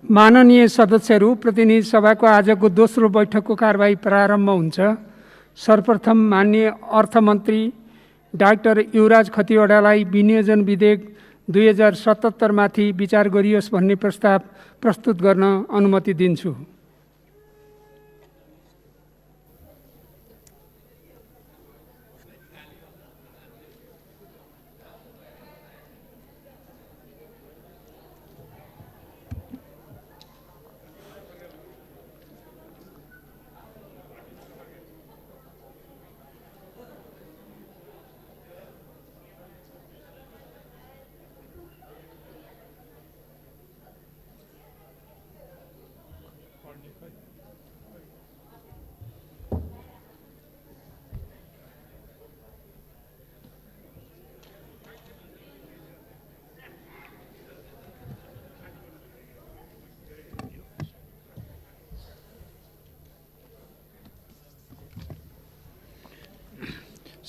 माननीय सदस्यहरू, प्रतिनिधि सभाको आजको दोस्रो बैठकको कारबाही प्रारम्भ हुन्छ। सर्वप्रथम माननीय अर्थमन्त्री डाक्टर युवराज खतिवडालाई विनियोजन विधेयक 2077 माथि विचार गरियोस् भन्ने प्रस्ताव प्रस्तुत गर्न अनुमति दिन्छु।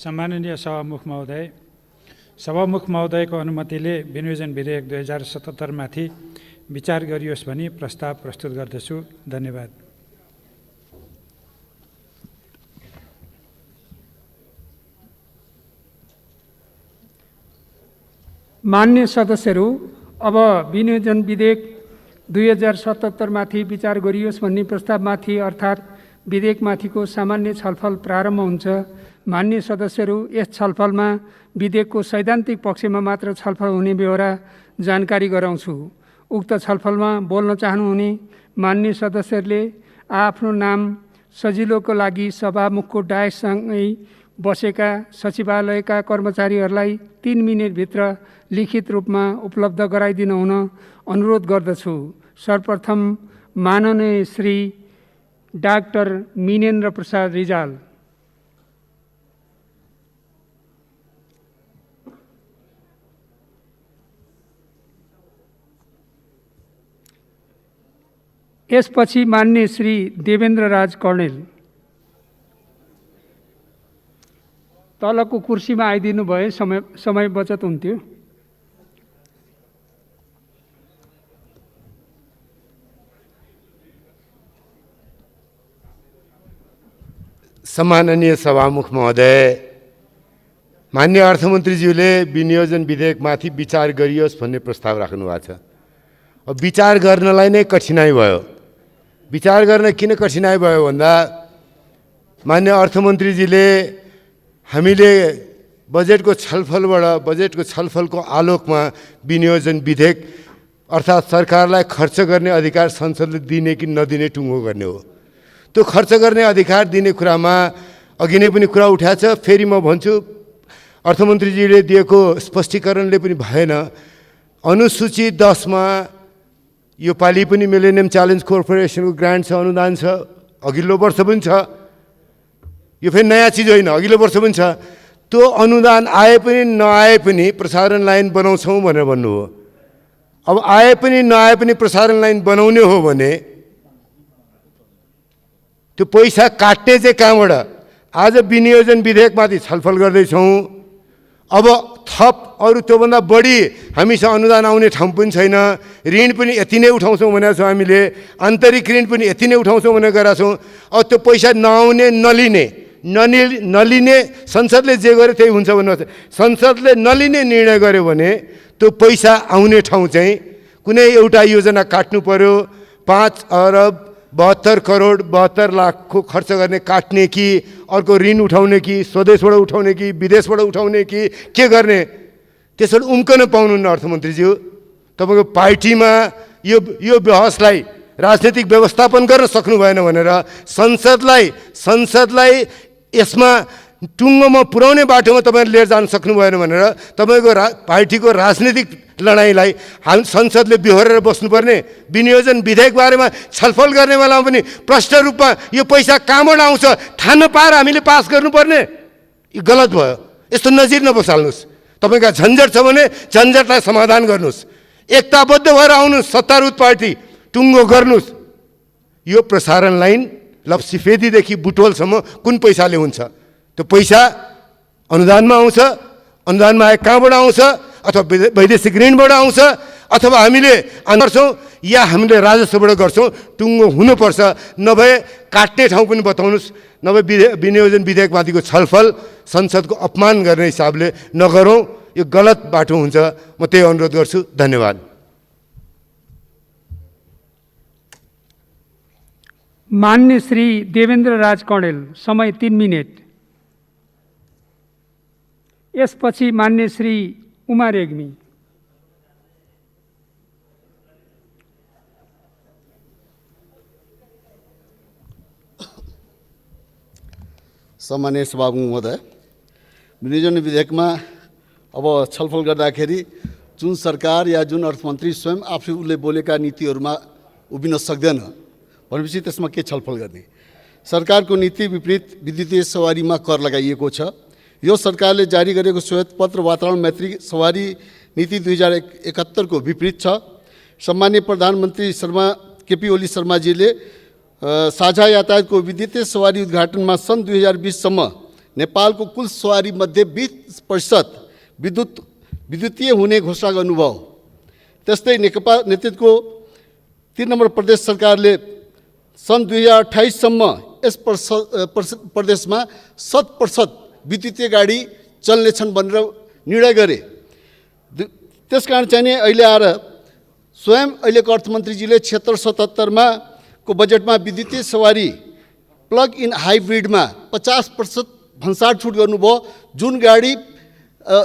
सम्माननीय सभामुख महोदयको अनुमतिले विनियोजन विधेयक 2077 माथि विचार गरियोस् भनी प्रस्ताव प्रस्तुत गर्दछु। धन्यवाद। मान्य सदस्यहरू, अब विनियोजन विधेयक 2077 माथि विचार गरियोस् भन्ने प्रस्तावमाथि अर्थात् विधेयकमाथिको सामान्य छलफल प्रारम्भ हुन्छ। मान्य सदस्यहरू, यस छलफलमा विधेयकको सैद्धान्तिक पक्षमा मात्र छलफल हुने बेहोरा जानकारी गराउँछु। उक्त छलफलमा बोल्न चाहनुहुने मान्य सदस्यहरूले आफ्नो नाम सजिलोको लागि सभामुखको डायससँगै बसेका सचिवालयका कर्मचारीहरूलाई 3 मिनेटभित्र लिखित रूपमा उपलब्ध गराइदिन हुन अनुरोध गर्दछु। सर्वप्रथम माननीय श्री डाक्टर मिनेन्द्र प्रसाद रिजाल। यसपछि मान्य श्री देवेन्द्र राज कौडेल। तलको कुर्सीमा आइदिनु भए समय बचत हुन्थ्यो। सम्माननीय सभामुख महोदय, मान्य अर्थमन्त्रीज्यूले विनियोजन विधेयकमाथि विचार गरियोस् भन्ने प्रस्ताव राख्नु भएको छ। अब विचार गर्नलाई नै कठिनाइ भयो। विचार गर्न किन कठिनाइ भयो भन्दा मान्य अर्थमन्त्रीजीले हामीले बजेटको छलफलको आलोकमा विनियोजन विधेयक अर्थात् सरकारलाई खर्च गर्ने अधिकार संसदले दिने कि नदिने टुङ्गो गर्ने हो। त्यो खर्च गर्ने अधिकार दिने कुरामा अघि नै पनि कुरा उठाएको छ। फेरि म भन्छु, अर्थमन्त्रीजीले दिएको स्पष्टीकरणले पनि भएन। अनुसूची 10 मा यो पालि पनि मिलेनियम च्यालेन्ज कर्पोरेसनको ग्रान्ट छ, अनुदान छ, अघिल्लो वर्ष पनि छ। यो फेरि नयाँ चिज होइन, अघिल्लो वर्ष पनि छ। त्यो अनुदान आए पनि नआए पनि प्रसारण लाइन बनाउँछौँ भनेर भन्नु हो। अब आए पनि नआए पनि प्रसारण लाइन बनाउने हो भने त्यो पैसा काट्ने चाहिँ कहाँबाट? आज विनियोजन विधेयकमाथि छलफल गर्दैछौँ। अब थप अरू त्योभन्दा बढी हामीसँग अनुदान आउने ठाउँ पनि छैन। ऋण पनि यति नै उठाउँछौँ भनेको छौँ हामीले। आन्तरिक ऋण पनि यति नै उठाउँछौँ भनेर गरेका छौँ। अब त्यो पैसा नआउने नलिने संसदले जे गर्यो त्यही हुन्छ भन्नु। संसदले नलिने निर्णय गर्यो भने त्यो पैसा आउने ठाउँ चाहिँ कुनै एउटा योजना काट्नु पर्यो। 5 अरब 72 करोड 72 लाखको खर्च गर्ने काट्ने कि अर्को ऋण उठाउने कि स्वदेशबाट उठाउने कि विदेशबाट उठाउने कि के गर्ने? त्यसबाट उम्कन पाउनुहुन्न अर्थमन्त्रीज्यू। तपाईँको पार्टीमा यो बहसलाई राजनीतिक व्यवस्थापन गर्न सक्नु भएन भनेर संसदलाई यसमा टुङ्गोमा पुर्याउने बाटोमा तपाईँले लिएर जान सक्नु भएन भनेर तपाईँको पार्टीको राजनीतिक लडाइँलाई हामी संसदले बिहोरेर बस्नुपर्ने। विनियोजन विधेयक बारेमा छलफल गर्ने बेलामा पनि प्रष्ट रूपमा यो पैसा कहाँबाट आउँछ ठान्न पाएर हामीले पास गर्नुपर्ने। यो गलत भयो। यस्तो नजिर नबसाल्नुहोस्। तपाईँका झन्झट छ भने झन्झटलाई समाधान गर्नुहोस्। एकताबद्ध भएर आउनुहोस्। सत्तारूढ पार्टी टुङ्गो गर्नुहोस्। यो प्रसारण लाइन लप्सीफेदीदेखि बुटोलसम्म कुन पैसाले हुन्छ? त्यो पैसा अनुदानमा आउँछ। अनुदानमा आए कहाँबाट आउँछ? अथवा वैदेशिक ऋणबाट आउँछ अथवा हामीले गर्छौँ या हामीले राजस्वबाट गर्छौँ, टुङ्गो हुनुपर्छ। नभए काट्ने ठाउँ पनि बताउनुहोस्, नभए विनियोजन विधेयकमाथिको छलफल संसदको अपमान गर्ने हिसाबले नगरौँ, यो गलत बाटो हुन्छ। म त्यही अनुरोध गर्छु। धन्यवाद। मान्य श्री देवेन्द्र राज कँडेल, समय 3 मिनेट। यसपछि मान्य श्री उमा रेग्मी। सम्माननीय सभामुख महोदय, विनियोजन विधेयकमा अब छलफल गर्दाखेरि जुन सरकार या जुन अर्थमन्त्री स्वयं आफै उसले बोलेका नीतिहरूमा उभिन सक्दैन भनेपछि त्यसमा के छलफल गर्ने? सरकारको नीति विपरीत विद्युतीय सवारीमा कर लगाइएको छ। यो सरकारले जारी गरेको श्वेतपत्र वातावरण मैत्री सवारी नीति 2071 को विपरीत छ। सम्माननीय प्रधानमन्त्री केपी ओली शर्माजीले साझा यातायातको विद्युतीय सवारी उद्घाटनमा सन् 2020 सम्म नेपालको कुल सवारी मध्ये 20% विद्युतीय हुने घोषणा गर्नुभयो। त्यस्तै नेकपा नेतृत्वको 3 नम्बर प्रदेश सरकारले सन् 2028 सम्म यस प्रदेशमा 100% विद्युतीय गाडी चल्नेछन् भनेर निर्णय गरे। त्यसकारण चाहिँ नि अहिले आएर स्वयं अहिलेको अर्थमन्त्रीजीले 76-77 को बजेटमा विद्युतीय सवारी प्लग इन हाइब्रिडमा 50% भन्सार छुट गर्नुभयो। जुन गाडी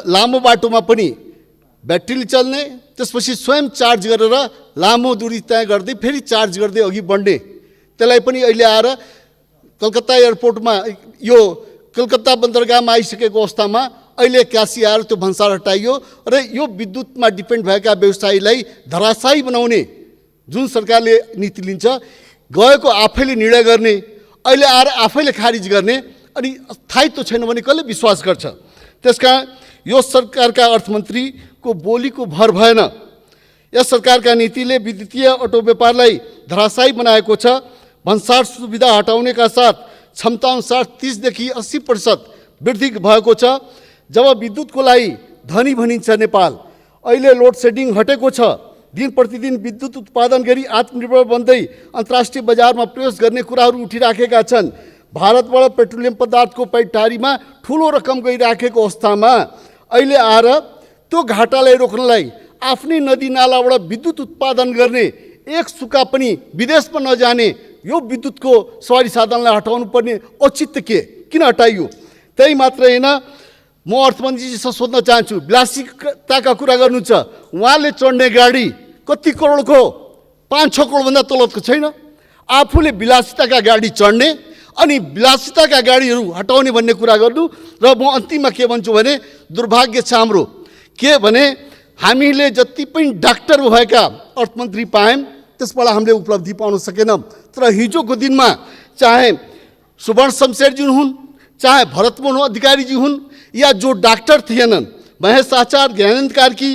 लामो बाटोमा पनि ब्याट्रीले चल्ने, त्यसपछि स्वयं चार्ज गरेर लामो दूरी तय गर्दै फेरि चार्ज गर्दै अघि बढ्ने, त्यसलाई पनि अहिले आएर कलकत्ता एयरपोर्टमा यो कलकत्ता बन्दरगाहमा आइसकेको अवस्थामा अहिले क्यासी आएर त्यो भन्सार हटाइयो र यो विद्युतमा डिपेन्ड भएका व्यवसायीलाई धराशायी बनाउने जुन सरकारले नीति लिन्छ, गएको आफैले निर्णय गर्ने, अहिले आएर आफैले खारिज गर्ने, अनि स्थायित्व छैन भने कसले विश्वास गर्छ? त्यसकारण यो सरकारका अर्थमन्त्रीको बोलीको भर भएन। यस सरकारका नीतिले विद्युतीय अटो व्यापारलाई धराशायी बनाएको छ। भन्सार सुविधा हटाउनेका साथ क्षमता अनुसार 30 देखि 80% वृद्धि भएको छ। जब विद्युतको लागि धनी भनिन्छ नेपाल, अहिले लोड सेडिङ हटेको छ। दिन प्रतिदिन विद्युत उत्पादन गरी आत्मनिर्भर बन्दै अन्तर्राष्ट्रिय बजारमा प्रवेश गर्ने कुराहरू उठिराखेका छन्। भारतबाट पेट्रोलियम पदार्थको पैठारीमा ठुलो रकम गइराखेको अवस्थामा अहिले आएर त्यो घाटालाई रोक्नलाई आफ्नै नदी नालाबाट विद्युत उत्पादन गर्ने, एक सुका पनि विदेशमा नजाने यो विद्युतको सवारी साधनलाई हटाउनु पर्ने औचित्य के? किन हटाइयो? त्यही मात्र होइन, म अर्थमन्त्रीजीसँग सोध्न चाहन्छु, विलासिताका कुरा गर्नुहुन्छ, उहाँले चढ्ने गाडी कति करोडको? 5-6 करोडभन्दा तलको छैन। आफूले विलासिताका गाडी चढ्ने अनि विलासिताका गाडीहरू हटाउने भन्ने कुरा गर्नु। र म अन्तिममा के भन्छु भने, दुर्भाग्य छ हाम्रो के भने हामीले जति पनि डाक्टर भएका अर्थमन्त्री पायौँ त्यसबाट हामीले उपलब्धि पाउन सकेनौँ। तर हिजोको दिनमा चाहे सुवर्ण शमशेरजी हुन्, चाहे भरतमोहन अधिकारीजी हुन्, या जो डाक्टर थिएनन्, महेश आचार्य, ज्ञानेन्द्र कार्की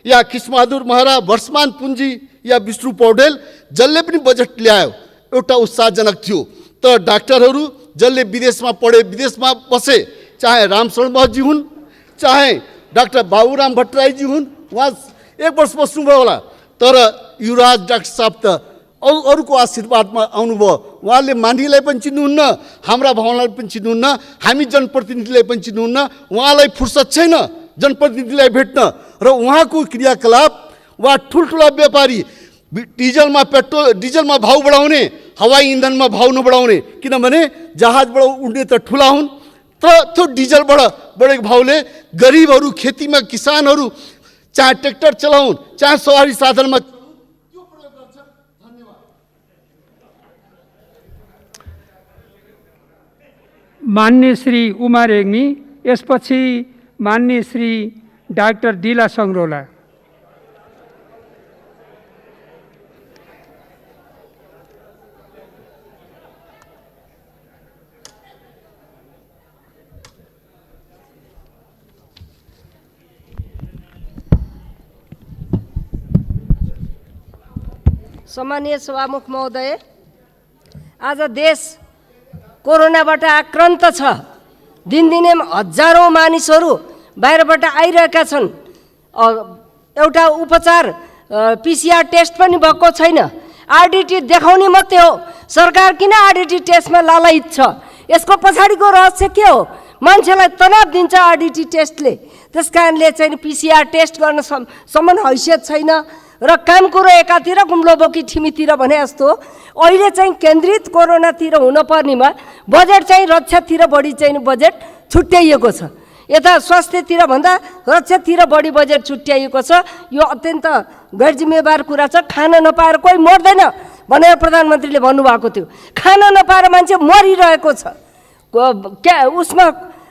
या कृष्णबहादुर महरा, वर्षमान पुन्जी या विष्णु पौडेल, जसले पनि बजेट ल्यायो एउटा उत्साहजनक थियो। तर डाक्टरहरू जसले विदेशमा पढे, विदेशमा बसे, चाहे रामशरण महतजी हुन्, चाहे डाक्टर बाबुराम भट्टराईजी हुन्, उहाँ 1 वर्ष बस्नुभयो होला, तर युवराज डाक्टर साहब त अरूको आशीर्वादमा आउनुभयो। उहाँले मान्यलाई पनि चिन्नुहुन्न, हाम्रा भावनालाई पनि चिन्नुहुन्न, हामी जनप्रतिनिधिलाई पनि चिन्नुहुन्न। उहाँलाई फुर्सद छैन जनप्रतिनिधिलाई भेट्न, र उहाँको क्रियाकलाप वा ठुल्ठुला व्यापारी डिजलमा भाउ बढाउने, हवाई इन्धनमा भाउ नबढाउने, किनभने जहाजबाट उड्ने त ठुला हुन्, तर त्यो डिजलबाट बढेको भाउले गरिबहरू, खेतीमा किसानहरू चाहे ट्र्याक्टर चलाउन्, चाहे सवारी साधनमा त्यो प्रयोग गर्छ। धन्यवाद। मान्य श्री उमा रेग्मी, यसपछि मान्य श्री डाक्टर डिला सङ्ग्रोला। सम्मानीय सभामुख महोदय, आज देश कोरोनाबाट आक्रान्त छ। दिनदिनै हजारौँ मानिसहरू बाहिरबाट आइरहेका छन्। एउटा उपचार PCR टेस्ट पनि भएको छैन। आरडिटी देखाउने मात्रै हो। सरकार किन आरडिटी टेस्टमा लालायित छ? यसको पछाडिको रहस्य के हो? मान्छेलाई तनाव दिन्छ आरडिटी टेस्टले। त्यस कारणले चाहिँ PCR टेस्ट गर्न सम्म हैसियत छैन र काम कुरो एकातिर गुम्लो बोकी ठिमीतिर भने जस्तो अहिले चाहिँ केन्द्रित कोरोनातिर हुनुपर्नेमा बजेट चाहिँ रक्षातिर बढी चाहिँ बजेट छुट्याइएको छ। यता स्वास्थ्यतिर भन्दा रक्षातिर बढी बजेट छुट्याइएको छ। यो अत्यन्त गैरजिम्मेवार कुरा छ। खान नपाएर कोही मर्दैन भनेर प्रधानमन्त्रीले भन्नुभएको थियो। खान नपाएर मान्छे मरिरहेको छ। उसमा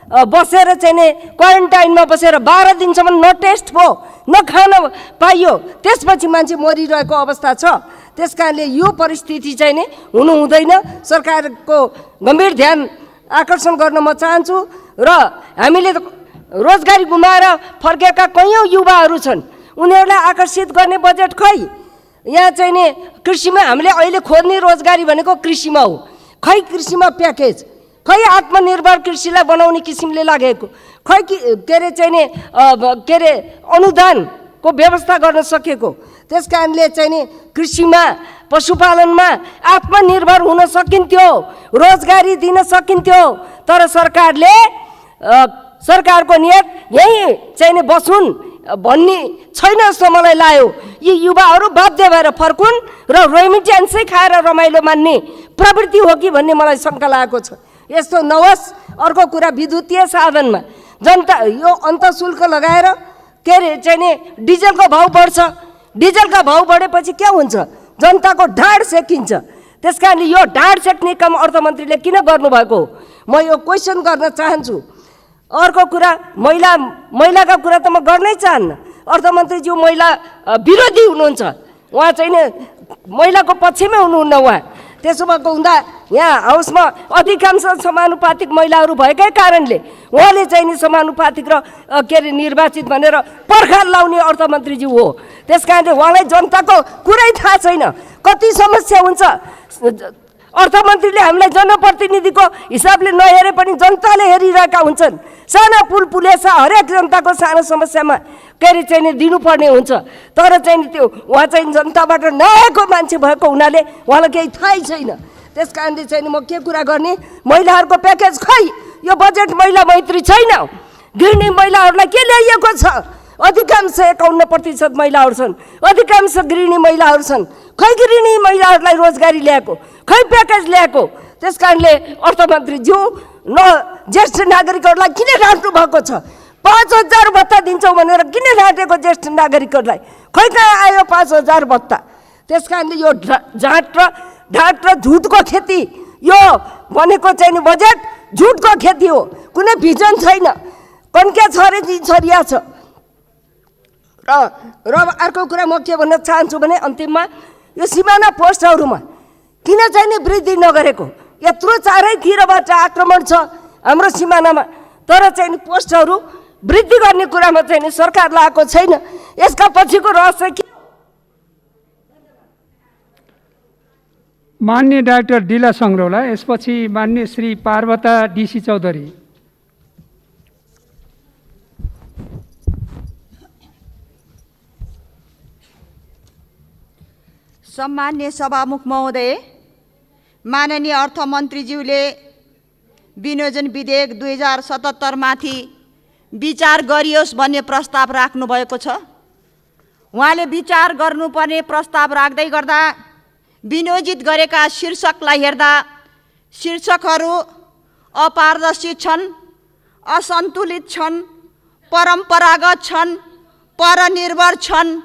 बसेर चाहिँ क्वारेन्टाइनमा बसेर 12 दिनसम्म न टेस्ट भयो न खान पाइयो, त्यसपछि मान्छे मरिरहेको अवस्था छ। त्यस कारणले यो परिस्थिति चाहिँ नि हुनु हुँदैन। सरकारको गम्भीर ध्यान आकर्षण गर्न म चाहन्छु। र हामीले रोजगारी गुमाएर फर्केका कैयौँ युवाहरू छन्, उनीहरूलाई आकर्षित गर्ने बजेट खै? यहाँ चाहिँ नि कृषिमा हामीले अहिले खोज्ने रोजगारी भनेको कृषिमा हो। खै कृषिमा प्याकेज, खै आत्मनिर्भर कृषिलाई बनाउने किसिमले लागेको, खै के अरे चाहिँ नि के अरे अनुदानको व्यवस्था गर्न सकेको। त्यस कारणले चाहिँ नि कृषिमा पशुपालनमा आत्मनिर्भर हुन सकिन्थ्यो, रोजगारी दिन सकिन्थ्यो। तर सरकारको नियत यहीँ चाहिँ नि बसुन् भन्ने छैन जस्तो मलाई लाग्यो। यी युवाहरू बाध्य भएर फर्कुन् र रेमिट्यान्सै खाएर रमाइलो मान्ने प्रवृत्ति हो कि भन्ने मलाई शङ्का लागेको छ। यस्तो नहोस्। अर्को कुरा, विद्युतीय साधनमा जनता यो अन्तःशुल्क लगाएर के अरे चाहिँ नि डिजलको भाउ बढ्छ। डिजलका भाउ बढेपछि के हुन्छ? जनताको ढाड सेकिन्छ। त्यस कारणले यो ढाड सेक्ने काम अर्थमन्त्रीले किन गर्नुभएको हो? म यो क्वेसन गर्न चाहन्छु। अर्को कुरा, महिलाका कुरा त म गर्नै चाहन्न। अर्थमन्त्रीज्यू महिला विरोधी हुनुहुन्छ। उहाँ चाहिँ नि महिलाको पक्षमै हुनुहुन्न। उहाँ त्यसो भएको हुँदा यहाँ हाउसमा अधिकांश समानुपातिक महिलाहरू भएकै कारणले उहाँले चाहिँ नि समानुपातिक र के अरे निर्वाचित भनेर पर्खाल लाउने अर्थमन्त्रीज्यू हो। त्यस कारणले उहाँलाई जनताको कुरै थाहा छैन। कति समस्या हुन्छ अर्थमन्त्रीले हामीलाई जनप्रतिनिधिको हिसाबले नहेरे पनि जनताले हेरिरहेका हुन्छन्। साना पुलेसा हरेक जनताको सानो समस्यामा के अरे चाहिँ दिनुपर्ने हुन्छ। तर चाहिँ त्यो उहाँ चाहिँ जनताबाट नआएको मान्छे भएको हुनाले उहाँलाई केही थाहै छैन। त्यस कारणले चाहिँ म के कुरा गर्ने? महिलाहरूको प्याकेज खै? यो बजेट महिला मैत्री छैन। गृहिणी महिलाहरूलाई के ल्याइएको छ? अधिकांश 51% महिलाहरू छन्, अधिकांश गृहिणी महिलाहरू छन्। खै गृहिणी महिलाहरूलाई रोजगारी ल्याएको, खै प्याकेज ल्याएको? त्यस कारणले अर्थमन्त्रीज्यू ज्येष्ठ नागरिकहरूलाई किन ढाँट्नु भएको छ? 5000 भत्ता दिन्छौँ भनेर किन ढाँटेको ज्येष्ठ नागरिकहरूलाई? खै कहाँ आयो 5000 भत्ता? त्यस कारणले यो ढाँट र झुटको खेती, यो भनेको चाहिँ नि बजेट झुटको खेती हो। कुनै भिजन छैन। कन्क्या छ अरे छरिया छ। र अर्को कुरा म के भन्न चाहन्छु भने अन्तिममा यो सिमाना पोस्टहरूमा किन चाहिँ नि वृद्धि नगरेको? यत्रो चारैतिरबाट आक्रमण छ हाम्रो सिमानामा, तर चाहिँ नि पोस्टहरू वृद्धि गर्ने कुरामा चाहिँ नि सरकार लागेको छैन। यसका पछिको रहस्य के? मान्य डाक्टर डिला सङ्ग्रौला, यसपछि मान्य श्री पार्वता डीसी चौधरी। सम्मान्य सभामुख महोदय, माननीय अर्थमन्त्रीज्यूले विनियोजन विधेयक 2077 माथि विचार गरियोस् भन्ने प्रस्ताव राख्नु भएको छ। उहाँले विचार गर्नुपर्ने प्रस्ताव राख्दै गर्दा विनियोजित गरेका शीर्षकलाई हेर्दा शीर्षकहरू अपारदर्शी छन्, असन्तुलित छन्, परम्परागत छन्, परनिर्भर छन्,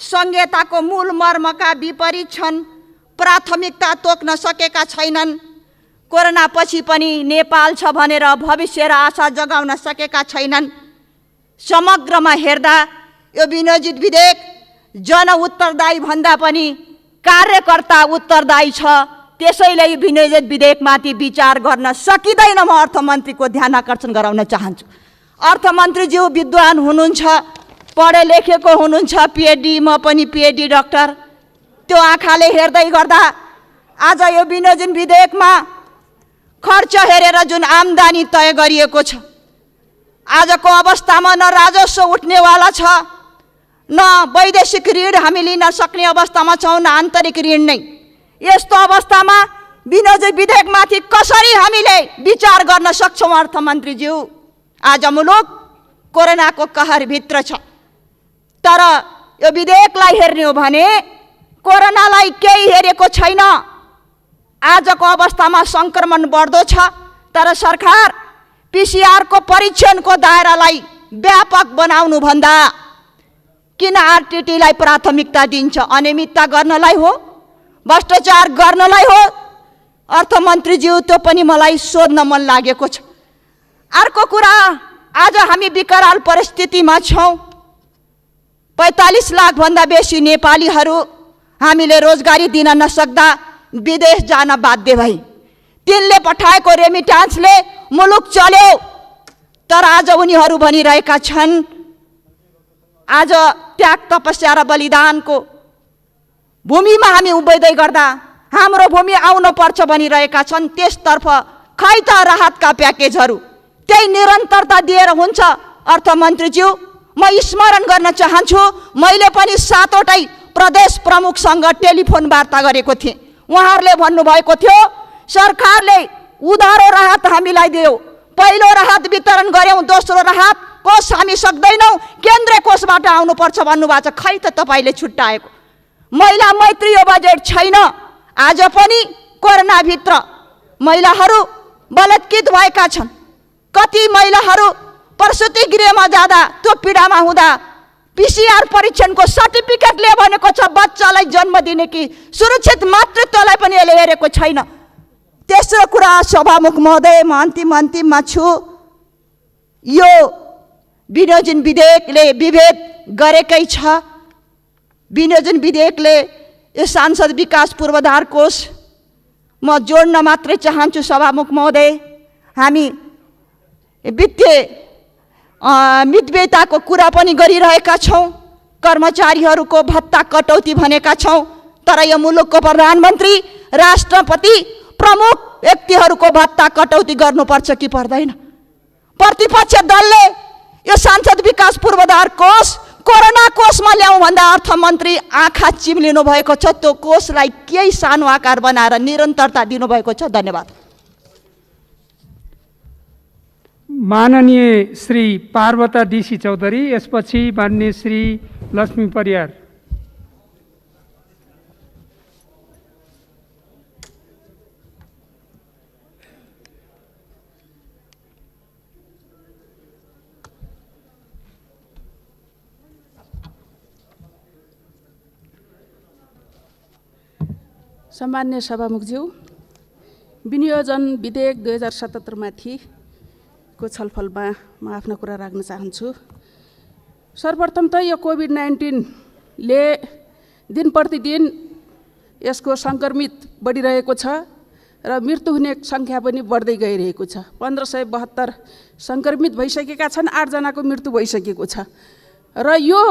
संहिताको मूल मर्मका विपरीत छन्, प्राथमिकता तोक्न सकेका छैनन्, कोरोना पछि पनि नेपाल छ भनेर भविष्य र आशा जगाउन सकेका छैनन्। समग्रमा हेर्दा यो विनियोजित विधेयक जन उत्तरदायी भन्दा पनि कार्यकर्ता उत्तरदायी छ। त्यसैले यो विनियोजित विधेयकमाथि विचार गर्न सकिँदैन। म अर्थमन्त्रीको ध्यान आकर्षण गराउन चाहन्छु। अर्थमन्त्रीज्यू विद्वान हुनुहुन्छ, पढे लेखेको हुनुहुन्छ, PhD, म पनि PhD डाक्टर। त्यो आँखाले हेर्दै गर्दा आज यो विनियोजन विधेयकमा खर्च हेरेर जुन आम्दानी तय गरिएको छ, आजको अवस्थामा न राजस्व उठ्नेवाला छ न वैदेशिक ऋण हामी लिन सक्ने अवस्थामा छौँ, न आन्तरिक ऋण नै। यस्तो अवस्थामा विनियोजन विधेयकमाथि कसरी हामीले विचार गर्न सक्छौँ अर्थमन्त्रीज्यू? आज मुलुक कोरोनाको कहरभित्र छ, तर यो विधेयकलाई हेर्ने हो भने कोरोनालाई केही हेरेको छैन। आजको अवस्थामा सङ्क्रमण बढ्दो छ, तर सरकार पिसिआरको परीक्षणको दायरालाई व्यापक बनाउनुभन्दा किन आरटिटीलाई प्राथमिकता दिन्छ? अनियमितता गर्नलाई हो, भ्रष्टाचार गर्नलाई हो? अर्थमन्त्रीज्यू, त्यो पनि मलाई सोध्न मन लागेको छ। अर्को कुरा, आज हामी विकराल परिस्थितिमा छौँ। 45 लाखभन्दा बेसी नेपालीहरू हामीले रोजगारी दिन नसक्दा विदेश जान बाध्य भए। तिनले पठाएको रेमिटान्सले मुलुक चल्यो, तर आज उनीहरू भनिरहेका छन् आज त्याग तपस्या र बलिदानको भूमिमा हामी उभिँदै गर्दा हाम्रो भूमि आउनु पर्छ भनिरहेका छन्। त्यसतर्फ खै त राहतका प्याकेजहरू त्यही निरन्तरता दिएर हुन्छ? अर्थमन्त्रीज्यू, म स्मरण गर्न चाहन्छु, मैले पनि 7वटै प्रदेश प्रमुखसँग टेलिफोन वार्ता गरेको थिएँ। उहाँहरूले भन्नुभएको थियो सरकारले उधारो राहत हामीलाई दियो, पहिलो राहत वितरण गऱ्यौँ, दोस्रो राहत कोष हामी सक्दैनौँ, केन्द्रीय कोषबाट आउनुपर्छ भन्नुभएको छ। खै त तपाईँले छुट्याएको? महिला मैत्री यो बजेट छैन। आज पनि कोरोनाभित्र महिलाहरू बलात्कृत भएका छन्। कति महिलाहरू प्रसुति गृहमा जाँदा त्यो पीडामा हुँदा पिसिआर परीक्षणको सर्टिफिकेट लिए भनेको छ, बच्चालाई जन्म दिने कि सुरक्षित मातृत्वलाई पनि यसले हेरेको छैन। तेस्रो कुरा, सभामुख महोदय, म अन्तिममा छु। यो विनियोजन विधेयकले विभेद गरेकै छ। विनियोजन विधेयकले यो सांसद विकास पूर्वाधार कोष म जोड्न मात्रै चाहन्छु सभामुख महोदय। हामी वित्तीय मितव्ययताको कुरा पनि गरिरहेका छौँ, कर्मचारीहरूको भत्ता कटौती भनेका छौँ, तर यो मुलुकको प्रधानमन्त्री, राष्ट्रपति, प्रमुख व्यक्तिहरूको भत्ता कटौती गर्नुपर्छ कि पर्दैन? प्रतिपक्ष दलले यो सांसद विकास पूर्वाधार कोष कोरोना कोषमा ल्याउँ भन्दा अर्थमन्त्री आँखा चिम्लिनु भएको छ। त्यो कोषलाई केही सानो आकार बनाएर निरन्तरता दिनुभएको छ। धन्यवाद। माननीय श्री पार्वता डीसी चौधरी, यसपछि माननीय श्री लक्ष्मी परियार। सम्मान्य सभामुखज्यू, विनियोजन विधेयक 2077 माथि को छलफलमा म आफ्नो कुरा राख्न चाहन्छु। सर्वप्रथम त यो कोभिड-19 ले दिन प्रतिदिन यसको सङ्क्रमित बढिरहेको छ र मृत्यु हुने सङ्ख्या पनि बढ्दै गइरहेको छ। 1572 सङ्क्रमित भइसकेका छन्, 8 जनाको मृत्यु भइसकेको छ। र यो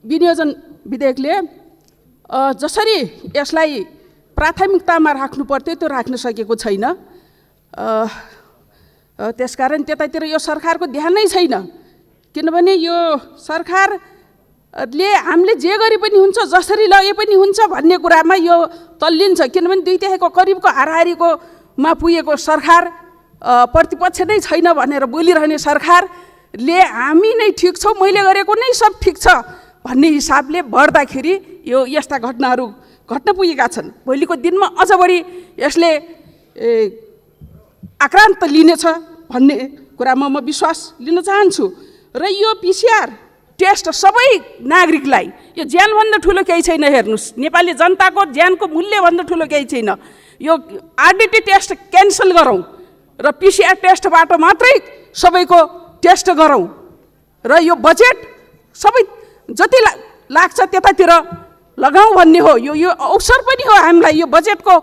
विनियोजन विधेयकले जसरी यसलाई प्राथमिकतामा राख्नु पर्थ्यो त्यो राख्न सकेको छैन। त्यसकारण त्यतातिर यो सरकारको ध्यान नै छैन, किनभने यो सरकारले हामीले जे गरे पनि हुन्छ, जसरी लगे पनि हुन्छ भन्ने कुरामा यो तल्लिन्छ। किनभने 2/3 करिबको हाराहारीकोमा पुगेको सरकार, प्रतिपक्ष नै छैन भनेर बोलिरहने सरकारले हामी नै ठिक छौँ, मैले गरेको नै सब ठिक छ भन्ने हिसाबले बढ्दाखेरि यो यस्ता घटनाहरू घट्न पुगेका छन्। भोलिको दिनमा अझ बढी यसले आक्रान्त लिनेछ भन्ने कुरामा म विश्वास लिन चाहन्छु। र यो पिसिआर टेस्ट सबै नागरिकलाई, यो ज्यानभन्दा ठुलो केही छैन। हेर्नुहोस्, नेपाली जनताको ज्यानको मूल्यभन्दा ठुलो केही छैन। यो आरडिटी टेस्ट क्यान्सल गरौँ र पिसिआर टेस्टबाट मात्रै सबैको टेस्ट गरौँ र यो बजेट सबै जति लाग्छ त्यतातिर लगाउँ भन्ने हो। यो अवसर पनि हो हामीलाई। यो बजेटको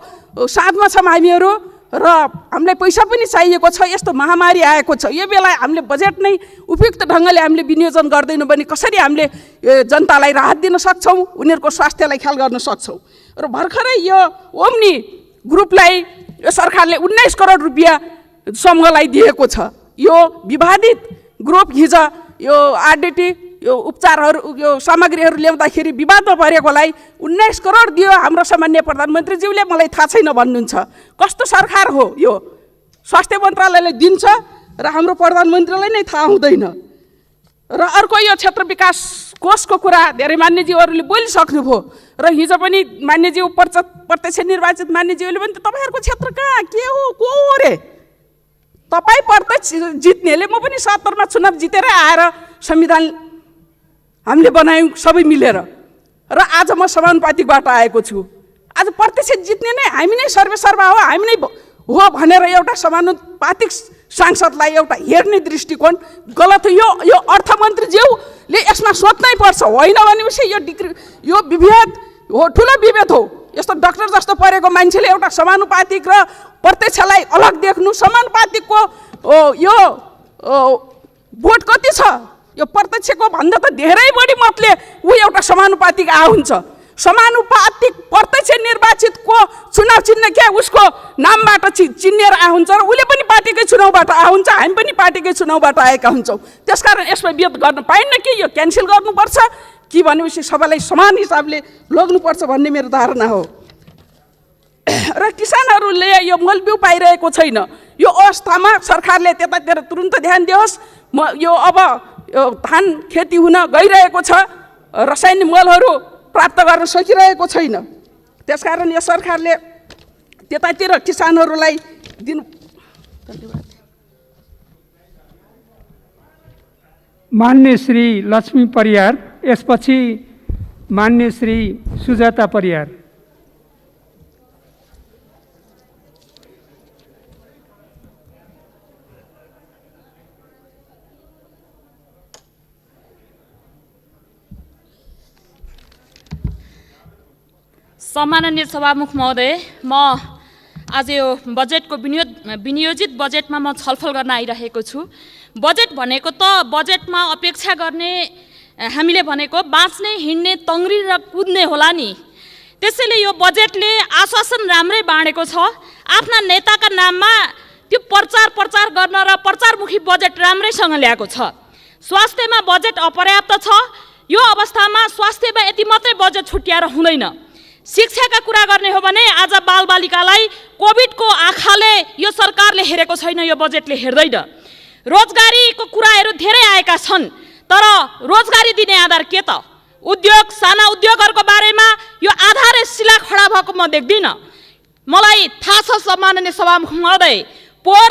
साथमा छौँ हामीहरू र हामीलाई पैसा पनि चाहिएको छ। यस्तो महामारी आएको छ, यो बेला हामीले बजेट नै उपयुक्त ढङ्गले हामीले विनियोजन गर्दैनौँ भने कसरी हामीले जनतालाई राहत दिन सक्छौँ, उनीहरूको स्वास्थ्यलाई ख्याल गर्न सक्छौँ। र भर्खरै यो ओम्नी ग्रुपलाई यो सरकारले 19 करोड रुपियाँ समूहलाई दिएको छ। यो विवादित ग्रुप हिजो यो आरडिटी यो उपचारहरू यो सामग्रीहरू ल्याउँदाखेरि विवादमा परेकोलाई 19 करोड दियो हाम्रो सामान्य प्रधानमन्त्रीज्यूले, मलाई थाहा छैन भन्नुहुन्छ। कस्तो सरकार हो यो? स्वास्थ्य मन्त्रालयले दिन्छ र हाम्रो प्रधानमन्त्रीलाई नै थाहा हुँदैन। र अर्को यो क्षेत्र विकास कोषको कुरा धेरै मान्यज्यूहरूले बोलिसक्नुभयो र हिजो पनि मान्यज्यू प्रत्यक्ष निर्वाचित मान्यज्यूले पनि तपाईँहरूको क्षेत्र कहाँ के हो को हो रे? तपाईँ प्रत्यक्ष जित्नेले, म पनि 70 मा चुनाव जितेर आएर संविधान हामीले बनायौँ सबै मिलेर, र आज म समानुपातिकबाट आएको छु। आज प्रत्यक्ष जित्ने नै हामी नै सर्वेसर्वा हो, हामी नै हो भनेर एउटा समानुपातिक सांसदलाई एउटा हेर्ने दृष्टिकोण गलत हो। यो अर्थमन्त्रीज्यूले यसमा सोच्नै पर्छ। होइन भनेपछि यो विभेद हो, ठुलो विभेद हो। यस्तो डाक्टर जस्तो परेको मान्छेले एउटा समानुपातिक र प्रत्यक्षलाई अलग देख्नु, समानुपातिकको यो भोट कति छ? यो प्रत्यक्षको भन्दा त धेरै बढी मतले ऊ एउटा समानुपातिक हुन्छ। समानुपातिक प्रत्यक्ष निर्वाचितको चुनाव चिन्ह के उसको नामबाट चिन्नेर हुन्छ र उसले पनि पार्टीकै चुनावबाट हुन्छ, हामी पनि पार्टीकै चुनावबाट आएका हुन्छौँ। त्यसकारण यसमा विरोध गर्न पाइन्न कि यो क्यान्सल गर्नुपर्छ कि भनेपछि सबैलाई समान हिसाबले लग्नुपर्छ भन्ने मेरो धारणा हो। र किसानहरूले यो मलबिउ पाइरहेको छैन। यो अवस्थामा सरकारले त्यतातिर तुरुन्त ध्यान दियोस्। यो अब धान खेती हुन गइरहेको छ, रासायनिक मलहरू प्राप्त गर्न सकिरहेको छैन। त्यसकारण यो सरकारले त्यतातिर किसानहरूलाई दिनु। धन्यवाद। मान्य श्री लक्ष्मी परियार, यसपछि मान्य श्री सुजाता परियार। सम्माननीय सभामुख महोदय, म आज यो बजेटको विनियोजित बजेटमा म छलफल गर्न आइरहेको छु। बजेट भनेको त बजेटमा अपेक्षा गर्ने हामीले भनेको बाँच्ने, हिँड्ने, तङ्ग्रिन र कुद्ने होला नि। त्यसैले यो बजेटले आश्वासन राम्रै बाँडेको छ। आफ्ना नेताका नाममा त्यो प्रचार गर्न र प्रचारमुखी बजेट राम्रैसँग ल्याएको छ। स्वास्थ्यमा बजेट अपर्याप्त छ। यो अवस्थामा स्वास्थ्यमा यति मात्रै बजेट छुट्याएर हुँदैन। शिक्षाका कुरा गर्ने हो भने आज बालबालिकालाई कोभिडको आँखाले यो सरकारले हेरेको छैन, यो बजेटले हेर्दैन। रोजगारीको कुराहरू धेरै आएका छन्, तर रोजगारी दिने आधार के त? उद्योग, साना उद्योगहरूको बारेमा यो आधारै शिला खडा भएको म देख्दिनँ। मलाई थाहा छ सम्माननीय सभामुख महोदय, पोहोर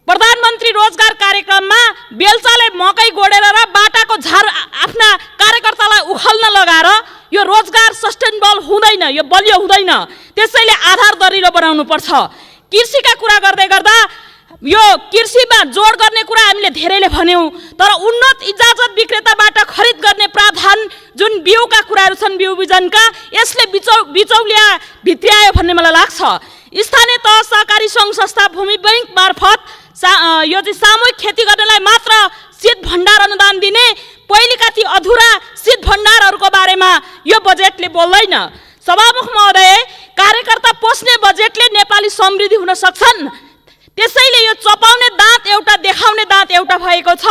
प्रधानमन्त्री रोजगार कार्यक्रममा बेलचाले मकै गोडेर र बाटाको झार आफ्ना कार्यकर्तालाई उखल्न लगाएर यो रोजगार सस्टेनेबल हुँदैन, यो बलियो हुँदैन। त्यसैले आधार दरिलो बनाउनु पर्छ। कृषिका कुरा गर्दै गर्दा यो कृषिमा जोड गर्ने कुरा हामीले धेरैले भन्यौँ, तर उन्नत इजाजत विक्रेताबाट खरिद गर्ने प्रावधान जुन बिउका कुराहरू छन्, बिउ बिजनका, यसले बिचौलिया भित्र्यायो भन्ने मलाई लाग्छ। स्थानीय तह सहकारी सङ्घ संस्था भूमि बैंक मार्फत यो चाहिँ सामूहिक खेती गर्नलाई मात्र शीत भण्डार अनुदान दिने, पहिलेका ती अधुरा शीत भण्डारहरूको बारेमा यो बजेटले बोल्दैन। सभामुख महोदय, कार्यकर्ता पोस्ने बजेटले नेपाली समृद्धि हुन सक्छन्। त्यसैले यो चपाउने दाँत एउटा, देखाउने दाँत एउटा भएको छ।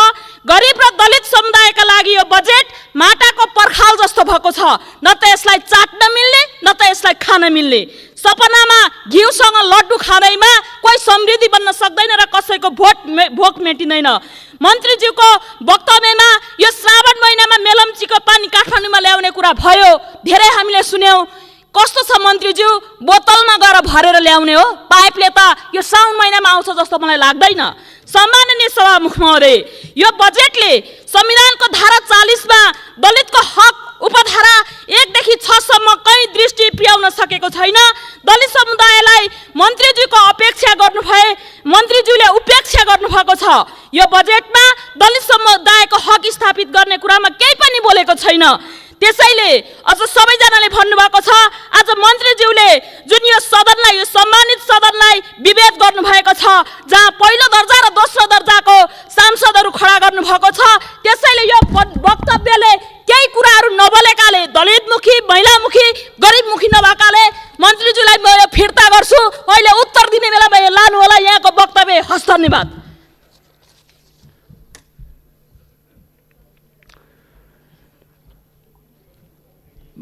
गरिब र दलित समुदायका लागि यो बजेट माटाको पर्खाल जस्तो भएको छ। न त यसलाई चाट्न मिल्ने, न त यसलाई खान मिल्ने। सपनामा घिउसँग लड्डु खाँदैमा कोही समृद्धि बन्न सक्दैन र कसैको भोक मेटिँदैन। मन्त्रीज्यूको वक्तव्यमा यो श्रावण महिनामा मेलम्चीको पानी काठमाडौँमा ल्याउने कुरा भयो, धेरै हामीले सुन्यौँ। कस्तो छ मन्त्रीज्यू? बोतलमा गएर भरेर ल्याउने हो, पाइपले त यो साउन महिनामा आउँछ जस्तो मलाई लाग्दैन। सम्माननीय सभामुख महोदय, यो बजेटले संविधानको धारा 40 मा दलितको हक उपधारा 1 देखि 6 सम्म कहीँ दृष्टि पुर्याउन सकेको छैन। दलित समुदायलाई मन्त्रीज्यूको अपेक्षा गर्नुभए मन्त्रीज्यूले उपेक्षा गर्नुभएको छ। यो बजेटमा दलित समुदायको हक स्थापित गर्ने कुरामा केही पनि बोलेको छैन। त्यसैले अझ सबैजनाले भन्नुभएको छ, आज मन्त्रीज्यूले जुन यो सदनलाई, यो सम्मानित सदनलाई विभेद गर्नुभएको छ, जहाँ पहिलो दर्जा र दोस्रो दर्जाको सांसदहरू खडा गर्नुभएको छ। त्यसैले यो वक्तव्यले केही कुराहरू नबोलेकाले, दलितमुखी, महिलामुखी, गरिबमुखी नभएकाले मन्त्रीज्यूलाई म यो फिर्ता गर्छु। अहिले उत्तर दिने बेलामा यो लानु होला यहाँको वक्तव्य। हस्, धन्यवाद।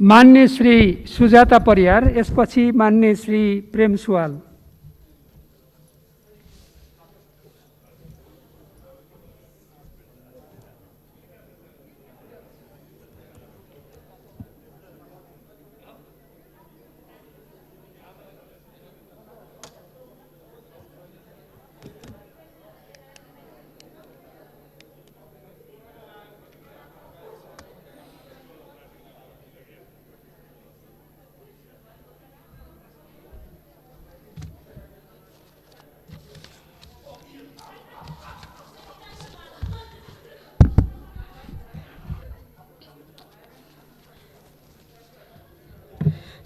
मान्य श्री सुजाता परियार, यसपछि मान्य श्री प्रेम सुवाल।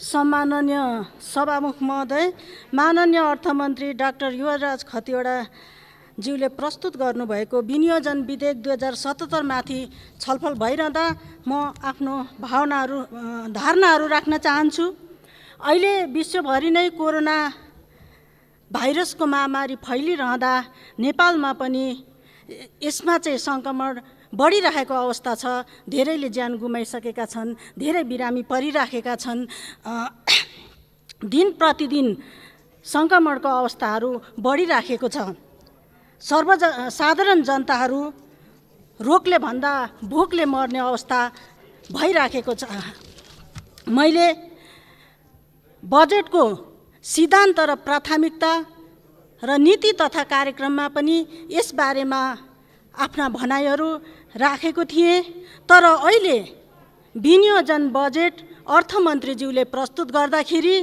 सम्माननीय सभामुख महोदय, माननीय अर्थमन्त्री डाक्टर युवराज खतिवडाज्यूले प्रस्तुत गर्नुभएको विनियोजन विधेयक 2077 माथि छलफल भइरहँदा म आफ्नो धारणाहरू राख्न चाहन्छु। अहिले विश्वभरि नै कोरोना भाइरसको महामारी फैलिरहँदा नेपालमा पनि यसमा चाहिँ सङ्क्रमण बढिरहेको अवस्था छ। धेरैले ज्यान गुमाइसकेका छन्, धेरै बिरामी परिराखेका छन्। दिन प्रतिदिन सङ्क्रमणको अवस्थाहरू बढिराखेको छ। साधारण जनताहरू रोगले भन्दा भोकले मर्ने अवस्था भइराखेको छ। मैले बजेटको सिद्धान्त र प्राथमिकता र नीति तथा कार्यक्रममा पनि यसबारेमा आफ्ना भनाइहरू राखेको थिएँ। तर अहिले विनियोजन बजेट अर्थमन्त्रीज्यूले प्रस्तुत गर्दाखेरि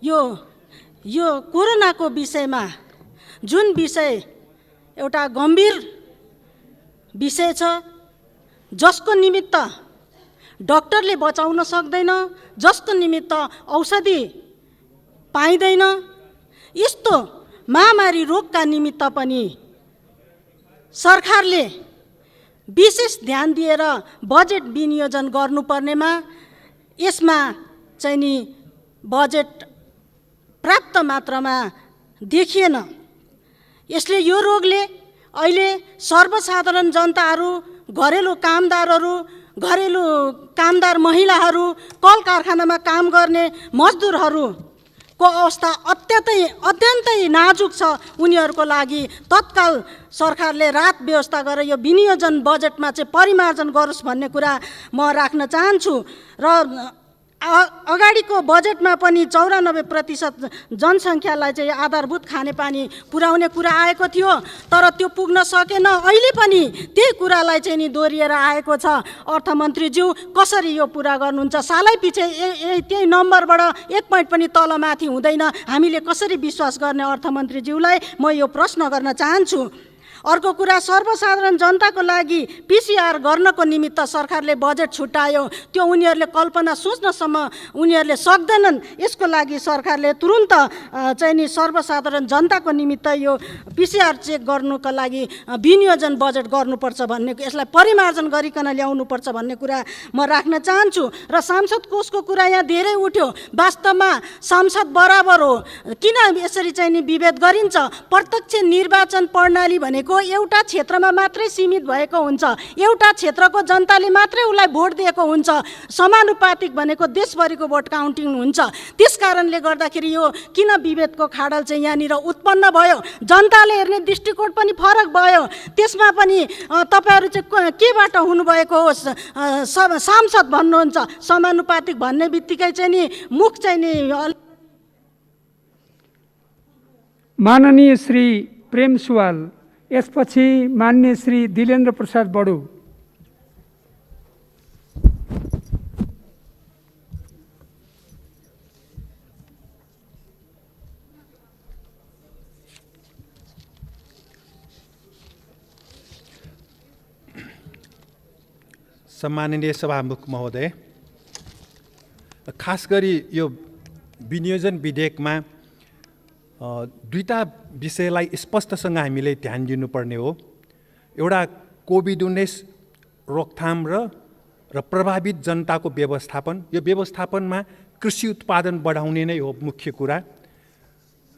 यो कोरोनाको विषयमा, जुन विषय एउटा गम्भीर विषय छ, जसको निमित्त डाक्टरले बचाउन सक्दैन, जसको निमित्त औषधि पाइँदैन, यस्तो महामारी रोगका निमित्त पनि सरकारले विशेष ध्यान दिएर बजेट विनियोजन गर्नुपर्नेमा यसमा चाहिँ नि बजेट पर्याप्त मात्रामा देखिएन। यसले यो रोगले अहिले सर्वसाधारण जनताहरू, घरेलु कामदार महिलाहरू, कल कारखानामा काम गर्ने मजदुरहरूको अवस्था अत्यन्तै नाजुक छ। उनीहरूको लागि तत्काल सरकारले राहत व्यवस्था गरेर यो विनियोजन बजेटमा चाहिँ परिमार्जन गरोस् भन्ने कुरा म राख्न चाहन्छु। र अगाडिको बजेटमा पनि 94% जनसङ्ख्यालाई चाहिँ आधारभूत खानेपानी पुर्याउने कुरा आएको थियो, तर त्यो पुग्न सकेन। अहिले पनि त्यही कुरालाई चाहिँ नि दोहोरिएर आएको छ। अर्थमन्त्रीज्यू कसरी यो पुरा गर्नुहुन्छ? सालै पछि त्यही नम्बरबाट 1 पोइन्ट पनि तलमाथि हुँदैन। हामीले कसरी विश्वास गर्ने अर्थमन्त्रीज्यूलाई? म यो प्रश्न गर्न चाहन्छु। अर्को कुरा, सर्वसाधारण जनताको लागि पिसिआर गर्नको निमित्त सरकारले बजेट छुट्यायो। त्यो उनीहरूले कल्पना सोच्नसम्म उनीहरूले सक्दैनन्। यसको लागि सरकारले तुरुन्त चाहिँ नि सर्वसाधारण जनताको निमित्त यो पिसिआर चेक गर्नुको लागि विनियोजन बजेट गर्नुपर्छ भन्ने, यसलाई परिमार्जन गरिकन ल्याउनुपर्छ भन्ने कुरा म राख्न चाहन्छु। र सांसद कोषको कुरा यहाँ धेरै उठ्यो। वास्तवमा सांसद बराबर हो। किन यसरी चाहिँ नि विभेद गरिन्छ? प्रत्यक्ष निर्वाचन प्रणाली भनेको एउटा क्षेत्रमा मात्रै सीमित भएको हुन्छ। एउटा क्षेत्रको जनताले मात्रै उसलाई भोट दिएको हुन्छ। समानुपातिक भनेको देशभरिको भोट काउन्टिङ हुन्छ। त्यसकारणले गर्दाखेरि यो किन विभेदको खाडल चाहिँ यहाँनिर उत्पन्न भयो? जनताले हेर्ने दृष्टिकोण पनि फरक भयो। त्यसमा पनि तपाईँहरू चाहिँ केबाट हुनुभएको हो? सांसद भन्नुहुन्छ, समानुपातिक भन्ने बित्तिकै चाहिँ नि मुख चाहिँ नि। माननीय श्री प्रेम सुवाल, यसपछि मान्य श्री दिलेन्द्र प्रसाद बडु। सम्माननीय सभामुख महोदय, खास गरी यो विनियोजन विधेयकमा दुईटा विषयलाई स्पष्टसँग हामीले ध्यान दिनुपर्ने हो। एउटा कोभिड-19 रोकथाम र प्रभावित जनताको व्यवस्थापन। यो व्यवस्थापनमा कृषि उत्पादन बढाउने नै हो मुख्य कुरा।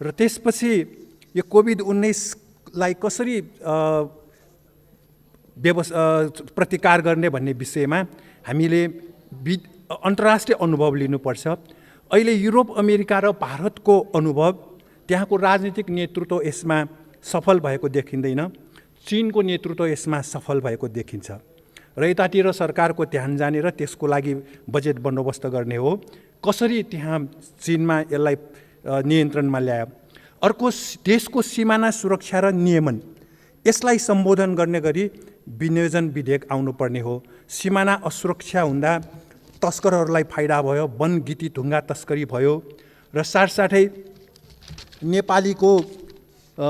र त्यसपछि यो कोभिड-19लाई कसरी प्रतिकार गर्ने भन्ने विषयमा हामीले अन्तर्राष्ट्रिय अनुभव लिनुपर्छ। अहिले युरोप अमेरिका र भारतको अनुभव, त्यहाँको राजनीतिक नेतृत्व यसमा सफल भएको देखिँदैन, चीनको नेतृत्व यसमा सफल भएको देखिन्छ र यतातिर सरकारको ध्यान जाने र त्यसको लागि बजेट बन्दोबस्त गर्ने हो। कसरी त्यहाँ चीनमा यसलाई नियन्त्रणमा ल्यायो। अर्को, देशको सिमाना सुरक्षा र नियमन, यसलाई सम्बोधन गर्ने गरी विनियोजन विधेयक आउनुपर्ने हो। सिमाना असुरक्षा हुँदा तस्करहरूलाई फाइदा भयो, वन गिटी ढुङ्गा तस्करी भयो र साथसाथै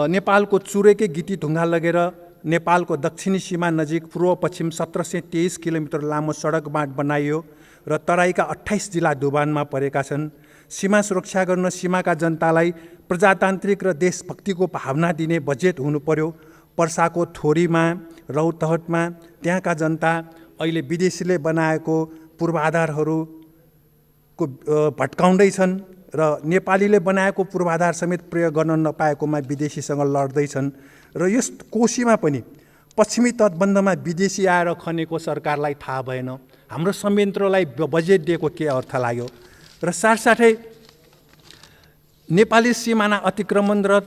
नेपालको चुरेकै गिटी ढुङ्गा लगेर नेपालको दक्षिणी सीमा नजिक पूर्व पश्चिम 1723 किलोमिटर लामो सडक बाँध बनाइयो र तराईका 28 जिल्ला डुबानमा परेका छन्। सीमा सुरक्षा गर्न सीमाका जनतालाई प्रजातान्त्रिक र देशभक्तिको भावना दिने बजेट हुनु पर्यो। पर्साको थोरीमा, रौतहटमा त्यहाँका जनता अहिले विदेशीले बनाएको पूर्वाधारहरूको भट्काउँदैछन् र नेपालीले बनाएको पूर्वाधार समेत प्रयोग गर्न नपाएकोमा विदेशीसँग लड्दैछन् र यस कोशीमा पनि पश्चिमी तटबन्धमा विदेशी आएर खनेको सरकारलाई थाहा भएन। हाम्रो संयन्त्रलाई बजेट दिएको के अर्थ लाग्यो। र साथसाथै नेपाली सिमाना अतिक्रमण र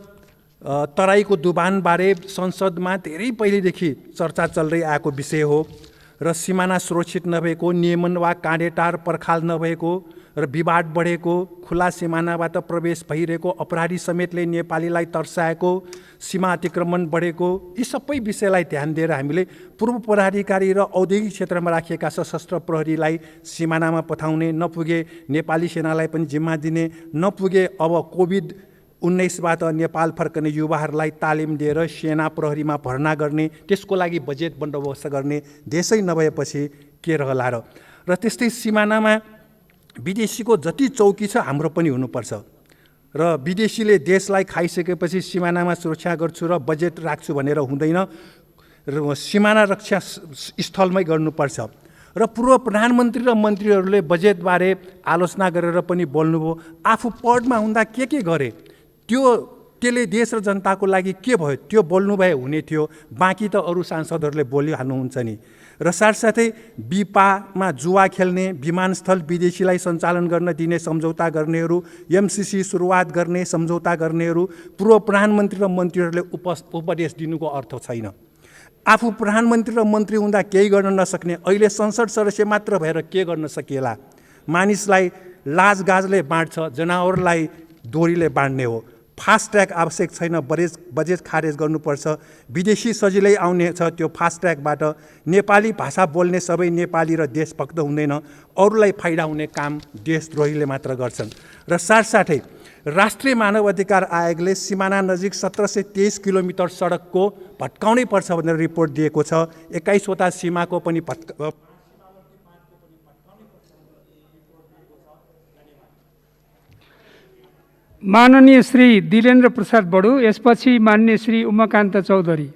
तराईको डुबानबारे संसदमा धेरै पहिलेदेखि चर्चा चल्दै आएको विषय हो र सिमाना सुरक्षित नभएको, नियमन वा काँडेटार पर्खाल नभएको र विवाद बढेको, खुला सिमानाबाट प्रवेश भइरहेको, अपराधी समेतले नेपालीलाई तर्साएको, सीमा अतिक्रमण बढेको, यी सबै विषयलाई ध्यान दिएर हामीले पूर्व पदाधिकारी र औद्योगिक क्षेत्रमा राखिएका सशस्त्र प्रहरीलाई सिमानामा पठाउने, नपुगे नेपाली सेनालाई पनि जिम्मा दिने, नपुगे अब कोभिड-19बाट नेपाल फर्कने युवाहरूलाई तालिम दिएर सेना प्रहरीमा भर्ना गर्ने, त्यसको लागि बजेट बन्दोबस्त गर्ने, देशै नभएपछि के रहला र त्यस्तै सिमानामा विदेशीको जति चौकी छ हाम्रो पनि हुनुपर्छ र विदेशीले देशलाई खाइसकेपछि सिमानामा सुरक्षा गर्छु र बजेट राख्छु भनेर हुँदैन र सिमाना रक्षा स्थलमै गर्नुपर्छ। र पूर्व प्रधानमन्त्री र मन्त्रीहरूले बजेटबारे आलोचना गरेर पनि बोल्नुभयो। आफू पदमा हुँदा के गरे, त्यसले देश र जनताको लागि के भयो, त्यो बोल्नु भए हुने थियो। बाँकी त अरू सांसदहरूले बोलिहाल्नुहुन्छ नि। र साथसाथै बिपामा जुवा खेल्ने, विमानस्थल विदेशीलाई सञ्चालन गर्न दिने सम्झौता गर्नेहरू, एमसिसी सुरुवात गर्ने सम्झौता गर्नेहरू, पूर्व प्रधानमन्त्री र मन्त्रीहरूले उपदेश दिनुको अर्थ छैन। आफू प्रधानमन्त्री र मन्त्री हुँदा केही गर्न नसक्ने, अहिले संसद सदस्य मात्र भएर के गर्न सकिएला। मानिसलाई लाजगाजले बाँड्छ, जनावरलाई डोरीले बाँड्ने हो। फास्ट ट्र्याक आवश्यक छैन, बजेट खारेज गर्नुपर्छ। विदेशी सजिलै आउने छ, त्यो फास्ट ट्र्याकबाट नेपाली भाषा बोल्ने सबै नेपाली र देशभक्त हुँदैन, अरूलाई फाइदा हुने काम देशद्रोहीले मात्र गर्छन्। र साथसाथै राष्ट्रिय मानव अधिकार आयोगले सिमाना नजिक 1723 किलोमिटर सडकको भत्काउनै पर्छ भनेर रिपोर्ट दिएको छ। 21वटा सीमाको पनि माननीय श्री दिलेन्द्र प्रसाद बडु, यसपछि माननीय श्री उमाकान्त चौधरी।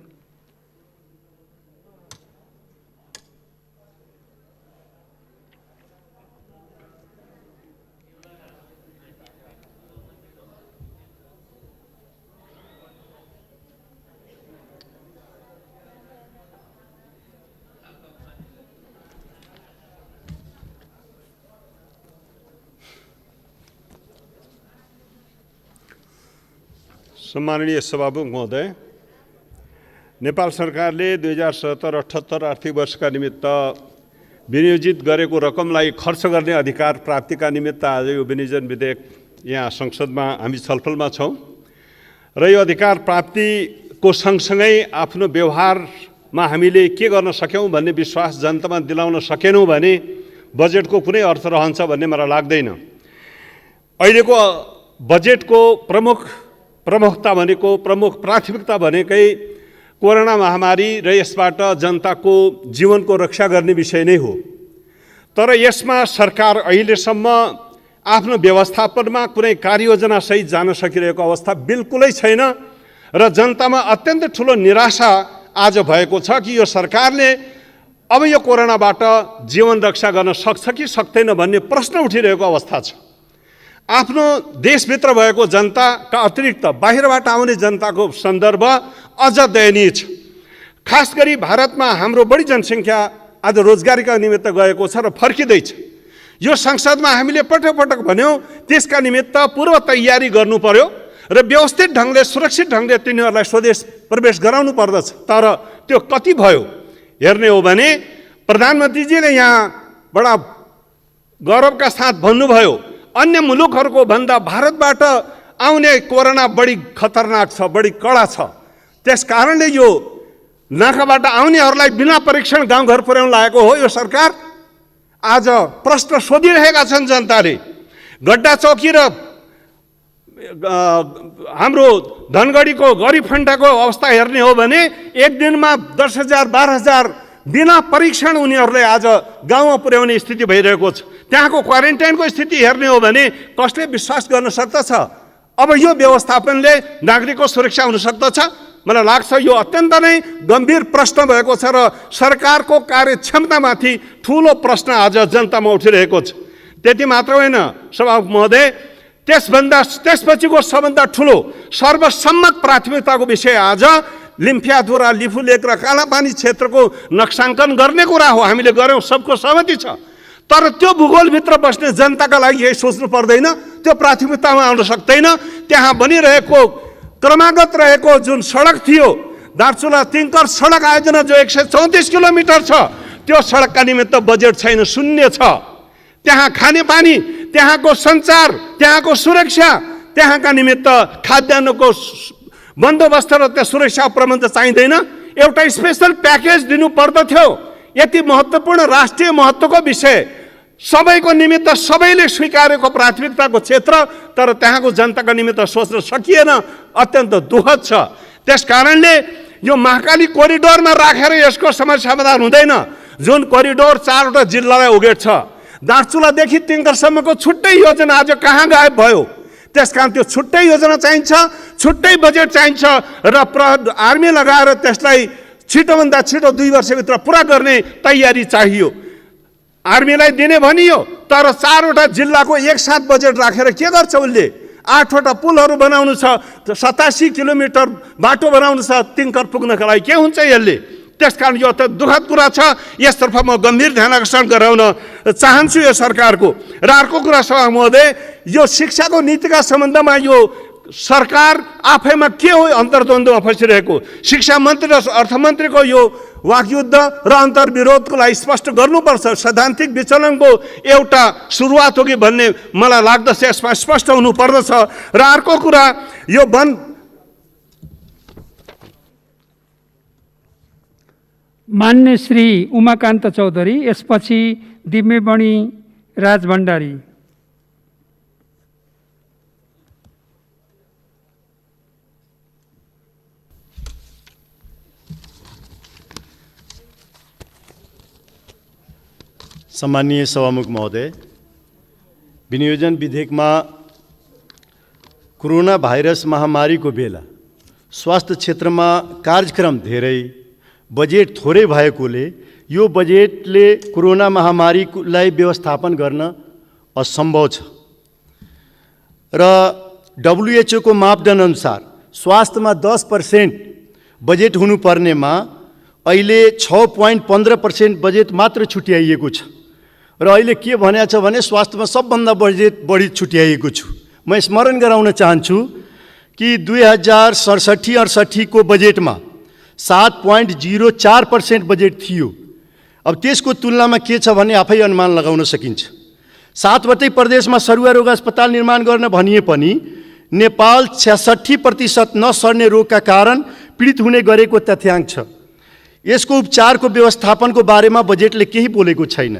सम्माननीय सभामुख महोदय, नेपाल सरकारले 2077-78 आर्थिक वर्षका निमित्त विनियोजित गरेको रकमलाई खर्च गर्ने अधिकार प्राप्तिका निमित्त आज यो विनियोजन विधेयक यहाँ संसदमा हामी छलफलमा छौँ र यो अधिकार प्राप्तिको सँगसँगै आफ्नो व्यवहारमा हामीले के गर्न सक्यौँ भन्ने विश्वास जनतामा दिलाउन सकेनौँ भने बजेटको कुनै अर्थ रहन्छ भन्ने मलाई लाग्दैन। अहिलेको बजेटको प्रमुख प्राथमिकता भनेकै कोरोना महामारी र यसबाट जनताको जीवनको रक्षा गर्ने विषय नै हो। तर यसमा सरकार अहिलेसम्म आफ्नो व्यवस्थापनमा कुनै कार्ययोजना सहित जान सकिरहेको अवस्था बिल्कुलै छैन र जनतामा अत्यन्त ठुलो निराशा आज भएको छ कि यो सरकारले अब यो कोरोनाबाट जीवन रक्षा गर्न सक्छ कि सक्दैन भन्ने प्रश्न उठिरहेको अवस्था छ। आफ्नो देशभित्र भएको जनताका अतिरिक्त बाहिरबाट आउने जनताको सन्दर्भ अझ दयनीय छ। खास गरी भारतमा हाम्रो बढी जनसङ्ख्या आज रोजगारीका निमित्त गएको छ र फर्किँदैछ। यो संसदमा हामीले पटक पटक भन्यौँ, त्यसका निमित्त पूर्व तयारी गर्नु पर्यो र व्यवस्थित ढङ्गले सुरक्षित ढङ्गले तिनीहरूलाई स्वदेश प्रवेश गराउनु पर्दछ। तर त्यो कति भयो हेर्ने हो भने प्रधानमन्त्रीजीले यहाँ बडा गौरवका साथ भन्नुभयो, अन्य मुलुकहरूको भन्दा भारतबाट आउने कोरोना बढी खतरनाक छ, बढी कडा छ। त्यस कारणले यो नाकाबाट आउनेहरूलाई बिना परीक्षण गाउँघर पुर्याउन लागेको हो यो सरकार। आज प्रश्न सोधिरहेका छन् जनताले। गड्डा चौकी र हाम्रो धनगढीको गरिबफन्टाको अवस्था हेर्ने हो भने एक दिनमा 10,000 12,000 बिना परीक्षण उनीहरूले आज गाउँमा पुर्याउने स्थिति भइरहेको छ। त्यहाँको क्वारेन्टाइनको स्थिति हेर्ने हो भने कसले विश्वास गर्न सक्दछ? अब यो व्यवस्थापनले नागरिकको सुरक्षा हुन सक्दछ? मलाई लाग्छ यो अत्यन्त नै गम्भीर प्रश्न भएको छ र सरकारको कार्यक्षमतामाथि ठुलो प्रश्न आज जनतामा उठिरहेको छ। त्यति मात्र होइन सभामुख महोदय, त्यसपछिको सबभन्दा ठुलो सर्वसम्मत प्राथमिकताको विषय आज लिम्फियाधुरा, लिफुलेक र कालापानी क्षेत्रको नक्साङ्कन गर्ने कुरा हो। हामीले गऱ्यौँ, सबको सहमति छ। तर त्यो भूगोलभित्र बस्ने जनताका लागि यही सोच्नु पर्दैन? त्यो प्राथमिकतामा आउन सक्दैन? त्यहाँ बनिरहेको क्रमागत रहेको जुन सडक थियो, दार्चुला तिङ्कर सडक आयोजना जो 134 किलोमिटर छ, त्यो सडकका निमित्त बजेट छैन, शून्य छ। त्यहाँ खानेपानी, त्यहाँको सञ्चार, त्यहाँको सुरक्षा, त्यहाँका निमित्त खाद्यान्नको बन्दोबस्त र त्यो सुरक्षा प्रबन्ध चाहिँदैन? एउटा स्पेसल प्याकेज दिनु पर्दथ्यो। यति महत्त्वपूर्ण राष्ट्रिय महत्त्वको विषय, सबैको निमित्त सबैले स्वीकारेको प्राथमिकताको क्षेत्र, तर त्यहाँको जनताको निमित्त सोच्न सकिएन। अत्यन्त दुःखद छ। त्यस कारणले यो महाकाली कोरिडोरमा राखेर यसको समस्या समाधान हुँदैन। जुन कोरिडोर 4वटा जिल्लालाई उगेट्छ, दार्चुलादेखि तिङ्करसम्मको छुट्टै योजना आज कहाँ गायब भयो? त्यस कारण त्यो छुट्टै योजना चाहिन्छ, छुट्टै बजेट चाहिन्छ र आर्मी लगाएर त्यसलाई छिटोभन्दा छिटो 2 वर्षभित्र पुरा गर्ने तयारी चाहियो। आर्मीलाई दिने भनियो, तर 4वटा जिल्लाको एकसाथ बजेट राखेर के गर्छ उसले? 8वटा पुलहरू बनाउनु छ, 87 किलोमिटर बाटो बनाउनु छ तिङ्कर पुग्नका लागि। के हुन्छ यसले? त्यसकारण यो त दुःखद कुरा छ। यसतर्फ म गम्भीर ध्यान आकर्षण गराउन चाहन्छु यो सरकारको। र अर्को कुरा सभा महोदय, यो शिक्षाको नीतिका सम्बन्धमा यो सरकार आफैमा के हो अन्तर्द्वन्द्वमा फसिरहेको? शिक्षा मन्त्री र अर्थमन्त्रीको यो वाकयुद्ध र अन्तर्विरोधको लागि स्पष्ट गर्नुपर्छ। सैद्धान्तिक विचलनको एउटा सुरुवात हो कि भन्ने मलाई लाग्दछ, यसमा स्पष्ट हुनुपर्दछ। र अर्को कुरा, यो मान्य श्री उमाकान्त चौधरी, यसपछि दिम्यमणि राज भण्डारी। सम्मानीय सभामुख महोदय, विनियोजन विधेयकमा कोरोना भाइरस महामारीको बेला स्वास्थ्य क्षेत्रमा कार्यक्रम धेरै, बजेट थोरै भएकोले यो बजेटले कोरोना महामारीलाई व्यवस्थापन गर्न असम्भव छ र WHO को मापदण्ड अनुसार स्वास्थ्यमा 10% बजेट हुनुपर्नेमा अहिले 6.15% बजेट मात्र छुट्याइएको छ र अहिले के भनेको छ भने स्वास्थ्यमा सबभन्दा बढी छुट्याइएको छु। म स्मरण गराउन चाहन्छु कि 2067-68 को बजेटमा 7.04% बजेट थियो। अब त्यसको तुलनामा के छ भने आफै अनुमान लगाउन सकिन्छ। 7वटै प्रदेशमा सरुवा रोग अस्पताल निर्माण गर्न भनिए पनि नेपाल 66% नसर्ने रोगका कारण पीडित हुने गरेको तथ्याङ्क छ। यसको उपचारको व्यवस्थापनको बारेमा बजेटले केही बोलेको छैन।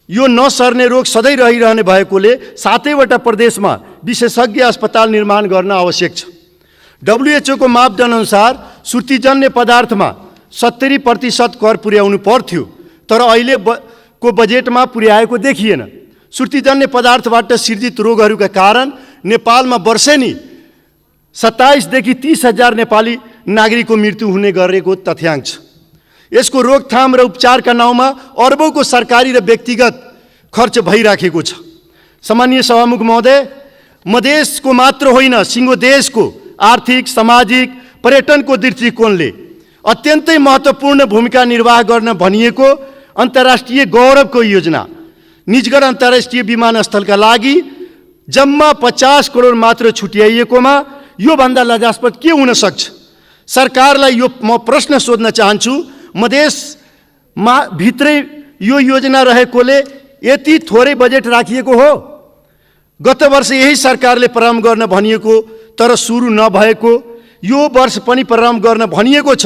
यो नसर्ने रोग सधैँ रहिरहने भएकोले 7वटा प्रदेशमा विशेषज्ञ अस्पताल निर्माण गर्न आवश्यक छ। WHO को मापदण्ड अनुसार सुर्तीजन्य पदार्थमा 70% कर पुर्याउनु पर्थ्यो, तर अहिले को बजेटमा पुर्याएको देखिएन। सुर्तीजन्य पदार्थबाट सिर्जित रोगहरूका कारण नेपालमा वर्षेनी 27देखि 30,000 नेपाली नागरिकको मृत्यु हुने गरेको तथ्याङ्क छ। यसको रोकथाम र उपचारका नाउँमा अर्बौंको सरकारी र व्यक्तिगत खर्च भइराखेको छ। सम्मानीय सभामुख महोदय, मधेसको मात्र होइन सिङ्गो देशको आर्थिक, सामाजिक, पर्यटनको दृष्टिकोणले अत्यन्तै महत्त्वपूर्ण भूमिका निर्वाह गर्न भनिएको अन्तर्राष्ट्रिय गौरवको योजना निजगढ अन्तर्राष्ट्रिय विमानस्थलका लागि जम्मा 50 करोड मात्र छुट्याइएकोमा योभन्दा लज्जास्पद के हुन सक्छ? सरकारलाई यो म प्रश्न सोध्न चाहन्छु। मधेसमा भित्रै यो योजना रहेकोले यति थोरै बजेट राखिएको हो? गत वर्ष यही सरकारले प्रारम्भ गर्न भनिएको तर सुरु नभएको, यो वर्ष पनि प्रारम्भ गर्न भनिएको छ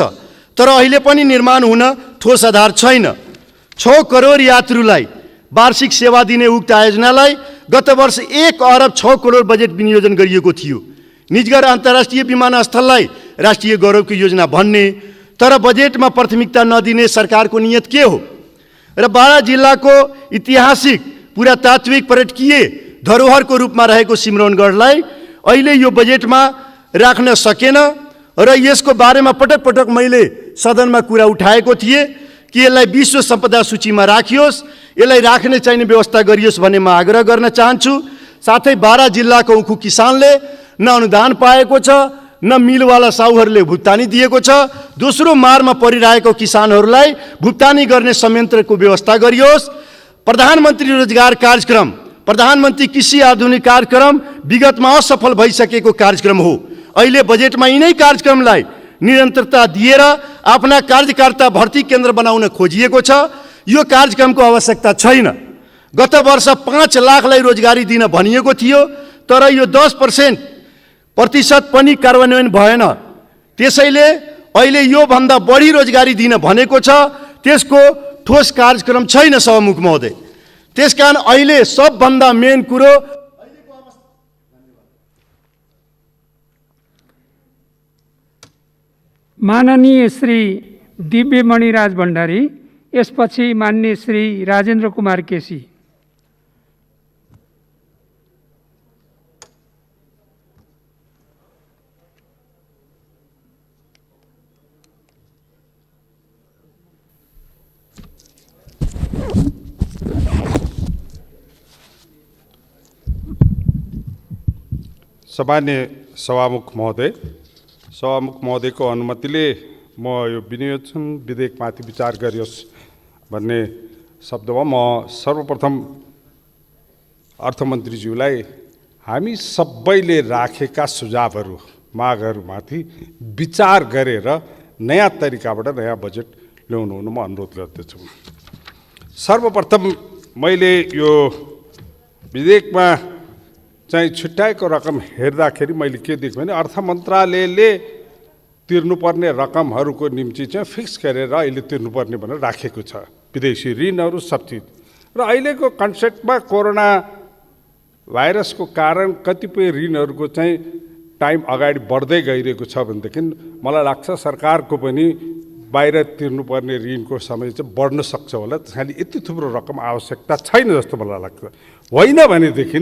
तर अहिले पनि निर्माण हुन ठोस आधार छैन। 6 करोड यात्रुलाई वार्षिक सेवा दिने उक्त आयोजनालाई गत वर्ष 1 अरब 6 करोड बजेट विनियोजन गरिएको थियो। निजगढ अन्तर्राष्ट्रिय विमानस्थललाई राष्ट्रिय गौरवको योजना भन्ने तर बजेटमा प्राथमिकता नदिने सरकारको नियत के हो? र बारा जिल्लाको ऐतिहासिक पुरातात्विक पर्यटकीय धरोहरको रूपमा रहेको सिमरौनगढलाई अहिले यो बजेटमा राख्न सकेन र यसको बारेमा पटक पटक मैले सदनमा कुरा उठाएको थिएँ कि यसलाई विश्व सम्पदा सूचीमा राखियोस्, यसलाई राख्ने चाहिने व्यवस्था गरियोस् भन्ने म आग्रह गर्न चाहन्छु। साथै बारा जिल्लाको उखु किसानले न अनुदान पाएको छ न मिलवाला साहुहरूले भुक्तानी दिएको छ। दोस्रो मारमा परिरहेको किसानहरूलाई भुक्तानी गर्ने संयन्त्रको व्यवस्था गरियोस्। प्रधानमन्त्री रोजगार कार्यक्रम, प्रधानमन्त्री कृषि आधुनिक कार्यक्रम विगतमा असफल भइसकेको कार्यक्रम हो। अहिले बजेटमा यिनै कार्यक्रमलाई निरन्तरता दिएर आफ्ना कार्यकर्ता भर्ती केन्द्र बनाउन खोजिएको छ। यो कार्यक्रमको आवश्यकता छैन। गत वर्ष 5 लाखलाई रोजगारी दिन भनिएको थियो तर यो 10% पनि कार्यान्वयन भएन। त्यसैले अहिले यो भन्दा बढी रोजगारी दिन भनेको छ, त्यसको ठोस कार्यक्रम छैन सभामुख महोदय। त्यसकारण अहिले सबभन्दा मेन कुरो माननीय श्री दिव्यमणि राज भण्डारी, यसपछि माननीय श्री राजेन्द्र कुमार केसी। सम्मान्य सभामुख महोदयको अनुमतिले म यो विनियोजन विधेयकमाथि विचार गरियोस् भन्ने शब्दमा म सर्वप्रथम अर्थमन्त्रीज्यूलाई हामी सबैले राखेका सुझावहरू मागहरूमाथि विचार गरेर नयाँ तरिकाबाट नयाँ बजेट ल्याउनु हुन म अनुरोध गर्दछु। सर्वप्रथम मैले यो विधेयकमा चाहिँ छुट्याएको रकम हेर्दाखेरि मैले के देखेँ भने अर्थ मन्त्रालयले तिर्नुपर्ने रकमहरूको निम्ति चाहिँ फिक्स गरेर अहिले तिर्नुपर्ने भनेर राखेको छ, विदेशी ऋणहरू सब चिज। र अहिलेको कन्सेप्टमा कोरोना भाइरसको कारण कतिपय ऋणहरूको चाहिँ टाइम अगाडि बढ्दै गइरहेको छ भनेदेखि मलाई लाग्छ सरकारको पनि बाहिर तिर्नुपर्ने ऋणको समय चाहिँ बढ्न सक्छ होला। त्यसैले यति थुप्रो रकम आवश्यकता छैन जस्तो मलाई लाग्छ। होइन भनेदेखि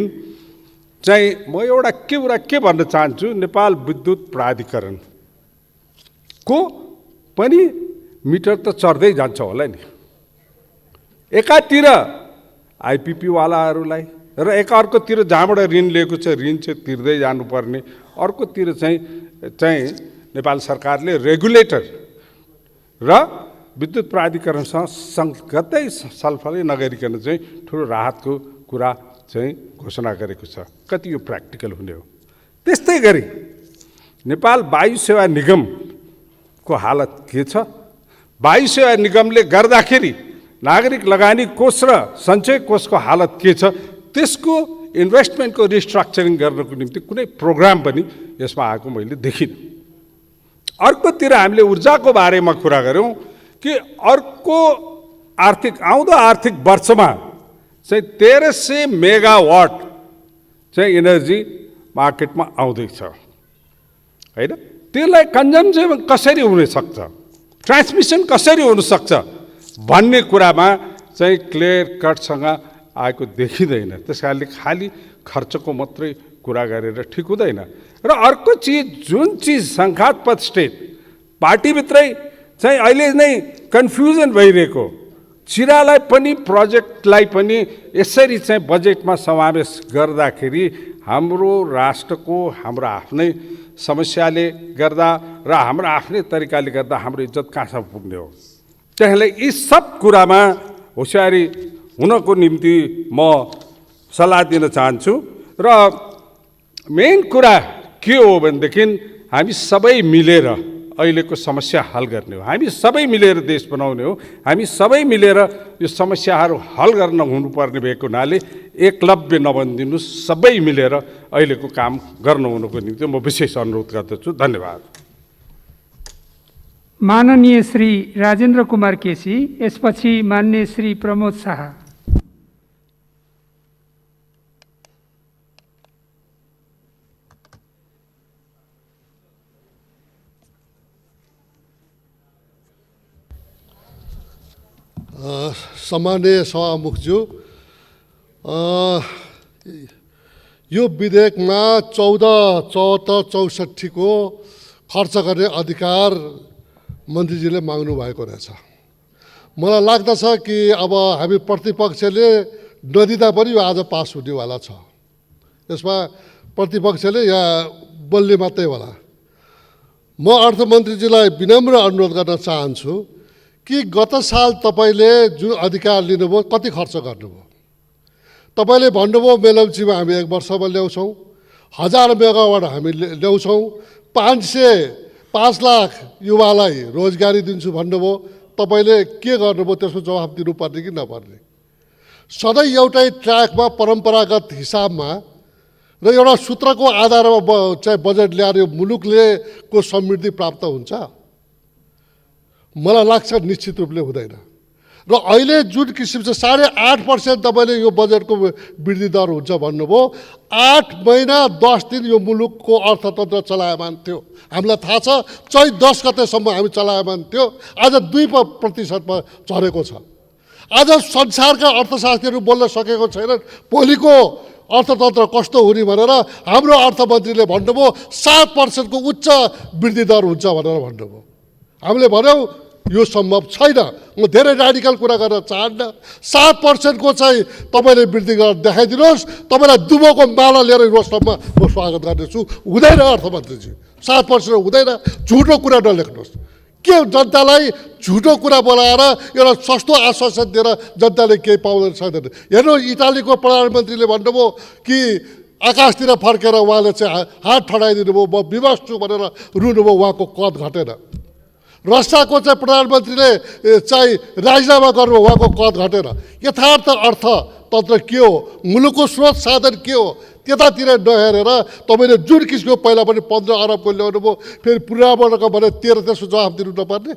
चाहिँ म एउटा के भन्न चाहन्छु, नेपाल विद्युत प्राधिकरणको पनि मिटर त चढ्दै जान्छ होला नि। एकातिर आइपिपीवालाहरूलाई र अर्कोतिर जहाँबाट ऋण लिएको छ ऋण चाहिँ तिर्दै जानुपर्ने, अर्कोतिर चाहिँ नेपाल सरकारले रेगुलेटर र विद्युत प्राधिकरणसँग सङ्गतै छलफलै नगरिकन चाहिँ ठुलो राहतको कुरा चाहिँ घोषणा गरेको छ। कति यो प्र्याक्टिकल हुने हो? त्यस्तै गरी नेपाल वायु सेवा निगमको हालत के छ? वायु सेवा निगमले गर्दाखेरि नागरिक लगानी कोष र सञ्चय कोषको हालत के छ? त्यसको इन्भेस्टमेन्टको रिस्ट्रक्चरिङ गर्नको निम्ति कुनै प्रोग्राम पनि यसमा आएको मैले देखिनँ। अर्कोतिर हामीले ऊर्जाको बारेमा कुरा गऱ्यौँ कि अर्को आउँदो आर्थिक वर्षमा चाहिँ 1300 मेगावाट चाहिँ एनर्जी मार्केटमा आउँदैछ होइन। त्यसलाई कन्जम्सन कसरी हुनसक्छ, ट्रान्समिसन कसरी हुनसक्छ भन्ने कुरामा चाहिँ क्लियर कटसँग आएको देखिँदैन। त्यस कारणले खालि खर्चको मात्रै कुरा गरेर ठिक हुँदैन। र अर्को चिज, जुन चिज सङ्घातपद स्टेट पार्टीभित्रै चाहिँ अहिले नै कन्फ्युजन भइरहेको, चिरालाई पनि प्रोजेक्टलाई पनि यसरी चाहिँ बजेटमा समावेश गर्दाखेरि हाम्रो राष्ट्रको हाम्रो आफ्नै समस्याले गर्दा र हाम्रो आफ्नै तरिकाले गर्दा हाम्रो इज्जत कहाँसम्म पुग्ने हो। त्यसैले यी सब कुरामा होसियारी हुनको निम्ति म सल्लाह दिन चाहन्छु। र मेन कुरा के हो भनेदेखि हामी सबै मिलेर अहिलेको समस्या हल गर्ने हो, हामी सबै मिलेर देश बनाउने हो, हामी सबै मिलेर यो समस्याहरू हल गर्न हुनुपर्ने भएको हुनाले एकलव्य नबनिदिनुहोस्, सबै मिलेर अहिलेको काम गर्न हुनुको निम्ति म विशेष अनुरोध गर्दछु। धन्यवाद। माननीय श्री राजेन्द्र कुमार केसी, यसपछि माननीय श्री प्रमोद शाह। सम्माननीय सभामुखज्यू, यो विधेयकमा 14/74/64 को खर्च गर्ने अधिकार मन्त्रीजीले माग्नु भएको रहेछ। मलाई लाग्दछ कि अब हामी प्रतिपक्षले नदिँदा पनि यो आज पास हुनेवाला छ। यसमा प्रतिपक्षले यहाँ बोल्ने मात्रै होला। म अर्थमन्त्रीजीलाई विनम्र अनुरोध गर्न चाहन्छु कि गत साल तपाईँले जुन अधिकार लिनुभयो कति खर्च गर्नुभयो? तपाईँले भन्नुभयो मेलम्चीमा हामी 1 वर्षमा ल्याउँछौँ, 1000 मेगावाट हामी ल्याउँछौँ, 5 लाख युवालाई रोजगारी दिन्छु भन्नुभयो। तपाईँले के गर्नुभयो त्यसको जवाफ दिनुपर्ने कि नपर्ने? सधैँ एउटै ट्र्याकमा परम्परागत हिसाबमा र एउटा सूत्रको आधारमा चाहिँ बजेट ल्याएर यो मुलुकले को समृद्धि प्राप्त हुन्छ? मलाई लाग्छ निश्चित रूपले हुँदैन। र अहिले जुन किसिमको 8.5% तपाईँले यो बजेटको वृद्धि दर हुन्छ भन्नुभयो, 8 महिना 10 दिन यो मुलुकको अर्थतन्त्र चलायमान थियो। हामीलाई थाहा छ चैत 10 गतेसम्म हामी चलायमान थियो, आज 2% झरेको छ। आज संसारका अर्थशास्त्रीहरू बोल्न सकेको छैनन् भोलिको अर्थतन्त्र कस्तो हुने भनेर। हाम्रो अर्थमन्त्रीले भन्नुभयो 7% को उच्च वृद्धि दर हुन्छ भनेर भन्नुभयो। हामीले भन्यौँ यो सम्भव छैन। म धेरै राडिकल कुरा गर्न चाहन्न। 7% को चाहिँ तपाईँले वृद्धि गरेर देखाइदिनुहोस्, तपाईँलाई दुबोको माला लिएर रोस्टरमा म स्वागत गर्नेछु। हुँदैन अर्थमन्त्रीजी, 7% हुँदैन। झुटो कुरा नलेख्नुहोस्। के जनतालाई झुटो कुरा बोलाएर एउटा सस्तो आश्वासन दिएर जनताले केही पाउँदैन सक्दैन? हेर्नु, इटालीको प्रधानमन्त्रीले भन्नुभयो कि आकाशतिर फर्केर उहाँले चाहिँ हात ठडाइदिनु भयो, म विवश छु भनेर रुनुभयो, उहाँको कद घटेन। रसियाको चाहिँ प्रधानमन्त्रीले चाहिँ राजीनामा गर्नुभयो, उहाँको कद घटेन। यथार्थ अर्थतन्त्र के हो, मुलुकको स्रोत साधन के हो, त्यतातिर नहेरेर तपाईँले जुन किसिमको पहिला पनि 15 अरबको ल्याउनु भयो, फेरि पुराबोर्डको भने 13 त्यसको जवाफ दिनु नपर्ने?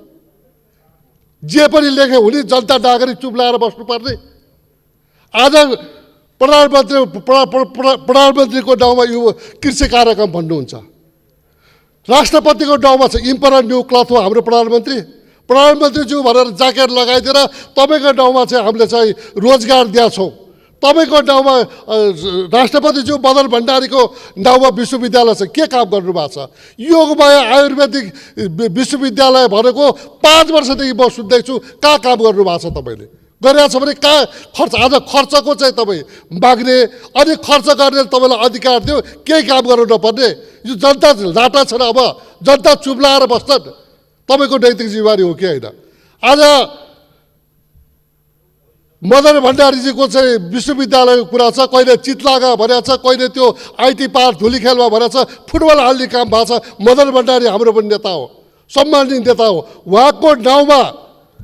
जे पनि लेखे हुने, जनता नागरिक चुप लाएर बस्नुपर्ने? आज प्रधानमन्त्रीको नाउँमा यो कृषि कार्यक्रम भन्नुहुन्छ, राष्ट्रपतिको नाउँमा छ इम्परर न्यू क्लथ हो हाम्रो प्रधानमन्त्री। प्रधानमन्त्रीज्यू भनेर ज्याकेट लगाइदिएर तपाईँको नाउँमा चाहिँ हामीले चाहिँ रोजगार दिएछौँ। तपाईँको नाउँमा राष्ट्रपतिज्यू मदन भण्डारीको नाउँमा विश्वविद्यालय छ, के काम गर्नुभएको छ? योगमाया आयुर्वेदिक विश्वविद्यालय भनेको 5 वर्षदेखि म सुन्दैछु, कहाँ काम गर्नुभएको छ? तपाईँले गरेको छ भने कहाँ खर्च? आज खर्चको चाहिँ तपाईँ माग्ने अनि खर्च गर्ने तपाईँलाई अधिकार थियो, केही काम गर्नु नपर्ने? यो जनता लाटा छ र अब जनता चुप लाएर बस्छन्। तपाईँको नैतिक जिम्मेवारी हो कि होइन? आज मदन भण्डारीजीको चाहिँ विश्वविद्यालयको कुरा छ, कहिले चितलागा भनेको छ, कहिले त्यो आइटी पार्क धुलीखेलमा भनेको छ, फुटबल हाल्ने काम भएको छ। मदन भण्डारी हाम्रो पनि नेता हो, सम्मानित नेता हो। उहाँको नाउँमा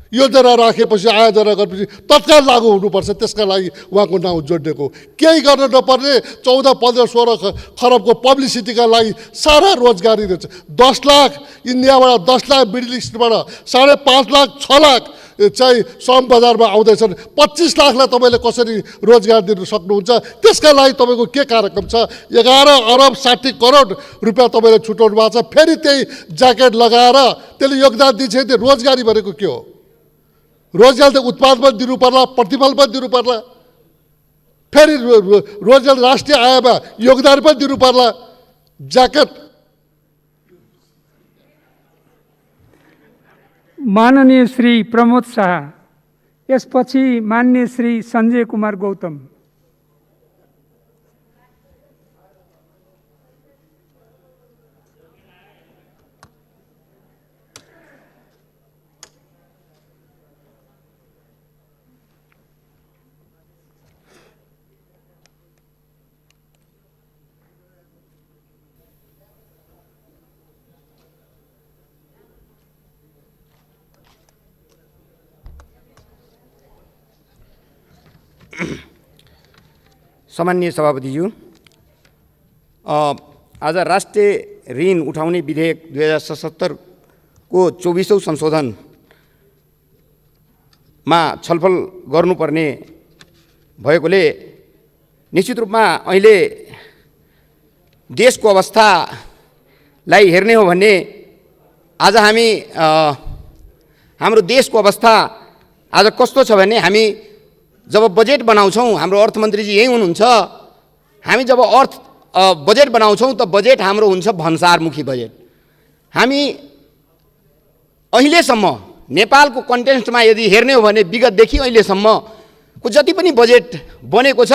योजना राखेपछि आयोजना गरेपछि तत्काल लागू हुनुपर्छ। त्यसका लागि उहाँको नाउँ जोडिएको केही गर्न नपर्ने। 14, 15, 16 खरबको पब्लिसिटीका लागि सारा रोजगारी दिन्छ। 10 लाख इन्डियाबाट, 10 लाख मिडल इस्टबाट, 5.5 लाख, 6 लाख चाहिँ श्रम बजारमा आउँदैछन्। 25 लाखलाई तपाईँले कसरी रोजगार दिन सक्नुहुन्छ? त्यसका लागि तपाईँको के कार्यक्रम छ? 11 अरब 60 करोड रुपियाँ तपाईँले छुट्याउनु भएको छ। फेरि त्यही ज्याकेट लगाएर त्यसले योगदान दिन्छ। रोजगारी भनेको के हो? रोजगार त उत्पादन पनि दिनु पर्ला, प्रतिफल पनि दिनु पर्ला, फेरि रोजगार राष्ट्रिय आयमा योगदान पनि दिनु पर्ला। ज्याकेट माननीय श्री प्रमोद शाह, यसपछि माननीय श्री सञ्जय कुमार गौतम। सम्माननीय सभापतिज्यू, आज राष्ट्रिय ऋण उठाउने विधेयक 2077 को 24औं संशोधनमा छलफल गर्नुपर्ने भएकोले निश्चित रूपमा अहिले देशको अवस्थालाई हेर्ने हो भने आज हामी हाम्रो देशको अवस्था आज कस्तो छ भने हामी जब बजेट बनाउँछौँ, हाम्रो अर्थमन्त्रीजी यही हुनुहुन्छ, हामी जब बजेट बनाउँछौँ त बजेट हाम्रो हुन्छ भन्सारमुखी बजेट। हामी अहिलेसम्म नेपालको कन्टेक्स्टमा यदि हेर्ने हो भने विगतदेखि अहिलेसम्मको जति पनि बजेट बनेको छ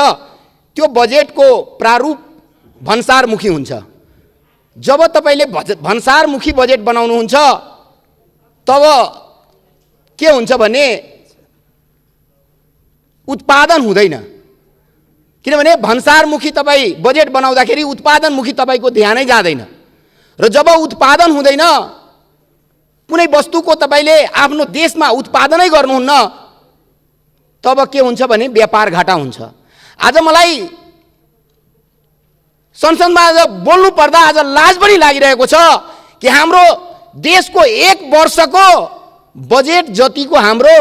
त्यो बजेटको प्रारूप भन्सारमुखी हुन्छ। जब तपाईले भन्सारमुखी बजेट बनाउनुहुन्छ तब के हुन्छ भने उत्पादन हुँदैन, किनभने भन्सारमुखी तपाईँ बजेट बनाउँदाखेरि उत्पादनमुखी तपाईँको ध्यानै जाँदैन र जब उत्पादन हुँदैन कुनै वस्तुको तपाईँले आफ्नो देशमा उत्पादनै गर्नुहुन्न तब के हुन्छ भने व्यापार घाटा हुन्छ। आज मलाई संसदमा आज बोल्नु पर्दा आज लाज पनि लागिरहेको छ कि हाम्रो देशको 1 वर्षको बजेट जतिको हाम्रो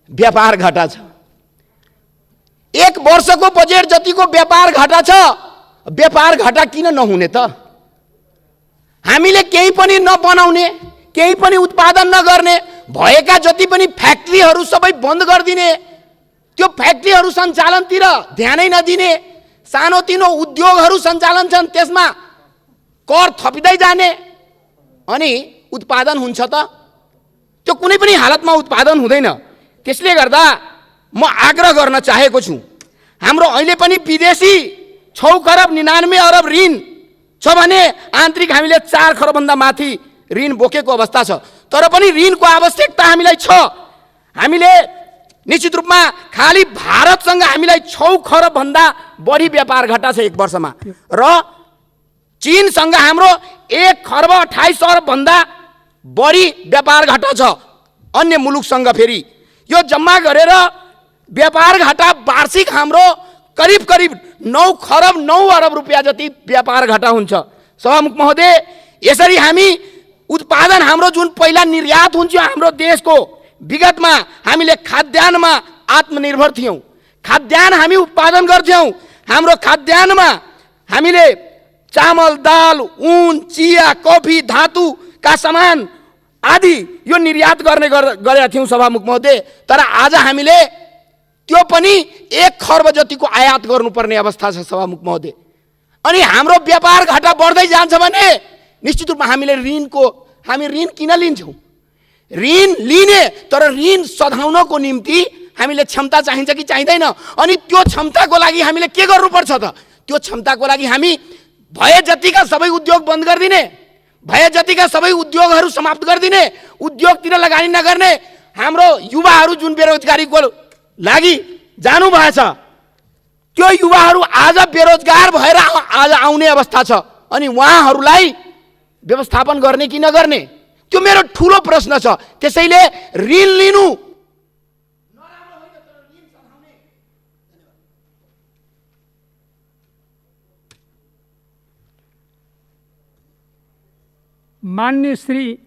व्यापार घाटा छ। 1 वर्षको बजेट जतिको व्यापार घाटा छ। व्यापार घाटा किन नहुने त? हामीले केही पनि नबनाउने, केही पनि उत्पादन नगर्ने, भएका जति पनि फ्याक्ट्रीहरू सबै बन्द गरिदिने, त्यो फ्याक्ट्रीहरू सञ्चालनतिर ध्यानै नदिने, सानोतिनो उद्योगहरू सञ्चालन छन् त्यसमा कर थपिँदै जाने, अनि उत्पादन हुन्छ त? त्यो कुनै पनि हालतमा उत्पादन हुँदैन। त्यसले गर्दा म आग्रह गर्न चाहेको छु, हाम्रो अहिले पनि विदेशी 6 खरब 99 अरब ऋण छ भने आन्तरिक हामीले 4 खरबभन्दा माथि ऋण बोकेको अवस्था छ। तर पनि ऋणको आवश्यकता हामीलाई छ। हामीले निश्चित रूपमा खाली भारतसँग हामीलाई 6 खरबभन्दा बढी व्यापार घाटा छ 1 वर्षमा र चीनसँग हाम्रो 1 खरब 28 अरबभन्दा बढी व्यापार घाटा छ। अन्य मुलुकसँग फेरि यो जम्मा गरेर व्यापार घाटा वार्षिक हाम्रो करिब करिब 9 खरब 9 अरब रुपियाँ जति व्यापार घाटा हुन्छ। सभामुख महोदय, यसरी हामी उत्पादन हाम्रो जुन पहिला निर्यात हुन्थ्यो हाम्रो देशको, विगतमा हामीले खाद्यान्नमा आत्मनिर्भर थियौँ, खाद्यान्न हामी उत्पादन गर्थ्यौँ। हाम्रो खाद्यान्नमा हामीले चामल, दाल, ऊन, चिया, कफी, धातुका सामान आदि यो निर्यात गरेका थियौँ सभामुख महोदय। तर आज हामीले त्यो पनि 1 खर्ब जतिको आयात गर्नुपर्ने अवस्था छ सभामुख महोदय। अनि हाम्रो व्यापार घाटा बढ्दै जान्छ भने निश्चित रूपमा हामीले हामी ऋण किन लिन्छौँ? ऋण लिने, तर ऋण सधाउनको निम्ति हामीले क्षमता चाहिन्छ कि चाहिँदैन? अनि त्यो क्षमताको लागि हामीले के गर्नुपर्छ त? त्यो क्षमताको लागि हामी भए जतिका सबै उद्योग बन्द गरिदिने, भए जतिका सबै उद्योगहरू समाप्त गरिदिने, उद्योगतिर लगानी नगर्ने, हाम्रो युवाहरू जुन बेरोजगारीको लागि जानु भएछ त्यो युवाहरू आज बेरोजगार भएर आज आउने अवस्था छ। अनि उहाँहरूलाई व्यवस्थापन गर्ने कि नगर्ने, त्यो मेरो ठुलो प्रश्न छ। त्यसैले ऋण लिनु मान्य श्री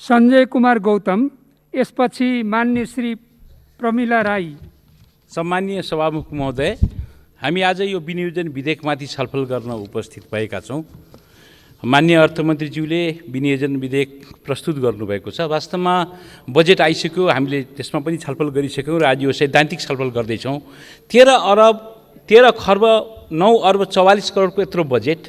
सञ्जय कुमार गौतम, यसपछि मान्य श्री प्रमिला राई। सम्मानीय सभामुख महोदय, हामी आज यो विनियोजन विधेयकमाथि छलफल गर्न उपस्थित भएका छौँ। मान्य अर्थमन्त्रीज्यूले विनियोजन विधेयक प्रस्तुत गर्नुभएको छ। वास्तवमा बजेट आइसक्यो, हामीले त्यसमा पनि छलफल गरिसक्यौँ र आज यो सैद्धान्तिक छलफल गर्दैछौँ। 13 खर्ब 9 अर्ब 44 करोडको यत्रो बजेट,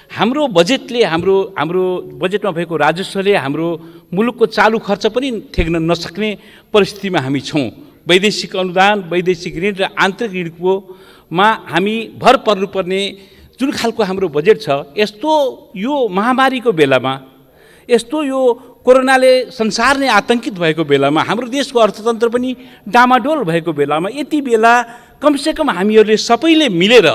हाम्रो बजेटले हाम्रो बजेटमा भएको राजस्वले हाम्रो मुलुकको चालु खर्च पनि ठेक्न नसक्ने परिस्थितिमा हामी छौँ। वैदेशिक अनुदान, वैदेशिक ऋण र आन्तरिक ऋणकोमा हामी भर पर्नुपर्ने जुन खालको हाम्रो बजेट छ, यस्तो यो महामारीको बेलामा, यस्तो यो कोरोनाले संसार नै आतंकित भएको बेलामा, हाम्रो देशको अर्थतन्त्र पनि डामाडोल भएको बेलामा, यति बेला कमसेकम हामीहरूले सबैले मिलेर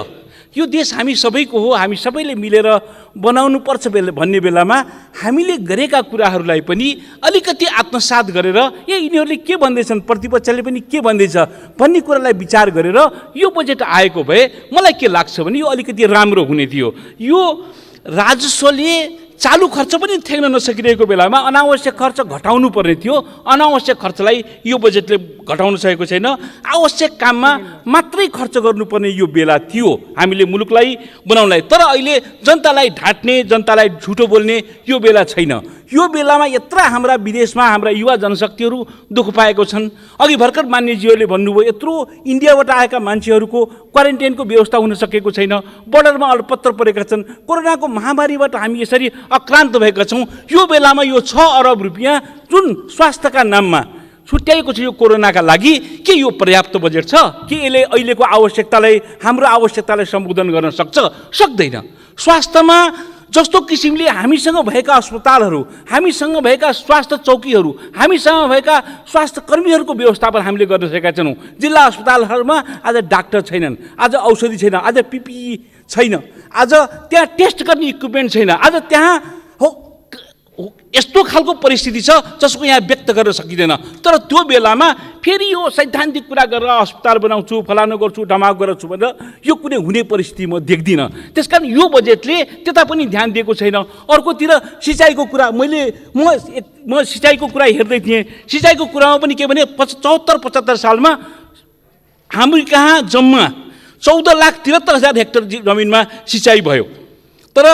यो देश हामी सबैको हो, हामी सबैले मिलेर बनाउनुपर्छ भन्ने बेलामा हामीले गरेका कुराहरूलाई पनि अलिकति आत्मसात गरेर यिनीहरूले के भन्दैछन्, प्रतिपक्षले पनि के भन्दैछ भन्ने कुरालाई विचार गरेर यो बजेट आएको भए मलाई के लाग्छ भने यो अलिकति राम्रो हुने थियो। यो राजस्वले चालु खर्च पनि थ्याक्न नसकिरहेको बेलामा अनावश्यक खर्च घटाउनु पर्ने थियो। अनावश्यक खर्चलाई यो बजेटले घटाउन सकेको छैन। आवश्यक काममा मात्रै खर्च गर्नुपर्ने यो बेला थियो हामीले मुलुकलाई बनाउनलाई। तर अहिले जनतालाई ढाँट्ने, जनतालाई झुटो बोल्ने यो बेला छैन। यो बेलामा यत्र हाम्रा विदेशमा हाम्रा युवा जनशक्तिहरू दुःख पाएको छन्। अघि भर्खर मान्यजीहरूले भन्नुभयो यत्रो इन्डियाबाट आएका मान्छेहरूको क्वारेन्टाइनको व्यवस्था हुन सकेको छैन, बोर्डरमा अल्पत्र परेका छन्। कोरोनाको महामारीबाट हामी यसरी आक्रान्त भएका छौँ। यो बेलामा यो 6 अरब रुपियाँ जुन स्वास्थ्यका नाममा छुट्याएको छ यो कोरोनाका लागि, के यो पर्याप्त बजेट छ? के यसले अहिलेको आवश्यकतालाई, हाम्रो आवश्यकतालाई सम्बोधन गर्न सक्छ? सक्दैन। स्वास्थ्यमा जस्तो किसिमले हामीसँग भएका अस्पतालहरू, हामीसँग भएका स्वास्थ्य चौकीहरू, हामीसँग भएका स्वास्थ्य कर्मीहरूको व्यवस्थापन हामीले गर्न सकेका छैनौँ। जिल्ला अस्पतालहरूमा आज डाक्टर छैनन्, आज औषधि छैन, आज पिपिई छैन, आज त्यहाँ टेस्ट गर्ने इक्विपमेन्ट छैन, आज त्यहाँ यस्तो खालको परिस्थिति छ जसको यहाँ व्यक्त गर्न सकिँदैन। तर त्यो बेलामा फेरि यो सैद्धान्तिक कुरा गरेर अस्पताल बनाउँछु, फलानु गर्छु, ढमाक गर्छु भनेर यो कुनै हुने परिस्थिति म देख्दिनँ। त्यसकारण यो बजेटले त्यता पनि ध्यान दिएको छैन। अर्कोतिर सिँचाइको कुरा, म सिँचाइको कुरा हेर्दै थिएँ। सिँचाइको कुरामा पनि के भने 74-75 सालमा हाम्रो कहाँ जम्मा 14,73,000 हेक्टर जमिनमा सिँचाइ भयो। तर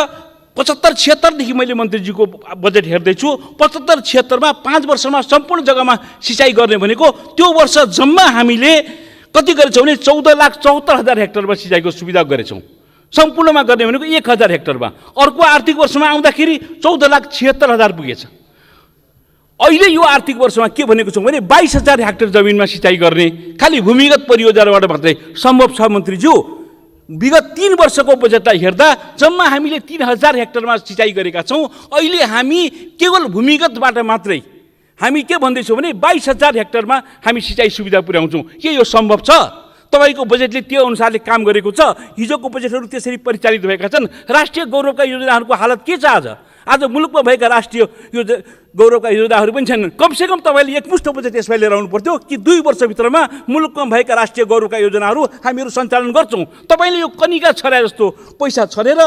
75-76देखि मैले मन्त्रीजीको बजेट हेर्दैछु, 75-76मा 5 वर्षमा सम्पूर्ण जग्गामा सिँचाइ गर्ने भनेको त्यो वर्ष जम्मा हामीले कति गरेछौँ भने 14,74,000 हेक्टरमा सिँचाइको सुविधा गरेछौँ। सम्पूर्णमा गर्ने भनेको 1,000 हेक्टरमा। अर्को आर्थिक वर्षमा आउँदाखेरि 14,76,000 पुगेछ। अहिले यो आर्थिक वर्षमा के भनेको छौँ भने 22,000 हेक्टर जमिनमा सिँचाइ गर्ने खालि भूमिगत परियोजनाबाट मात्रै सम्भव छ। मन्त्रीज्यू, विगत 3 वर्षको बजेटलाई हेर्दा जम्मा हामीले 3,000 हेक्टरमा सिँचाइ गरेका छौँ। अहिले हामी केवल भूमिगतबाट मात्रै हामी के भन्दैछौँ भने 22,000 हेक्टरमा हामी सिँचाइ सुविधा पुर्याउँछौँ। के यो सम्भव छ? तपाईँको बजेटले त्यो अनुसारले काम गरेको छ? हिजोको बजेटहरू त्यसरी परिचालित भएका छन्। राष्ट्रिय गौरवका योजनाहरूको हालत के छ आज? आज मुलुकमा भएका राष्ट्रिय गौरवका योजनाहरू पनि छैनन्। कमसेकम तपाईँले एकमुष्ट बजेट यसमा लिएर आउनु पर्थ्यो कि 2 वर्षभित्रमा मुलुकमा भएका राष्ट्रिय गौरवका योजनाहरू हामीहरू सञ्चालन गर्छौँ। तपाईँले यो कनिका छरे जस्तो पैसा छरेर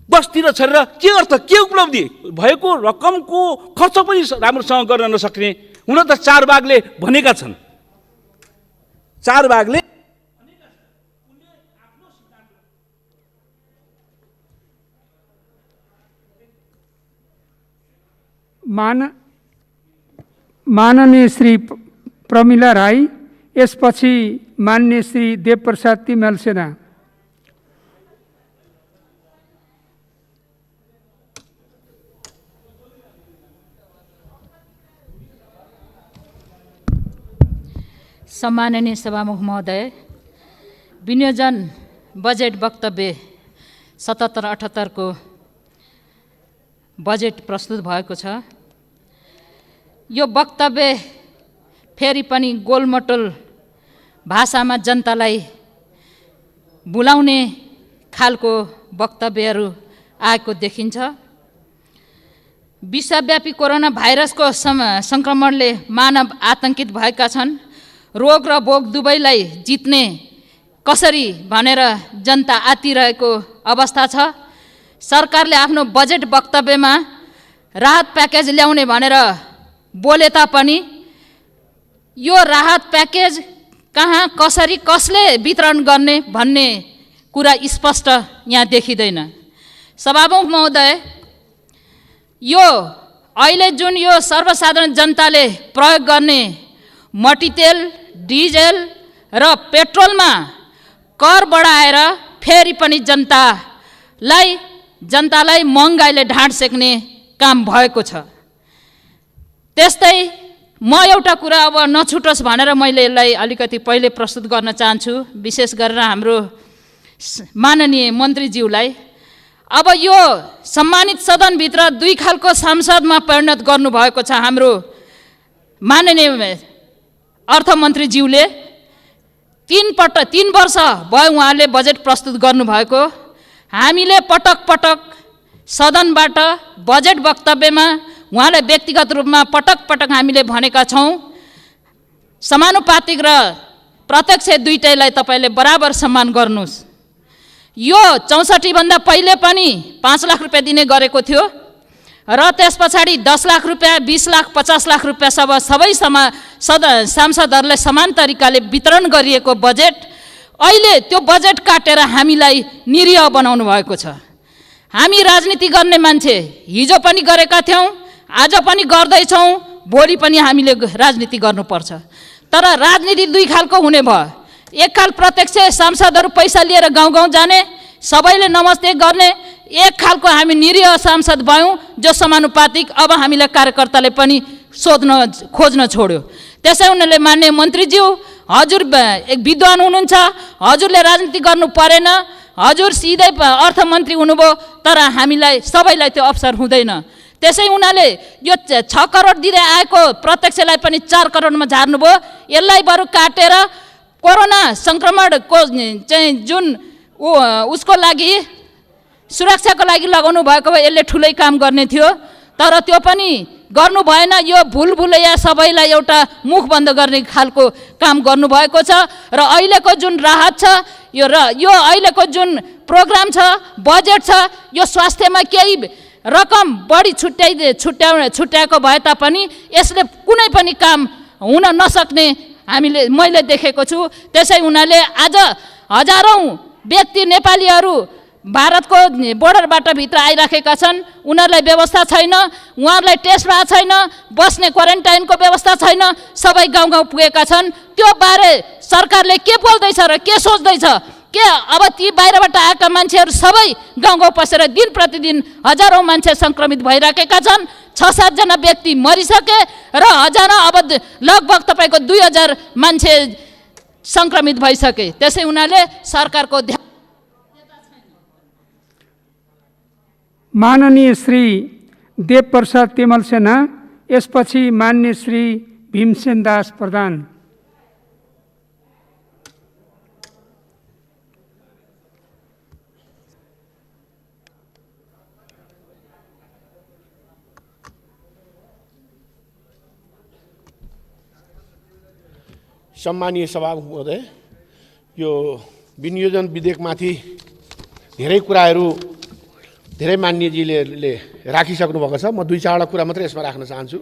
बसतिर छरेर के अर्थ, के उपलब्धि? भएको रकमको खर्च पनि राम्रोसँग गर्न नसक्ने। हुन त चारबागले भनेका छन्, चारबागले माननीय श्री प्रमिला राई, यसपछि माननीय श्री देवप्रसाद तिमल सेना। सम्माननीय सभामुख महोदय, विनियोजन बजेट वक्तव्य 77-78 को बजेट प्रस्तुत भएको छ। यो वक्तव्य फेरि पनि गोलमटोल भाषामा जनतालाई बुलाउने खालको वक्तव्यहरू आएको देखिन्छ। विश्वव्यापी कोरोना भाइरसको सङ्क्रमणले मानव आतङ्कित भएका छन्। रोग र भोग दुवैलाई जित्ने कसरी भनेर जनता आत्तिरहेको अवस्था छ। सरकारले आफ्नो बजेट वक्तव्यमा राहत प्याकेज ल्याउने भनेर बोले तापनि यो राहत प्याकेज कहाँ, कसरी, कसले वितरण गर्ने भन्ने कुरा स्पष्ट यहाँ देखिँदैन। सभामुख महोदय, यो अहिले जुन यो सर्वसाधारण जनताले प्रयोग गर्ने मट्टीतेल, डिजेल र पेट्रोलमा कर बढाएर फेरि पनि जनतालाई महँगाइले ढाँड सेक्ने काम भएको छ। त्यस्तै म एउटा कुरा अब नछुटोस् भनेर मैले यसलाई अलिकति पहिले प्रस्तुत गर्न चाहन्छु, विशेष गरेर हाम्रो माननीय मन्त्रीज्यूलाई। अब यो सम्मानित सदनभित्र 2 खालको सांसदमा परिणत गर्नुभएको छ हाम्रो माननीय अर्थमन्त्रीज्यूले। तीन वर्ष भयो उहाँले बजेट प्रस्तुत गर्नुभएको। हामीले पटक पटक सदनबाट बजेट वक्तव्यमा उहाँलाई व्यक्तिगत रूपमा पटक पटक हामीले भनेका छौँ, समानुपातिक र प्रत्यक्ष दुईटैलाई तपाईँले बराबर सम्मान गर्नुहोस्। यो 64 भन्दा पहिले पनि 5 लाख रुपियाँ दिने गरेको थियो र त्यस पछाडि 10 लाख रुपियाँ, 20 लाख, 50 लाख रुपियाँ सबै सांसदहरूलाई समान तरिकाले वितरण गरिएको बजेट अहिले त्यो बजेट काटेर हामीलाई निरीह बनाउनु भएको छ। हामी राजनीति गर्ने मान्छे हिजो पनि गरेका थियौँ, आज पनि गर्दैछौँ, भोलि पनि हामीले राजनीति गर्नुपर्छ। तर राजनीति दुई खालको हुने भयो। एक खाल प्रत्यक्ष सांसदहरू पैसा लिएर गाउँ गाउँ जाने, सबैले नमस्ते गर्ने, एक खालको हामी निरीह सांसद भयौँ जो समानुपातिक। अब हामीलाई कार्यकर्ताले पनि खोज्न छोड्यो। त्यसै उनीहरूले मान्य मन्त्रीज्यू, हजुर एक विद्वान हुनुहुन्छ, हजुरले राजनीति गर्नु परेन, हजुर सिधै अर्थमन्त्री हुनुभयो, तर हामीलाई सबैलाई त्यो अवसर हुँदैन। त्यसै उनीहरूले यो 6 करोड दिँदै आएको प्रत्यक्षलाई पनि 4 करोडमा झार्नुभयो। यसलाई बरु काटेर कोरोना सङ्क्रमणको चाहिँ जुन उसको लागि सुरक्षाको लागि लगाउनु भएको भए यसले ठुलै काम गर्ने थियो, तर त्यो पनि गर्नु भएन। यो भुलभुलैया सबैलाई एउटा मुख बन्द गर्ने खालको काम गर्नुभएको छ। र अहिलेको जुन राहत छ यो अहिलेको जुन प्रोग्राम छ, बजेट छ, यो स्वास्थ्यमा केही रकम बढी छुट्याएको भए तापनि यसले कुनै पनि काम हुन नसक्ने मैले देखेको छु। त्यसै उनीहरूले आज हजारौँ व्यक्ति नेपालीहरू भारतको बोर्डरबाट भित्र आइराखेका छन्, उनीहरूलाई व्यवस्था छैन, उहाँहरूलाई टेस्ट भएको छैन, बस्ने क्वारेन्टाइनको व्यवस्था छैन, सबै गाउँ गाउँ पुगेका छन्। त्यो बारे सरकारले के बोल्दैछ र के सोच्दैछ? के अब ती बाहिरबाट आएका मान्छेहरू सबै गाउँ गाउँ पसेर दिन प्रतिदिन हजारौँ मान्छे सङ्क्रमित भइराखेका छन्। 6-7 जना व्यक्ति मरिसके र हजारौँ अब लगभग तपाईँको 2000 मान्छे सङ्क्रमित भइसके। त्यसै उनीहरूले सरकारको ध्यान। माननीय श्री देवप्रसाद तेमल सेना, यसपछि मान्य श्री भीमसेन दास प्रधान। सम्मानीय सभामुख महोदय, यो विनियोजन विधेयकमाथि धेरै मान्यजीले राखिसक्नु भएको छ। म 2-4 कुरा मात्रै यसमा राख्न चाहन्छु।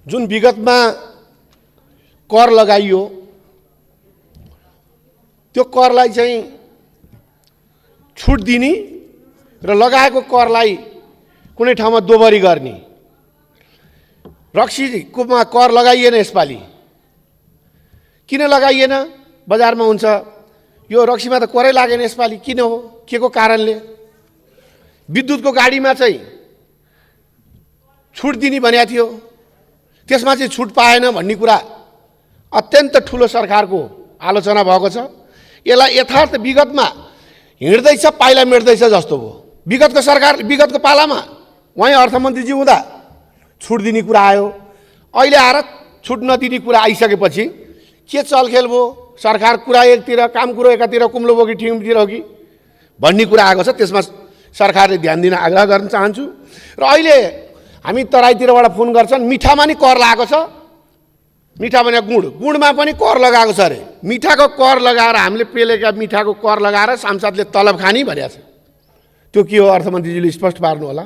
जुन विगतमा कर लगाइयो, त्यो करलाई चाहिँ छुट दिने र लगाएको करलाई कुनै ठाउँमा दोबरी गर्ने। रक्सीकोमा कर लगाइएन यसपालि। किन लगाइएन? बजारमा हुन्छ यो रक्सीमा त करै लागेन यसपालि, किन हो? के को कारणले? विद्युतको गाडीमा चाहिँ छुट दिने भनेको थियो, त्यसमा चाहिँ छुट पाएन भन्ने कुरा अत्यन्त ठुलो सरकारको आलोचना भएको छ। यसलाई यथार्थ विगतमा हिँड्दैछ पाइला मेट्दैछ जस्तो भयो। विगतको सरकार विगतको पालामा उहाँ अर्थमन्त्रीजी हुँदा छुट दिने कुरा आयो, अहिले आएर छुट नदिने कुरा आइसकेपछि के चलखेल भयो? सरकार कुरा एकतिर, काम कुरो एकातिर कुम्लो बोकी ठिमतिर हो कि भन्ने कुरा आएको छ। त्यसमा सरकारले ध्यान दिन आग्रह गर्न चाहन्छु। र अहिले हामी तराईतिरबाट फोन गर्छन्, मिठामा नि कर लगाएको छ। मिठा भने गुडमा पनि कर लगाएको छ अरे। मिठाको कर लगाएर हामीले पेलेका मिठाको कर लगाएर सांसदले तलब खाने भनेको छ। त्यो के हो? अर्थमन्त्रीजीले स्पष्ट पार्नु होला।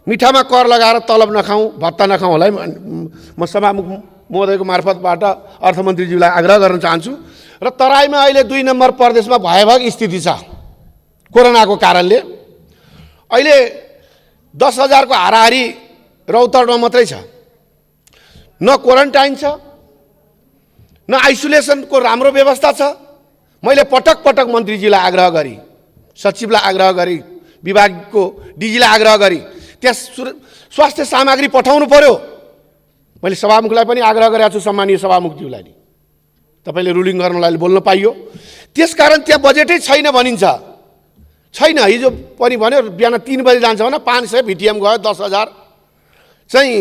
मिठामा कर लगाएर तलब नखाउँ, भत्ता नखाउँ होला है। म सभामुख महोदयको मार्फतबाट अर्थमन्त्रीज्यूलाई आग्रह गर्न चाहन्छु। र तराईमा अहिले 2 नम्बर प्रदेशमा भयावह स्थिति छ कोरोनाको कारणले। अहिले 10,000 को हाराहारी रौतडमा मात्रै छ। न क्वारेन्टाइन छ, न आइसोलेसनको राम्रो व्यवस्था छ। मैले पटक पटक मन्त्रीजीलाई आग्रह गरी, सचिवलाई आग्रह गरी, विभागको डिजीलाई आग्रह गरी त्यस स्वास्थ्य सामग्री पठाउनु पर्यो। मैले सभामुखलाई पनि आग्रह गरेको छु, सम्मानीय सभामुखज्यूलाई नि तपाईँले रुलिङ गर्नलाई बोल्न पाइयो। त्यसकारण त्यहाँ बजेटै छैन भनिन्छ। छैन। हिजो पनि भन्यो बिहान 3 बजे जान्छ भने 500 भिटिएम गयो। 10,000 चाहिँ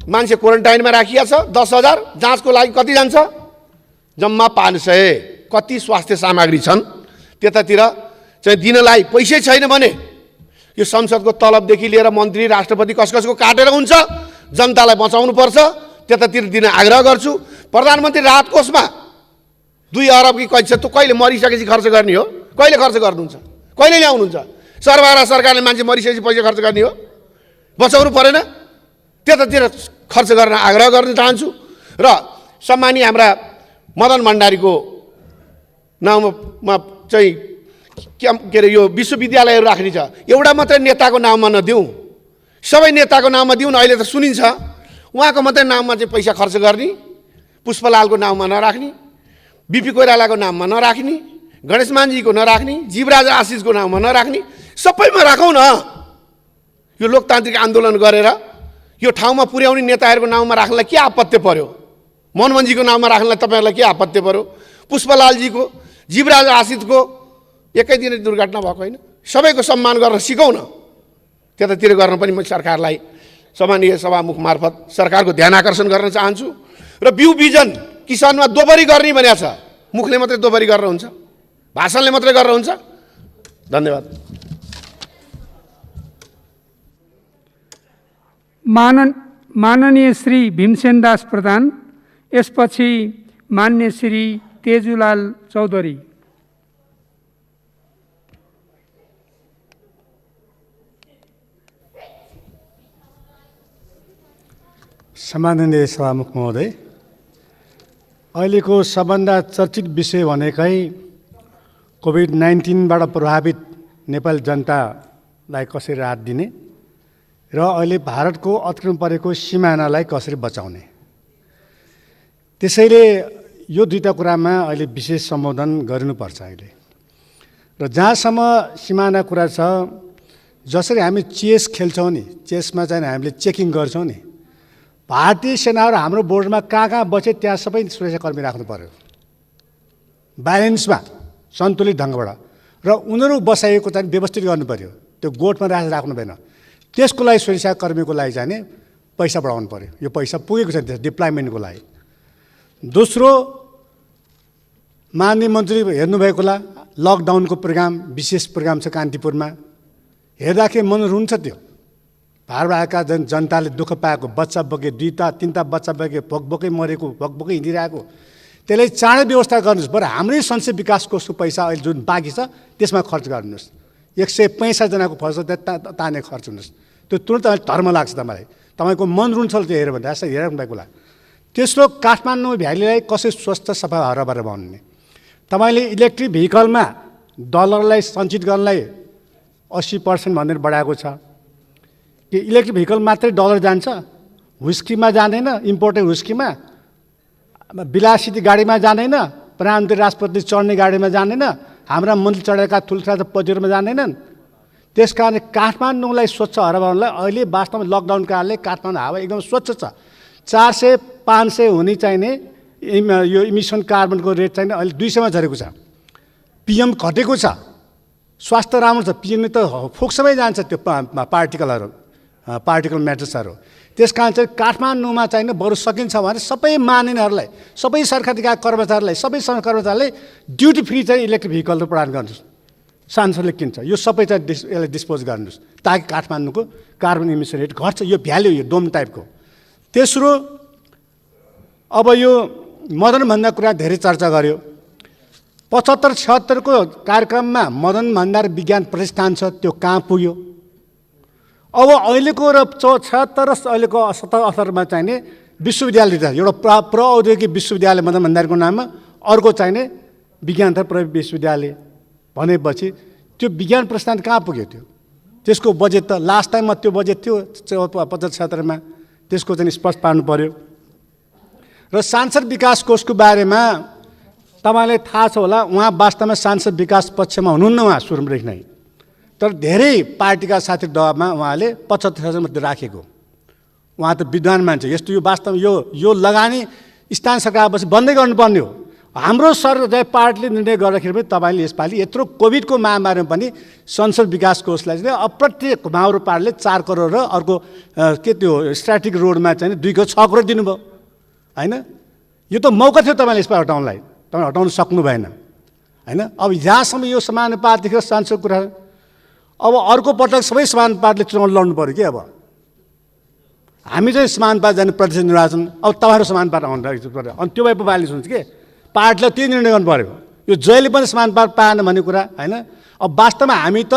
मान्छे क्वारेन्टाइनमा राखिया छ। 10,000 जाँचको लागि कति जान्छ? जम्मा 500 कति स्वास्थ्य सामग्री छन् त्यतातिर चाहिँ दिनलाई पैसै छैन भने यो संसदको तलबदेखि लिएर मन्त्री राष्ट्रपति कसको काटेर हुन्छ, जनतालाई बचाउनु पर्छ, त्यतातिर दिन आग्रह गर्छु। प्रधानमन्त्री राहत कोषमा 2 अरब कि कहिले मरिसकेपछि खर्च गर्ने हो, कहिले खर्च गर्नुहुन्छ, कहिले ल्याउनुहुन्छ? सरकारले मान्छे मरिसकेपछि पैसा खर्च गर्ने हो, बचाउनु परेन? त्यतातिर खर्च गर्न आग्रह गर्न चाहन्छु। र सम्मानीय हाम्रा मदन भण्डारीको नाउँमा चाहिँ के अरे यो विश्वविद्यालयहरू राख्ने छ, एउटा मात्रै नेताको नाममा नदिउँ, सबै नेताको नाममा दिउँ न। अहिले त सुनिन्छ उहाँको मात्रै नाममा चाहिँ पैसा खर्च गर्ने, पुष्पलालको नाममा नराख्ने, बिपी कोइरालाको नाममा नराख्ने, गणेश मानजीको नराख्ने, जीवराज आशिषको नाममा नराख्ने, सबैमा राखौँ न। यो लोकतान्त्रिक आन्दोलन गरेर यो ठाउँमा पुर्याउने नेताहरूको नाममा राख्नलाई के आपत्ति पर्यो? मनमोहनजीको नाममा राख्नलाई तपाईँहरूलाई के आपत्ति पर्यो? पुष्पलालजीको, जीवराज आशिषको एकै दिन दुर्घटना भएको होइन? सबैको सम्मान गर्न सिकौँ न। त्यतातिर गर्न पनि म सरकारलाई सम्मानीय सभामुख मार्फत सरकारको ध्यान आकर्षण गर्न चाहन्छु। र बिउ बिजन किसानमा दोबरी गर्ने भनेको छ, मुखले मात्रै दोबरी गरेर हुन्छ, भाषणले मात्रै गरेर हुन्छ? धन्यवाद। माननीय श्री भीमसेन दास प्रधान, यसपछि मान्य श्री तेजुलाल चौधरी। सम्माननीय सभामुख महोदय, अहिलेको सबभन्दा चर्चित विषय भनेकै कोभिड-19बाट प्रभावित नेपाली जनतालाई कसरी राहत दिने र अहिले भारतको अतिक्रमण परेको सिमानालाई कसरी बचाउने। त्यसैले यो दुईटा कुरामा अहिले विशेष सम्बोधन गरिनुपर्छ अहिले। र जहाँसम्म सिमाना कुरा छ, जसरी हामी चेस खेल्छौँ नि, चेसमा चाहिँ हामीले चेकिङ गर्छौँ नि, भारतीय सेनाहरू हाम्रो बोर्डरमा कहाँ बसे त्यहाँ सबै सुरक्षाकर्मी राख्नु पर्यो, ब्यालेन्समा सन्तुलित ढङ्गबाट। र उनीहरू बसाइएको चाहिँ व्यवस्थित गर्नु पर्यो, त्यो गोठमा राख्नु भएन। त्यसको लागि सुरक्षाकर्मीको लागि चाहिँ पैसा बढाउनु पर्यो। यो पैसा पुगेको छ डिप्लोइमेन्टको लागि। दोस्रो, माननीय मन्त्री हेर्नुभएको होला, लकडाउनको प्रोग्राम, विशेष प्रोग्राम छ कान्तिपुरमा। हेर्दाखेरि मन रुन्छ। त्यो भारतबाट आएका जनताले दुःख पाएको, बच्चा बोके 2-3 बच्चा बोके, भोकभोकै मरेको, भोकभोकै हिँडिरहेको, त्यसलाई चाँडै व्यवस्था गर्नुहोस्। बरु हाम्रै संसद विकास कोषको पैसा अहिले जुन बाँकी छ त्यसमा खर्च गर्नुहोस्। 165 जनाको खर्च ताने खर्च हुनुहोस्। त्यो तुरन्त धर्म लाग्छ तपाईँलाई, तपाईँको मन रुन्छ त्यो हेऱ्यो भने यसो हेरेर भएको होला। तेस्रो, काठमाडौँ भ्यालीलाई कसरी स्वच्छ सफा हराभरा बनाउने। तपाईँले इलेक्ट्रिक भेहिकलमा डलरलाई सञ्चित गर्नलाई 80% भनेर बढाएको छ। कि इलेक्ट्रिक भेहिकल मात्रै डलर जान्छ, हुस्कीमा जाँदैन, इम्पोर्टेड हुस्कीमा, विलासित गाडीमा जाँदैन, प्रधानमन्त्री राष्ट्रपति चढ्ने गाडीमा जाँदैन, हाम्रा मन्त्री चढेका ठुल्ठुला पदहरूमा जाँदैनन्। त्यस कारण काठमाडौँलाई स्वच्छ हराउनलाई अहिले वास्तवमा लकडाउन कारणले काठमाडौँ हावा एकदम स्वच्छ छ। 400-500 हुने चाहिने यो इमिसन कार्बनको रेट चाहिँ अहिले 200मा झरेको छ। पिएम घटेको छ, स्वास्थ्य राम्रो छ। पिएमले त फोक्समै जान्छ त्यो पार्टिकल म्याटर्सहरू। त्यस कारण चाहिँ काठमाडौँमा चाहिँ बरु सकिन्छ भने सबै मानिनेहरूलाई, सबै सरकारी कर्मचारीलाई, सबै सरकारी कर्मचारीलाई ड्युटी फ्री चाहिँ इलेक्ट्रिक भेहिकल प्रदान गर्नुहोस्। सांसदले किन्छ यो सबै चाहिँ यसलाई डिस्पोज गर्नुहोस् ताकि काठमाडौँको कार्बन इमिसन रेट घट्छ। यो भ्याल्यु यो डोम टाइपको। तेस्रो, अब यो मदन भण्डार कुरा धेरै चर्चा गर्यो। 75-76 को कार्यक्रममा मदन भण्डार विज्ञान प्रतिष्ठान छ, त्यो कहाँ पुग्यो? अब अहिलेको र 76 र अहिलेको 77-78मा चाहिने विश्वविद्यालय छ। एउटा प्रौद्योगिकी विश्वविद्यालय मदन भण्डारको नाममा, अर्को चाहिने विज्ञान तथा प्रविधि विश्वविद्यालय भनेपछि त्यो विज्ञान प्रतिष्ठान कहाँ पुग्यो? त्यसको बजेट त लास्ट टाइममा त्यो बजेट थियो 75-76मा, त्यसको चाहिँ स्पष्ट पार्नु पर्यो। र सांसद विकास कोषको बारेमा तपाईँलाई थाहा छ होला, उहाँ वास्तवमा सांसद विकास पक्षमा हुनुहुन्न उहाँ सुरुदेखि नै, तर धेरै पार्टीका साथी दबाबमा उहाँले 75,000 मात्रै राखेको। उहाँ त विद्वान मान्छे, यस्तो यो वास्तवमा यो लगानी स्थानीय सरकारपछि बन्दै गर्नुपर्ने हो। हाम्रो सरकार पार्टीले निर्णय गर्दाखेरि पनि तपाईँले यसपालि यत्रो कोभिडको महामारीमा पनि संसद विकास कोषलाई चाहिँ अप्रत्यक्ष घुमाउरो पार्टीले 4 करोड र अर्को के त्यो स्ट्राटेजिक रोडमा चाहिँ 2 करोड 6 करोड दिनुभयो होइन। यो त मौका थियो तपाईँले यसबाट हटाउनलाई, तपाईँ हटाउन सक्नु भएन होइन। अब जहाँसम्म यो समानुपातदेखि सांसद कुरा, अब अर्को पटक सबै समानुपातले चुनाव लड्नु पऱ्यो कि। अब हामी चाहिँ समानुपात जाने प्रदेश निर्वाचन, अब तपाईँहरू समानुपात आउनु पऱ्यो। अनि त्यो भए पो बालिस हुन्छ के, पार्टीलाई त्यही निर्णय गर्नु पऱ्यो। यो जहिले पनि समानुपात पाएन भन्ने कुरा होइन। अब वास्तवमा हामी त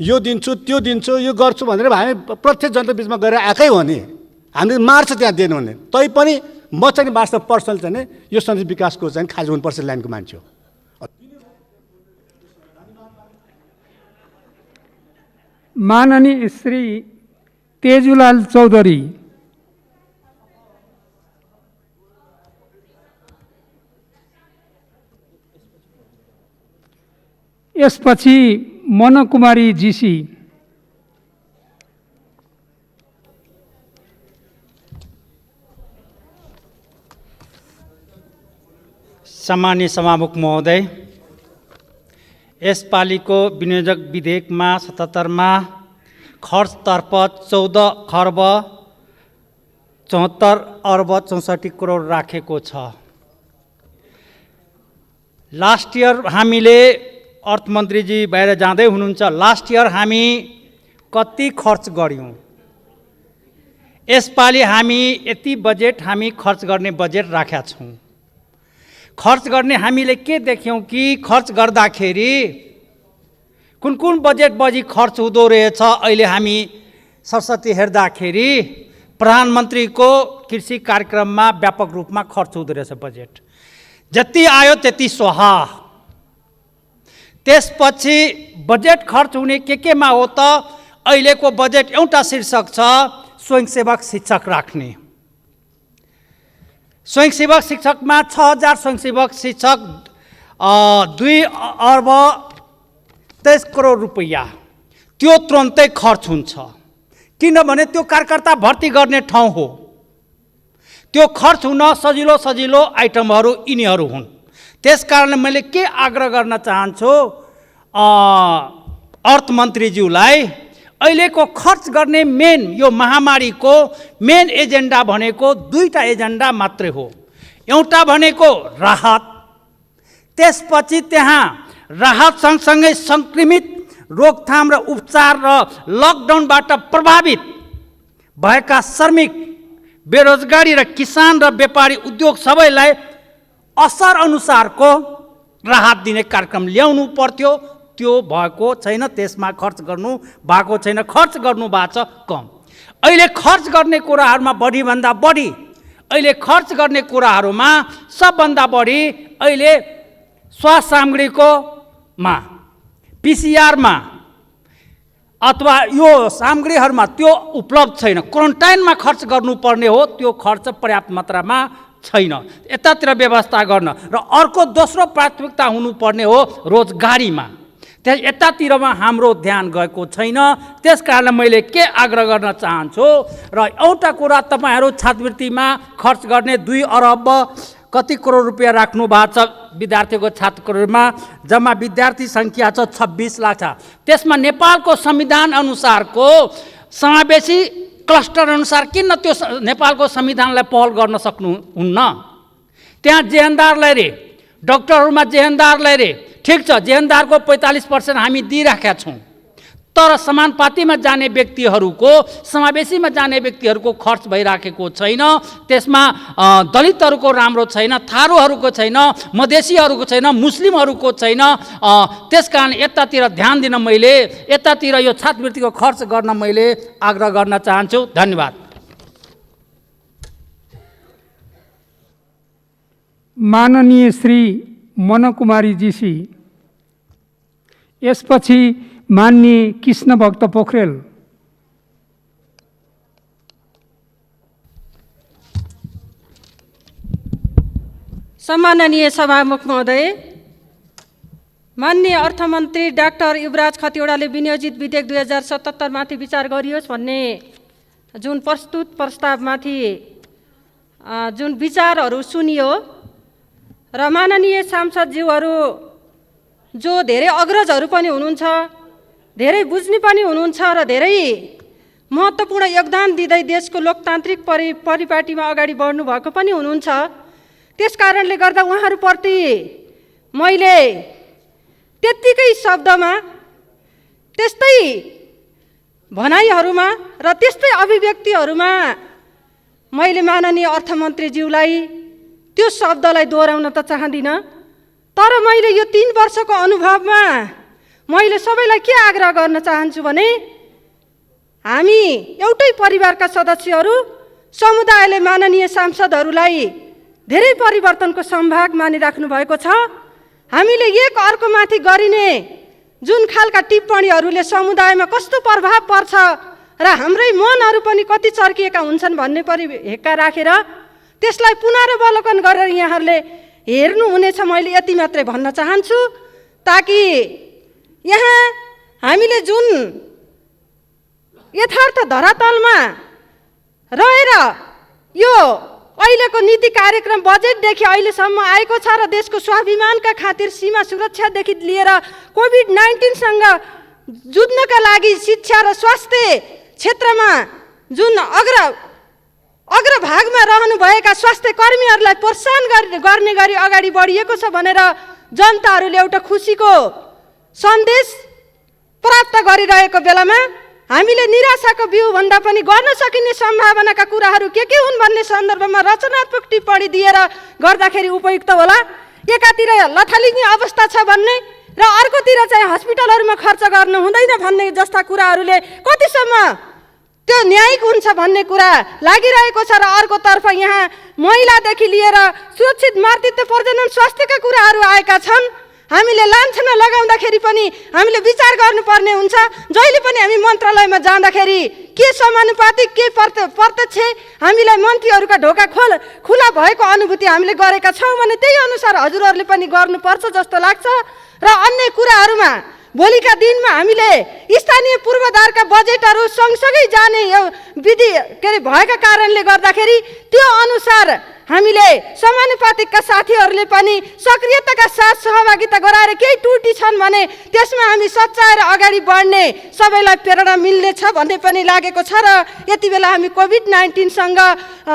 यो दिन्छु त्यो दिन्छु यो गर्छु भनेर हामी प्रत्येक जनता बिचमा गएर आएकै हो नि, हामीले मार्छ त्यहाँ दिएन भने। तैपनि म चाहिँ वास्तव पर्सनल चाहिँ यो संसद विकासको चाहिँ खाली हुनुपर्छ लाइनको मान्छे हो। माननीय श्री तेजुलाल चौधरी। यसपछि मनकुमारी जीसी। सम्माननीय सभामुख महोदय, यसपालिको विनियोजक विधेयकमा 77 मा खर्चतर्फ 14 खर्ब 74 अर्ब 64 करोड राखेको छ। लास्ट इयर हामीले अर्थमन्त्रीजी बाहिर जाँदै हुनुहुन्छ, लास्ट इयर हामी कति खर्च गऱ्यौँ, यसपालि हामी यति बजेट हामी खर्च गर्ने बजेट राखेका छौँ। खर्च गर्ने हामीले के देख्यौँ कि खर्च गर्दाखेरि कुन कुन बजेट बजी खर्च हुँदो रहेछ। अहिले हामी सरस्वती हेर्दाखेरि प्रधानमन्त्रीको कृषि कार्यक्रममा व्यापक रूपमा खर्च हुँदो रहेछ बजेट, जति आयो त्यति स्वाहा। त्यसपछि बजेट खर्च हुने केमा हो त, अहिलेको बजेट एउटा शीर्षक छ स्वयंसेवक शिक्षक राख्ने। स्वयंसेवक शिक्षकमा 6000 स्वयंसेवक शिक्षक 2 अर्ब 23 करोड रुपैयाँ, त्यो तुरन्तै खर्च हुन्छ। किनभने त्यो कार्यकर्ता भर्ती गर्ने ठाउँ हो, त्यो खर्च हुन सजिलो सजिलो आइटमहरू यिनीहरू हुन्। त्यसकारणले मैले के आग्रह गर्न चाहन्छु अर्थमन्त्रीज्यूलाई, अहिलेको खर्च गर्ने मेन यो महामारीको मेन एजेन्डा भनेको 2टा एजेन्डा मात्रै हो। एउटा भनेको राहत, त्यसपछि त्यहाँ राहत सँगसँगै सङ्क्रमित रोकथाम र उपचार र लकडाउनबाट प्रभावित भएका श्रमिक, बेरोजगारी र किसान र व्यापारी उद्योग सबैलाई असर अनुसारको राहत दिने कार्यक्रम ल्याउनु पर्थ्यो। त्यो भएको छैन, त्यसमा खर्च गर्नु भएको छैन, खर्च गर्नु भएको छ कम। अहिले खर्च गर्ने कुराहरूमा बढीभन्दा बढी, अहिले खर्च गर्ने कुराहरूमा सबभन्दा बढी अहिले स्वास्थ्य सामग्रीको मा, पिसिआरमा अथवा यो सामग्रीहरूमा त्यो उपलब्ध छैन। क्वारेन्टाइनमा खर्च गर्नुपर्ने हो, त्यो खर्च पर्याप्त मात्रामा छैन। यतातिर व्यवस्था गर्न र अर्को दोस्रो प्राथमिकता हुनुपर्ने हो रोजगारीमा, त्यहाँ यतातिरमा हाम्रो ध्यान गएको छैन। त्यसकारण मैले के आग्रह गर्न चाहन्छु र एउटा कुरा, तपाईँहरू छात्रवृत्तिमा खर्च गर्ने 2 अर्ब कति करोड रुपियाँ राख्नु भएको छ विद्यार्थीको छात्रवृत्तिमा, जम्मा विद्यार्थी सङ्ख्या छ 26 लाख छ। त्यसमा नेपालको संविधान अनुसारको समावेशी क्लस्टर अनुसार किन त्यो नेपालको संविधानलाई पहल गर्न सक्नुहुन्न? त्यहाँ जेहेन्दारलाई रे, डक्टरहरूमा जेहेन्दारलाई रे, ठिक छ, जेहेन्दारको 45% हामी दिइराखेका छौँ, तर समानुपातीमा जाने व्यक्तिहरूको, समावेशीमा जाने व्यक्तिहरूको खर्च भइराखेको छैन। त्यसमा दलितहरूको राम्रो छैन, थारूहरूको छैन, मधेसीहरूको छैन, मुस्लिमहरूको छैन। त्यसकारण यतातिर ध्यान दिन मैले, यतातिर यो छात्रवृत्तिको खर्च गर्न मैले आग्रह गर्न चाहन्छु। धन्यवाद। माननीय श्री मनकुमारी जीसी। यसपछि माननीय कृष्ण भक्त पोखरेल। सम्माननीय सभामुख महोदय, माननीय अर्थमन्त्री डाक्टर युवराज खतिवडाले विनियोजित विधेयक 2077 माथि विचार गरियोस् भन्ने जुन प्रस्तुत प्रस्तावमाथि जुन विचारहरू सुनियो र माननीय सांसदज्यूहरू जो धेरै अग्रजहरू पनि हुनुहुन्छ, धेरै बुझ्ने पनि हुनुहुन्छ र धेरै महत्त्वपूर्ण योगदान दिँदै देशको लोकतान्त्रिक परिपाटीमा अगाडि बढ्नु भएको पनि हुनुहुन्छ, त्यस कारणले गर्दा उहाँहरूप्रति मैले त्यत्तिकै शब्दमा, त्यस्तै भनाइहरूमा र त्यस्तै अभिव्यक्तिहरूमा मैले माननीय अर्थमन्त्रीज्यूलाई त्यो शब्दलाई दोहोऱ्याउन त चाहदिनँ। तर मैले यो 3 वर्षको अनुभवमा मैले सबैलाई के आग्रह गर्न चाहन्छु भने हामी एउटै परिवारका सदस्यहरू, समुदायले माननीय सांसदहरूलाई धेरै परिवर्तनको सम्भाग मानिराख्नु भएको छ। हामीले एक अर्कोमाथि गरिने जुन खालका टिप्पणीहरूले समुदायमा कस्तो प्रभाव पर्छ र हाम्रै मनहरू पनि कति चर्किएका हुन्छन् भन्ने हेक्का राखेर त्यसलाई पुनरावलोकन गरेर यहाँहरूले हेर्नुहुनेछ। मैले यति मात्रै भन्न चाहन्छु, ताकि यहाँ हामीले जुन यथार्थ धरातलमा रहेर यो अहिलेको नीति कार्यक्रम बजेटदेखि अहिलेसम्म आएको छ र देशको स्वाभिमानका खातिर सीमा सुरक्षादेखि लिएर कोभिड-19सँग जुझ्नका लागि शिक्षा र स्वास्थ्य क्षेत्रमा जुन अग्रभागमा रहनुभएका स्वास्थ्य कर्मीहरूलाई प्रोत्साहन गर्ने गरी अगाडि बढिएको छ भनेर जनताहरूले एउटा खुसीको सन्देश प्राप्त गरिरहेको बेलामा हामीले निराशाको बिउभन्दा पनि गर्न सकिने सम्भावनाका कुराहरू के हुन् भन्ने सन्दर्भमा रचनात्मक टिप्पणी दिएर गर्दाखेरि उपयुक्त होला। एकातिर लथालिङ्गी अवस्था छ भन्ने र अर्कोतिर चाहिँ हस्पिटलहरूमा खर्च गर्नु हुँदैन भन्ने जस्ता कुराहरूले कतिसम्म त्यो न्यायिक हुन्छ भन्ने कुरा लागिरहेको छ। र अर्कोतर्फ यहाँ महिलादेखि लिएर सुरक्षित मातृत्व प्रजनन स्वास्थ्यका कुराहरू आएका छन्। हामीले लान्छना लगाउँदाखेरि पनि हामीले विचार गर्नुपर्ने हुन्छ। जहिले पनि हामी मन्त्रालयमा जाँदाखेरि के समानुपातिक के प्रत्यक्ष हामीलाई मन्त्रीहरूका ढोका खुला भएको अनुभूति हामीले गरेका छौँ भने त्यही अनुसार हजुरहरूले पनि गर्नुपर्छ जस्तो लाग्छ। र अन्य कुराहरूमा भोलिका दिनमा हामीले स्थानीय पूर्वाधारका बजेटहरू सँगसँगै जाने यो विधि भएका कारणले गर्दाखेरि त्यो अनुसार हामीले समानुपातिकका साथीहरूले पनि सक्रियताका साथ सहभागिता गराएर केही त्रुटि छन् भने त्यसमा हामी सच्याएर अगाडि बढ्ने सबैलाई प्रेरणा मिल्नेछ भन्ने पनि लागेको छ। र यति बेला हामी कोभिड-19सँग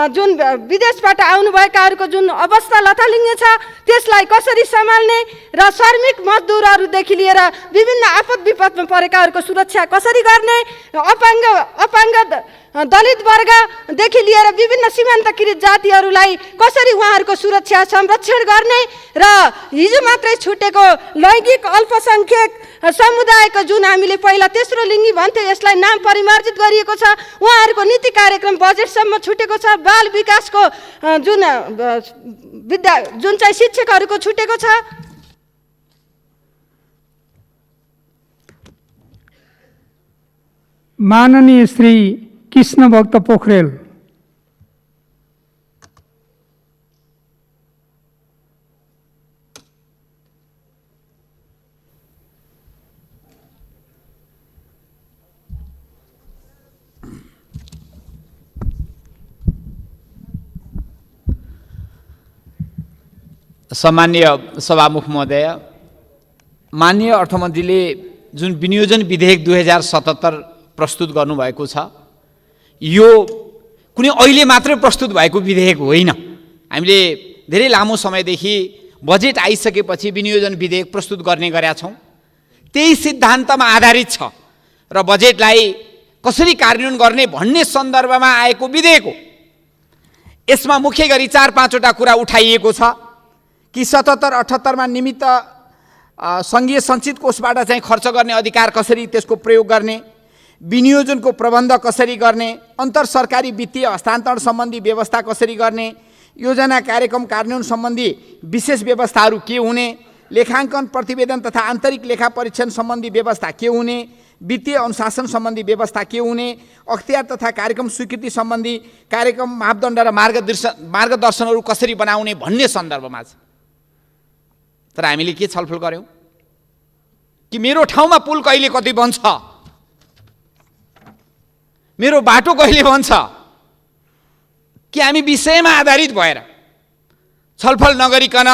जुन विदेशबाट आउनुभएकाहरूको जुन अवस्था लथालिङ्गे छ त्यसलाई कसरी सम्हाल्ने र श्रमिक मजदुरहरूदेखि लिएर विभिन्न आपद विपदमा परेकाहरूको सुरक्षा कसरी गर्ने, अपाङ्ग दलित वर्गदेखि लिएर विभिन्न सीमान्तकृत जातिहरूलाई कसरी उहाँहरूको सुरक्षा संरक्षण गर्ने र हिजो मात्रै छुटेको लैङ्गिक अल्पसङ्ख्यक समुदायको जुन हामीले पहिला तेस्रो लिङ्गी भन्थ्यो यसलाई नाम परिमार्जित गरिएको छ। उहाँहरूको नीति कार्यक्रम बजेटसम्म छुटेको छ। बाल विकासको जुन चाहिँ शिक्षकहरूको छुटेको छ। माननीय श्री कृष्णभक्त पोखरेल। सम्माननीय सभामुख महोदय, माननीय अर्थमन्त्रीले जुन विनियोजन विधेयक 2077 प्रस्तुत गर्नुभएको छ यो कुनै अहिले मात्रै प्रस्तुत भएको विधेयक होइन। हामीले धेरै लामो समयदेखि बजेट आइसकेपछि विनियोजन विधेयक प्रस्तुत गर्ने गरेका छौँ। त्यही सिद्धान्तमा आधारित छ र बजेटलाई कसरी कार्यान्वयन गर्ने भन्ने सन्दर्भमा आएको विधेयक हो। यसमा मुख्य गरी 4-5वटा कुरा उठाइएको छ कि 77-78मा निमित्त सङ्घीय सञ्चित कोषबाट चाहिँ खर्च गर्ने अधिकार कसरी त्यसको प्रयोग गर्ने, विनियोजनको प्रबन्ध कसरी गर्ने, अन्तर सरकारी वित्तीय हस्तान्तरण सम्बन्धी व्यवस्था कसरी गर्ने, योजना कार्यक्रम कार्यान्वयन सम्बन्धी विशेष व्यवस्थाहरू के हुने, लेखाङ्कन प्रतिवेदन तथा आन्तरिक लेखा परीक्षण सम्बन्धी व्यवस्था के हुने, वित्तीय अनुशासन सम्बन्धी व्यवस्था के हुने, अख्तियार तथा कार्यक्रम स्वीकृति सम्बन्धी कार्यक्रम मापदण्ड र मार्गदर्शनहरू कसरी बनाउने भन्ने सन्दर्भमा छ। तर हामीले के छलफल गर्यौँ कि मेरो ठाउँमा पुल कहिले कति बन्छ, मेरो बाटो कहिले बन्छ, कि हामी विषयमा आधारित भएर छलफल नगरिकन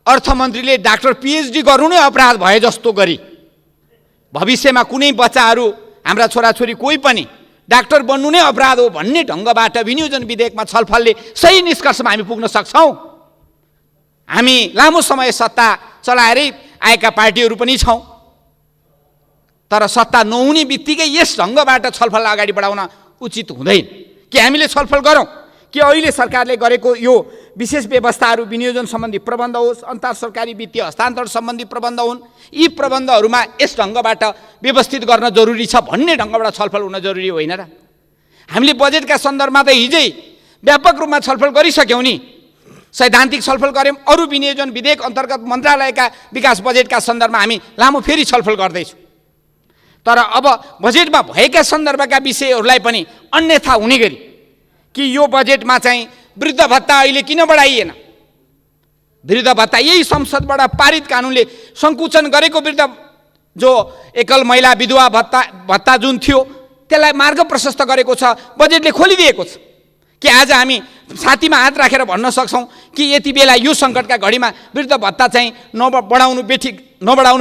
अर्थमन्त्रीले डाक्टर पिएचडी गर्नु नै अपराध भए जस्तो गरी भविष्यमा कुनै बच्चाहरू हाम्रा छोराछोरी कोही पनि डाक्टर बन्नु नै अपराध हो भन्ने ढङ्गबाट विनियोजन विधेयकमा छलफलले सही निष्कर्षमा हामी पुग्न सक्छौँ। हामी लामो समय सत्ता चलाएरै आएका पार्टीहरू पनि छौँ, तर सत्ता नहुने बित्तिकै यस ढङ्गबाट छलफल अगाडि बढाउन उचित हुँदैन। कि हामीले छलफल गरौँ कि अहिले सरकारले गरेको यो विशेष व्यवस्थाहरू विनियोजन सम्बन्धी प्रबन्ध होस्, अन्तर सरकारी वित्तीय हस्तान्तरण सम्बन्धी प्रबन्ध हुन्, यी प्रबन्धहरूमा यस ढङ्गबाट व्यवस्थित गर्न जरुरी छ भन्ने ढङ्गबाट छलफल हुन जरुरी होइन र? हामीले बजेटका सन्दर्भमा त हिजै व्यापक रूपमा छलफल गरिसक्यौँ नि, सैद्धान्तिक छलफल गऱ्यौँ। अरू विनियोजन विधेयक अन्तर्गत मन्त्रालयका विकास बजेटका सन्दर्भमा हामी लामो फेरि छलफल गर्दैछौँ। तर अब बजेटमा भएका सन्दर्भका विषयहरूलाई पनि अन्यथा हुने गरी कि यो बजेटमा चाहिँ वृद्ध भत्ता अहिले किन बढाइएन, वृद्ध भत्ता यही संसदबाट पारित कानुनले सङ्कुचन गरेको वृद्ध जो एकल महिला विधवा भत्ता जुन थियो त्यसलाई मार्ग प्रशस्त गरेको छ, बजेटले खोलिदिएको छ कि आज हामी छातीमा हात राखेर भन्न सक्छौँ कि यति बेला यो सङ्कटका घडीमा वृद्ध भत्ता चाहिँ नबढाउनु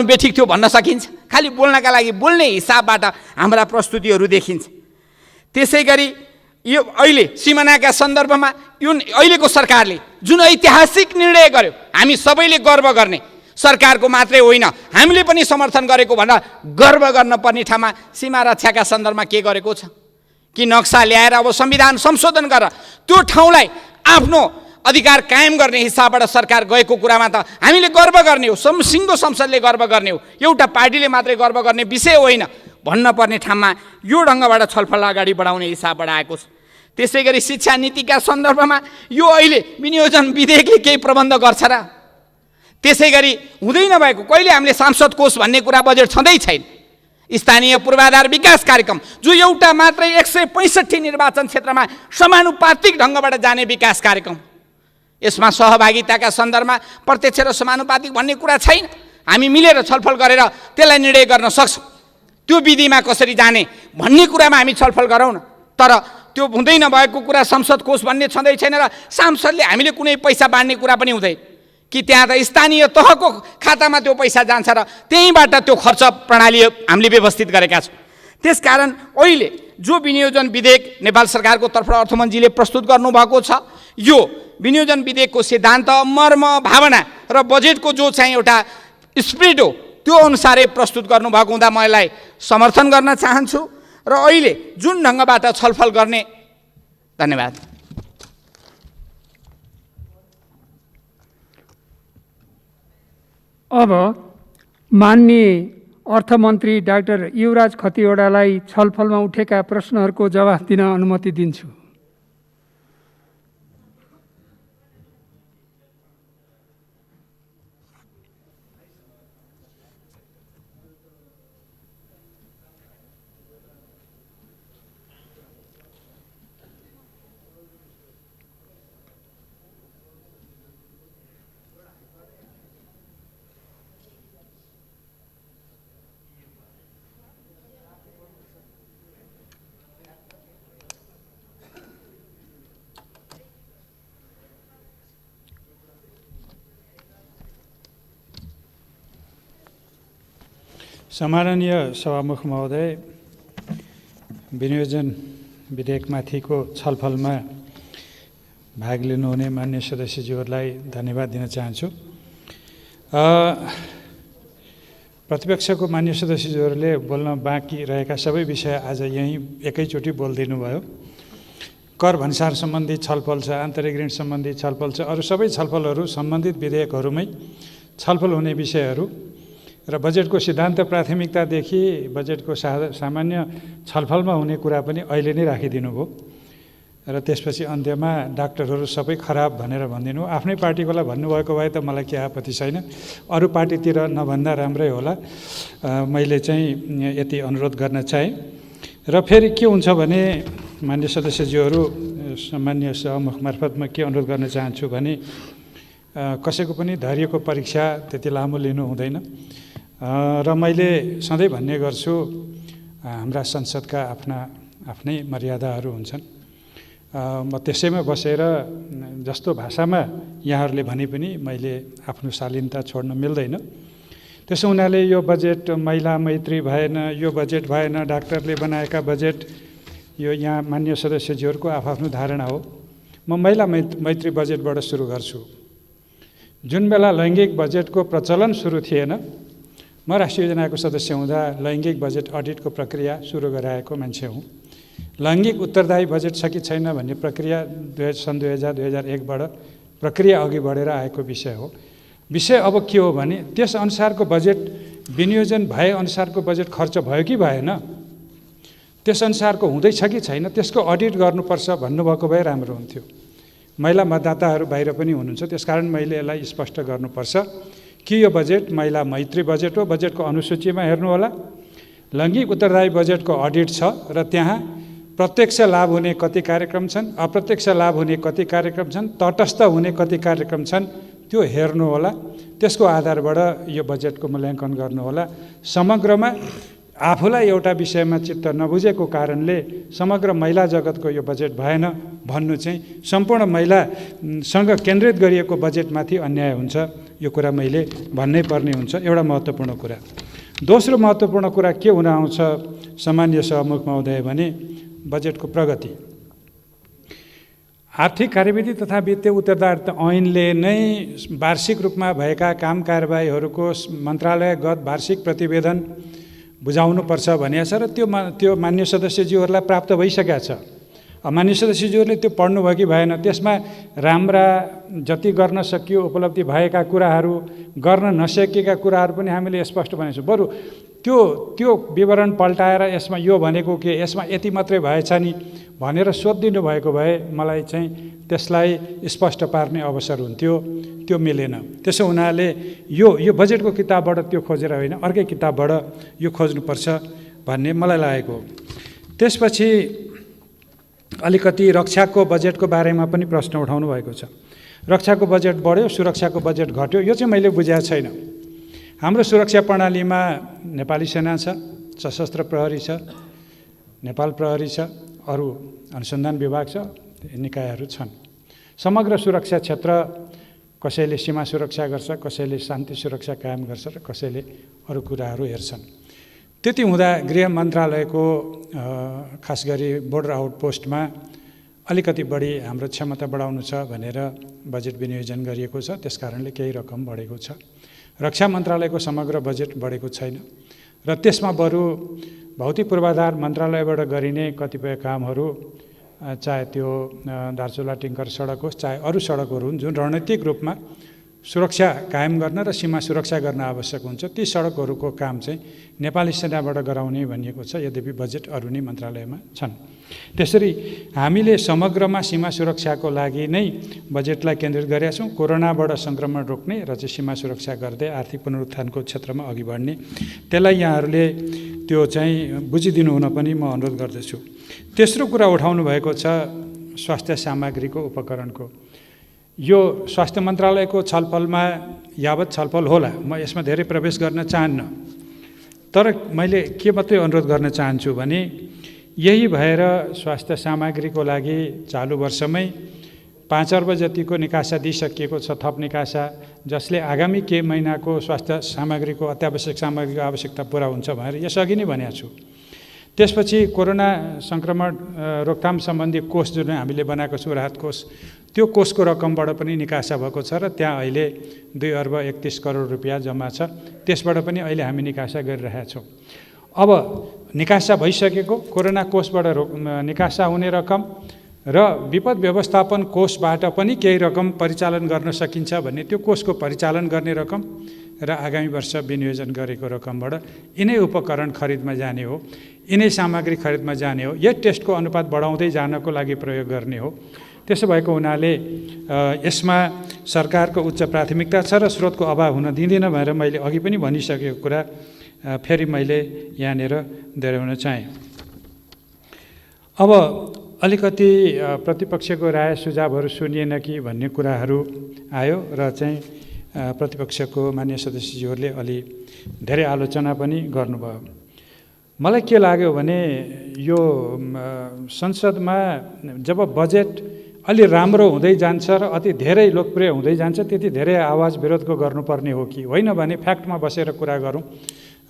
बेठिक थियो भन्न सकिन्छ। खालि बोल्नका लागि बोल्ने हिसाबबाट हाम्रा प्रस्तुतिहरू देखिन्छ। त्यसै गरी यो अहिले सिमानाका सन्दर्भमा यो अहिलेको सरकारले जुन ऐतिहासिक निर्णय गर्यो, हामी सबैले गर्व गर्ने, सरकारको मात्रै होइन हामीले पनि समर्थन गरेको भनेर गर्व गर्न पर्ने ठाउँमा सीमा रक्षाका सन्दर्भमा के गरेको छ कि नक्सा ल्याएर अब संविधान संशोधन गरेर त्यो ठाउँलाई आफ्नो अधिकार कायम गर्ने हिसाबबाट सरकार गएको कुरामा त हामीले गर्व गर्ने हो, सिङ्गो संसदले गर्व गर्ने हो, एउटा पार्टीले मात्रै गर्व गर्ने विषय होइन भन्न पर्ने ठाउँमा यो ढङ्गबाट छलफल अगाडि बढाउने हिसाबबाट आएको छ। त्यसै गरी शिक्षा नीतिका सन्दर्भमा यो अहिले विनियोजन विधेयकले केही प्रबन्ध गर्छ र? त्यसै गरी हुँदै नभएको कहिले हामीले सांसद कोष भन्ने कुरा बजेट छँदै छैन। स्थानीय पूर्वाधार विकास कार्यक्रम जो एउटा मात्रै 165 निर्वाचन क्षेत्रमा समानुपातिक ढङ्गबाट जाने विकास कार्यक्रम, यसमा सहभागिताका सन्दर्भमा प्रत्यक्ष र समानुपातिक भन्ने कुरा छैन। हामी मिलेर छलफल गरेर त्यसलाई निर्णय गर्न सक्छौँ। त्यो विधिमा कसरी जाने भन्ने कुरामा हामी छलफल गरौँ न। तर त्यो हुँदै नभएको कुरा संसद कोष भन्ने छँदै छैन र सांसदले हामीले कुनै पैसा बाँड्ने कुरा पनि हुँदैन कि त्यहाँ त स्थानीय तहको खातामा त्यो पैसा जान्छ र त्यहीँबाट त्यो खर्च प्रणाली हामीले व्यवस्थित गरेका छौँ। त्यसकारण अहिले जो विनियोजन विधेयक नेपाल सरकारको तर्फबाट अर्थमन्त्रीले प्रस्तुत गर्नुभएको छ, यो विनियोजन विधेयकको सिद्धान्त, मर्म, भावना र बजेटको जो चाहिँ एउटा स्पिरिट हो त्यो अनुसारै प्रस्तुत गर्नुभएको हुँदा म यसलाई समर्थन गर्न चाहन्छु र अहिले जुन ढङ्गबाट छलफल गर्ने। धन्यवाद। अब माननीय अर्थमन्त्री डाक्टर युवराज खतिवडालाई छलफलमा उठेका प्रश्नहरूको जवाफ दिन अनुमति दिन्छु। सम्माननीय सभामुख महोदय, विनियोजन विधेयकमाथिको छलफलमा भाग लिनुहुने मान्य सदस्यज्यूहरूलाई धन्यवाद दिन चाहन्छु। प्रतिपक्षको मान्य सदस्यज्यूहरूले बोल्न बाँकी रहेका सबै विषय आज यहीँ एकैचोटि बोलिदिनु भयो। कर भन्सार सम्बन्धी छलफल छ, आन्तरिक ऋण सम्बन्धी छलफल छ, अरू सबै छलफलहरू सम्बन्धित विधेयकहरूमै छलफल हुने विषयहरू र बजेटको सिद्धान्त प्राथमिकतादेखि बजेटको सामान्य छलफलमा हुने कुरा पनि अहिले नै राखिदिनु भयो र त्यसपछि अन्त्यमा डाक्टरहरू सबै खराब भनेर भनिदिनु। आफ्नै पार्टीकोलाई भन्नुभएको भए त मलाई के आपत्ति छैन, अरू पार्टीतिर नभन्दा राम्रै होला। मैले चाहिँ यति अनुरोध गर्न चाहेँ। र फेरि के हुन्छ भने मान्य सदस्यज्यूहरू, सामान्य सहमुख मार्फत म के अनुरोध गर्न चाहन्छु भने कसैको पनि धैर्यको परीक्षा त्यति लामो लिनु हुँदैन र मैले सधैँ भन्ने गर्छु, हाम्रा संसदका आफ्नै मर्यादाहरू हुन्छन्। म त्यसैमा बसेर जस्तो भाषामा यहाँहरूले भने पनि मैले आफ्नो शालीनता छोड्न मिल्दैन। त्यसो हुनाले यो बजेट महिला मैत्री भएन, यो बजेट भएन, डाक्टरले बनाएका बजेट, यो यहाँ मान्य सदस्यज्यूहरूको आफ्नो धारणा हो। म महिला मैत्री बजेटबाट सुरु गर्छु। जुन बेला लैङ्गिक बजेटको प्रचलन सुरु थिएन, म राष्ट्रिय योजनाको सदस्य हुँदा लैङ्गिक बजेट अडिटको प्रक्रिया सुरु गराएको मान्छे हुँ। लैङ्गिक उत्तरदायी बजेट छ कि छैन भन्ने प्रक्रिया सन् 2000-2001बाट प्रक्रिया अघि बढेर आएको विषय हो। विषय अब के हो भने त्यस अनुसारको बजेट विनियोजन भए अनुसारको बजेट खर्च भयो कि भएन, त्यस अनुसारको हुँदैछ कि छैन, त्यसको अडिट गर्नुपर्छ भन्नुभएको भए राम्रो हुन्थ्यो। महिला मतदाताहरू बाहिर पनि हुनुहुन्छ, त्यसकारण मैले यसलाई स्पष्ट गर्नुपर्छ कि यो बजेट महिला मैत्री बजेट हो। बजेटको अनुसूचीमा हेर्नुहोला, लैङ्गिक उत्तरदायी बजेटको अडिट छ र त्यहाँ प्रत्यक्ष लाभ हुने कति कार्यक्रम छन्, अप्रत्यक्ष लाभ हुने कति कार्यक्रम छन्, तटस्थ हुने कति कार्यक्रम छन्, त्यो हेर्नुहोला। त्यसको आधारबाट यो बजेटको मूल्याङ्कन गर्नुहोला। समग्रमा आफूलाई एउटा विषयमा चित्त नबुझेको कारणले समग्र महिला जगतको यो बजेट भएन भन्नु चाहिँ सम्पूर्ण महिलासँग केन्द्रित गरिएको बजेटमाथि अन्याय हुन्छ। यो कुरा मैले भन्नै पर्ने हुन्छ। एउटा महत्त्वपूर्ण कुरा। दोस्रो महत्त्वपूर्ण कुरा के हुन आउँछ सामान्य सभामुख महोदय भने बजेटको प्रगति। आर्थिक कार्यविधि तथा वित्तीय उत्तरदायित्व ऐनले नै वार्षिक रूपमा भएका काम कारबाहीहरूको मन्त्रालयगत वार्षिक प्रतिवेदन बुझाउनुपर्छ भनेको छ र त्यो मान्य सदस्यज्यूहरूलाई प्राप्त भइसकेको छ। मान्य सदस्यज्यूहरूले त्यो पढ्नुभयो कि भएन, त्यसमा राम्रा जति गर्न सकियो उपलब्धि भएका कुराहरू, गर्न नसकेका कुराहरू पनि हामीले स्पष्ट भनेको छौँ। बरु त्यो विवरण पल्टाएर यसमा यो भनेको के, यसमा यति मात्रै भएछ नि भनेर सोधिदिनु भएको भए मलाई चाहिँ त्यसलाई स्पष्ट पार्ने अवसर हुन्थ्यो। त्यो मिलेन। त्यसो हुनाले यो बजेटको किताबबाट त्यो खोजेर होइन, अर्कै किताबबाट यो खोज्नुपर्छ भन्ने मलाई लागेको। त्यसपछि अलिकति रक्षाको बजेटको बारेमा पनि प्रश्न उठाउनु भएको छ। रक्षाको बजेट बढ्यो, सुरक्षाको बजेट घट्यो, यो चाहिँ मैले बुझेको छैन। हाम्रो सुरक्षा प्रणालीमा नेपाली सेना छ, सशस्त्र प्रहरी छ, नेपाल प्रहरी छ, अरू अनुसन्धान विभाग छ, निकायहरू छन्। समग्र सुरक्षा क्षेत्र कसैले सीमा सुरक्षा गर्छ, कसैले शान्ति सुरक्षा कायम गर्छ र कसैले अरू कुराहरू हेर्छन्। त्यति हुँदा गृह मन्त्रालयको खास गरी बोर्डर आउटपोस्टमा अलिकति बढी हाम्रो क्षमता बढाउनु छ भनेर बजेट विनियोजन गरिएको छ, त्यसकारणले केही रकम बढेको छ। रक्षा मन्त्रालयको समग्र बजेट बढेको छैन र त्यसमा बरु भौतिक पूर्वाधार मन्त्रालयबाट गरिने कतिपय कामहरू, चाहे त्यो दार्चुला टिङ्कर सडक होस्, चाहे अरू सडकहरू हुन् जुन रणनीतिक रूपमा सुरक्षा कायम गर्न र सीमा सुरक्षा गर्न आवश्यक हुन्छ, ती सडकहरूको काम चाहिँ नेपाली सेनाबाट गराउने भनिएको छ। यद्यपि बजेट अरू नै मन्त्रालयमा छन्। त्यसरी हामीले समग्रमा सीमा सुरक्षाको लागि नै बजेटलाई केन्द्रित गरेका छौँ। कोरोनाबाट सङ्क्रमण रोक्ने र चाहिँ सीमा सुरक्षा गर्दै आर्थिक पुनरुत्थानको क्षेत्रमा अघि बढ्ने, त्यसलाई यहाँहरूले त्यो चाहिँ बुझिदिनु हुन पनि म अनुरोध गर्दछु। तेस्रो कुरा उठाउनु भएको छ स्वास्थ्य सामग्रीको उपकरणको। यो स्वास्थ्य मन्त्रालयको छलफलमा यावत छलफल होला, म यसमा धेरै प्रवेश गर्न चाहन्न। तर मैले के मात्रै अनुरोध गर्न चाहन्छु भने यही भएर स्वास्थ्य सामग्रीको लागि चालु वर्षमै 5 अर्ब जतिको निकासा दिइसकिएको छ, थप निकासा, जसले आगामी केही महिनाको स्वास्थ्य सामग्रीको अत्यावश्यक सामग्रीको आवश्यकता पुरा हुन्छ भनेर यसअघि नै भनेको छु। त्यसपछि कोरोना सङ्क्रमण रोकथाम सम्बन्धी कोष जुन हामीले बनाएको छौँ, राहत कोष, त्यो कोषको रकमबाट पनि निकासा भएको छ र त्यहाँ अहिले 2 अर्ब 31 करोड रुपियाँ जम्मा छ। त्यसबाट पनि अहिले हामी निकासा गरिरहेका छौँ। अब निकासा भइसकेको कोरोना कोषबाट निकासा हुने रकम र विपद व्यवस्थापन कोषबाट पनि केही रकम परिचालन गर्न सकिन्छ भन्ने त्यो कोषको परिचालन गर्ने रकम र आगामी वर्ष विनियोजन गरेको रकमबाट यिनै उपकरण खरिदमा जाने हो, यिनै सामग्री खरिदमा जाने हो। यही टेस्टको अनुपात बढाउँदै जानको लागि प्रयोग गर्ने हो। त्यसो भएको हुनाले यसमा सरकारको उच्च प्राथमिकता छ र स्रोतको अभाव हुन दिँदैन भनेर मैले अघि पनि भनिसकेको कुरा फेरि मैले यहाँनिर दोहोऱ्याउन चाहेँ। अब अलिकति प्रतिपक्षको राय सुझावहरू सुनिएन कि भन्ने कुराहरू आयो र चाहिँ प्रतिपक्षको मान्य सदस्यज्यूहरूले अलि धेरै आलोचना पनि गर्नुभयो। मलाई के लाग्यो भने यो संसदमा जब बजेट अलि राम्रो हुँदै जान्छ र अति धेरै लोकप्रिय हुँदै जान्छ, त्यति धेरै आवाज विरोधको गर्नुपर्ने हो कि होइन भने फ्याक्टमा बसेर कुरा गरौँ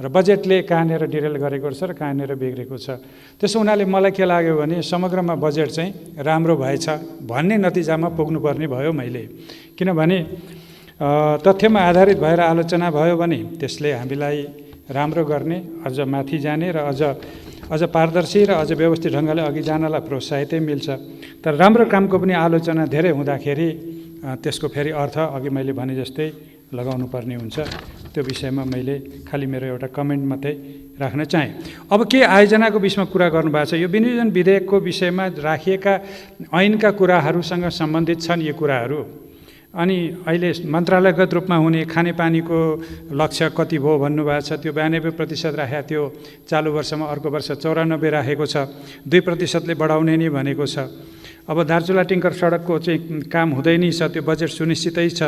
र बजेटले कहाँनिर डिरेल गरेको छ र कहाँनिर बिग्रेको छ। त्यसो हुनाले मलाई के लाग्यो भने समग्रमा बजेट चाहिँ राम्रो भएछ भन्ने नतिजामा पुग्नुपर्ने भयो मैले। किनभने तथ्यमा आधारित भएर आलोचना भयो भने त्यसले हामीलाई राम्रो गर्ने, अझ माथि जाने र अझ पारदर्शी र अझ व्यवस्थित ढङ्गले अघि जानलाई प्रोत्साहितै मिल्छ। तर राम्रो कामको पनि आलोचना धेरै हुँदाखेरि त्यसको फेरि अर्थ अघि मैले भने जस्तै लगाउनु पर्ने हुन्छ। त्यो विषयमा मैले खालि मेरो एउटा कमेन्ट मात्रै राख्न चाहेँ। अब के आयोजनाको विषयमा कुरा गर्नुभएको छ, यो विनियोजन विधेयकको विषयमा राखिएका ऐनका कुराहरूसँग सम्बन्धित छन् यो कुराहरू। अनि अहिले मन्त्रालयगत रूपमा हुने खानेपानीको लक्ष्य कति भयो भन्नुभएको छ, त्यो 92% राखेको थियो, चालु वर्षमा अर्को वर्ष 94 राखेको छ, 2%ले बढाउने नि भनेको छ। अब दार्चुला टिङ्कर सडकको चाहिँ काम हुँदै नै छ, त्यो बजेट सुनिश्चितै छ।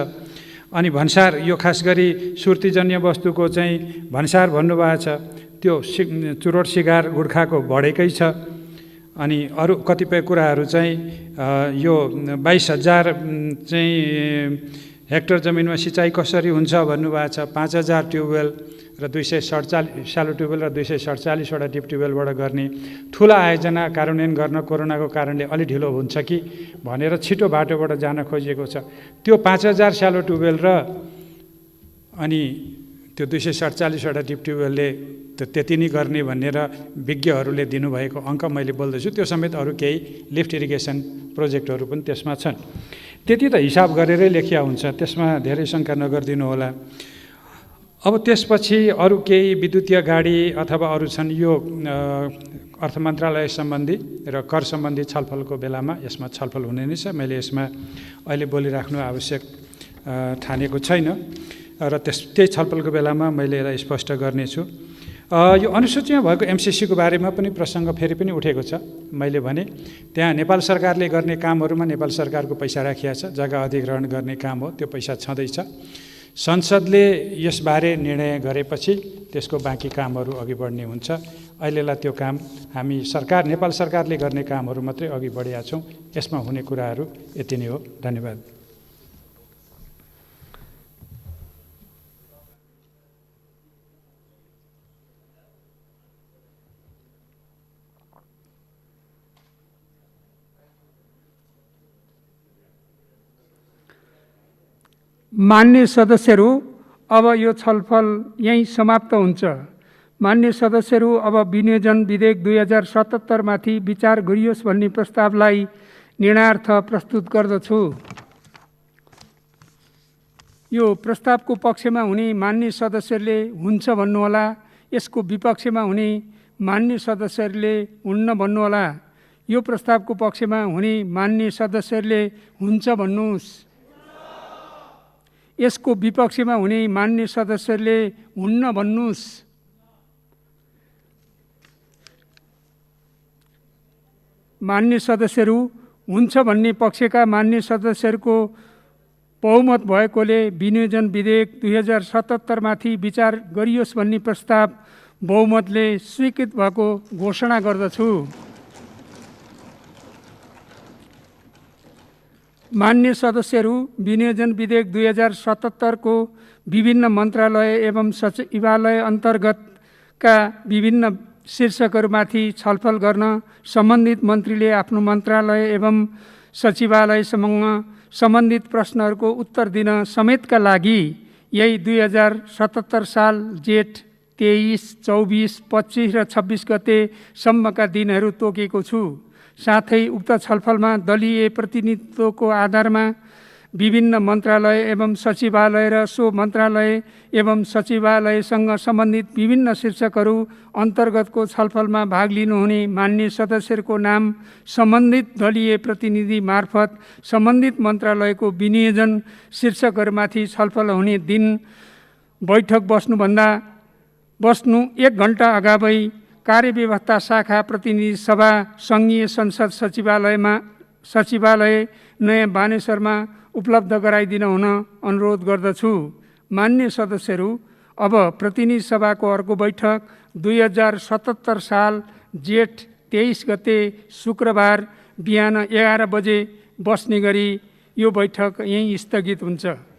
अनि भन्सार, यो खास गरी सुर्तीजन्य वस्तुको चाहिँ भन्सार भन्नुभएको छ, त्यो चुरोट सिगार गुर्खाको बढेकै छ। अनि अरू कतिपय कुराहरू चाहिँ यो 22,000 चाहिँ हेक्टर जमिनमा सिँचाइ कसरी हुन्छ भन्नुभएको छ, 5,000 ट्युबवेल र 247 सालो ट्युबवेल र 247वटा डिप ट्युबवेलबाट गर्ने ठुला आयोजना कार्यान्वयन गर्न कोरोनाको कारणले अलि ढिलो हुन्छ कि भनेर छिटो बाटोबाट जान खोजिएको छ। त्यो 5,000 सालो ट्युबवेल र अनि त्यो 247वटा डिप ट्युबवेलले त्यति नै गर्ने भनेर विज्ञहरूले दिनुभएको अङ्क मैले बोल्दैछु। त्यो समेत अरू केही लिफ्ट इरिगेसन प्रोजेक्टहरू पनि त्यसमा छन्। त्यति त हिसाब गरेरै लेखिया हुन्छ, त्यसमा धेरै शङ्का नगरिदिनु होला। अब त्यसपछि अरू केही विद्युतीय गाडी अथवा अरू छन्, यो अर्थ मन्त्रालय सम्बन्धी र कर सम्बन्धी छलफलको बेलामा यसमा छलफल हुने नै छ। मैले यसमा अहिले बोलिराख्नु आवश्यक ठानेको छैन र त्यही छलफलको बेलामा मैले यसलाई स्पष्ट गर्नेछु। यो अनुसूचीमा भएको एमसिसीको बारेमा पनि प्रसङ्ग फेरि पनि उठेको छ। मैले भने त्यहाँ नेपाल सरकारले गर्ने कामहरूमा नेपाल सरकारको पैसा राखिया छ, जग्गा अधिग्रहण गर्ने काम हो, त्यो पैसा छँदैछ। संसदले यसबारे निर्णय गरेपछि त्यसको बाँकी कामहरू अघि बढ्ने हुन्छ। अहिलेलाई त्यो काम हामी नेपाल सरकारले गर्ने कामहरू मात्रै अघि बढेका छौँ। यसमा हुने कुराहरू यति नै हो। धन्यवाद। मान्य सदस्यहरू, अब यो छलफल यहीँ समाप्त हुन्छ। मान्य सदस्यहरू, अब विनियोजन विधेयक 2077 माथि विचार गरियोस् भन्ने प्रस्तावलाई निर्णयार्थ प्रस्तुत गर्दछु। यो प्रस्तावको पक्षमा हुने मान्य सदस्यहरूले हुन्छ भन्नुहोला, यसको विपक्षमा हुने मान्य सदस्यहरूले हुन्न भन्नुहोला। यो प्रस्तावको पक्षमा हुने मान्य सदस्यहरूले हुन्छ भन्नुहोस्। यसको विपक्षमा हुने मान्य सदस्यहरूले हुन्न भन्नुहोस्। मान्य सदस्यहरू हुन्छ भन्ने पक्षका मान्य सदस्यहरूको बहुमत भएकोले विनियोजन विधेयक 2077 माथि विचार गरियोस् भन्ने प्रस्ताव बहुमतले स्वीकृत भएको घोषणा गर्दछु। मान्य सदस्यहरू, विनियोजन विधेयक 2077 को विभिन्न मन्त्रालय एवं सचिवालय अन्तर्गतका विभिन्न शीर्षकहरूमाथि छलफल गर्न सम्बन्धित मन्त्रीले आफ्नो मन्त्रालय एवं सचिवालयसँग सम्बन्धित प्रश्नहरूको उत्तर दिन समेतका लागि यही 2077 साल जेठ 23, 24, 25 र 26 गतेसम्मका दिनहरू तोकेको छु। साथै उक्त छलफलमा दलीय प्रतिनिधित्वको आधारमा विभिन्न मन्त्रालय एवं सचिवालय र सो मन्त्रालय एवं सचिवालयसँग सम्बन्धित विभिन्न शीर्षकहरू अन्तर्गतको छलफलमा भाग लिनुहुने मान्य सदस्यहरूको नाम सम्बन्धित दलीय प्रतिनिधि मार्फत सम्बन्धित मन्त्रालयको विनियोजन शीर्षकहरूमाथि छलफल हुने दिन बैठक बस्नु 1 घण्टा अगावै कार्यव्यवस्था शाखा प्रतिनिधि सभा सङ्घीय संसद सचिवालय नयाँ बानेश्वरमा उपलब्ध गराइदिन हुन अनुरोध गर्दछु। मान्य सदस्यहरू, अब प्रतिनिधि सभाको अर्को बैठक 2077 साल जेठ 23 गते शुक्रबार बिहान 11 बजे बस्ने गरी यो बैठक यहीँ स्थगित हुन्छ।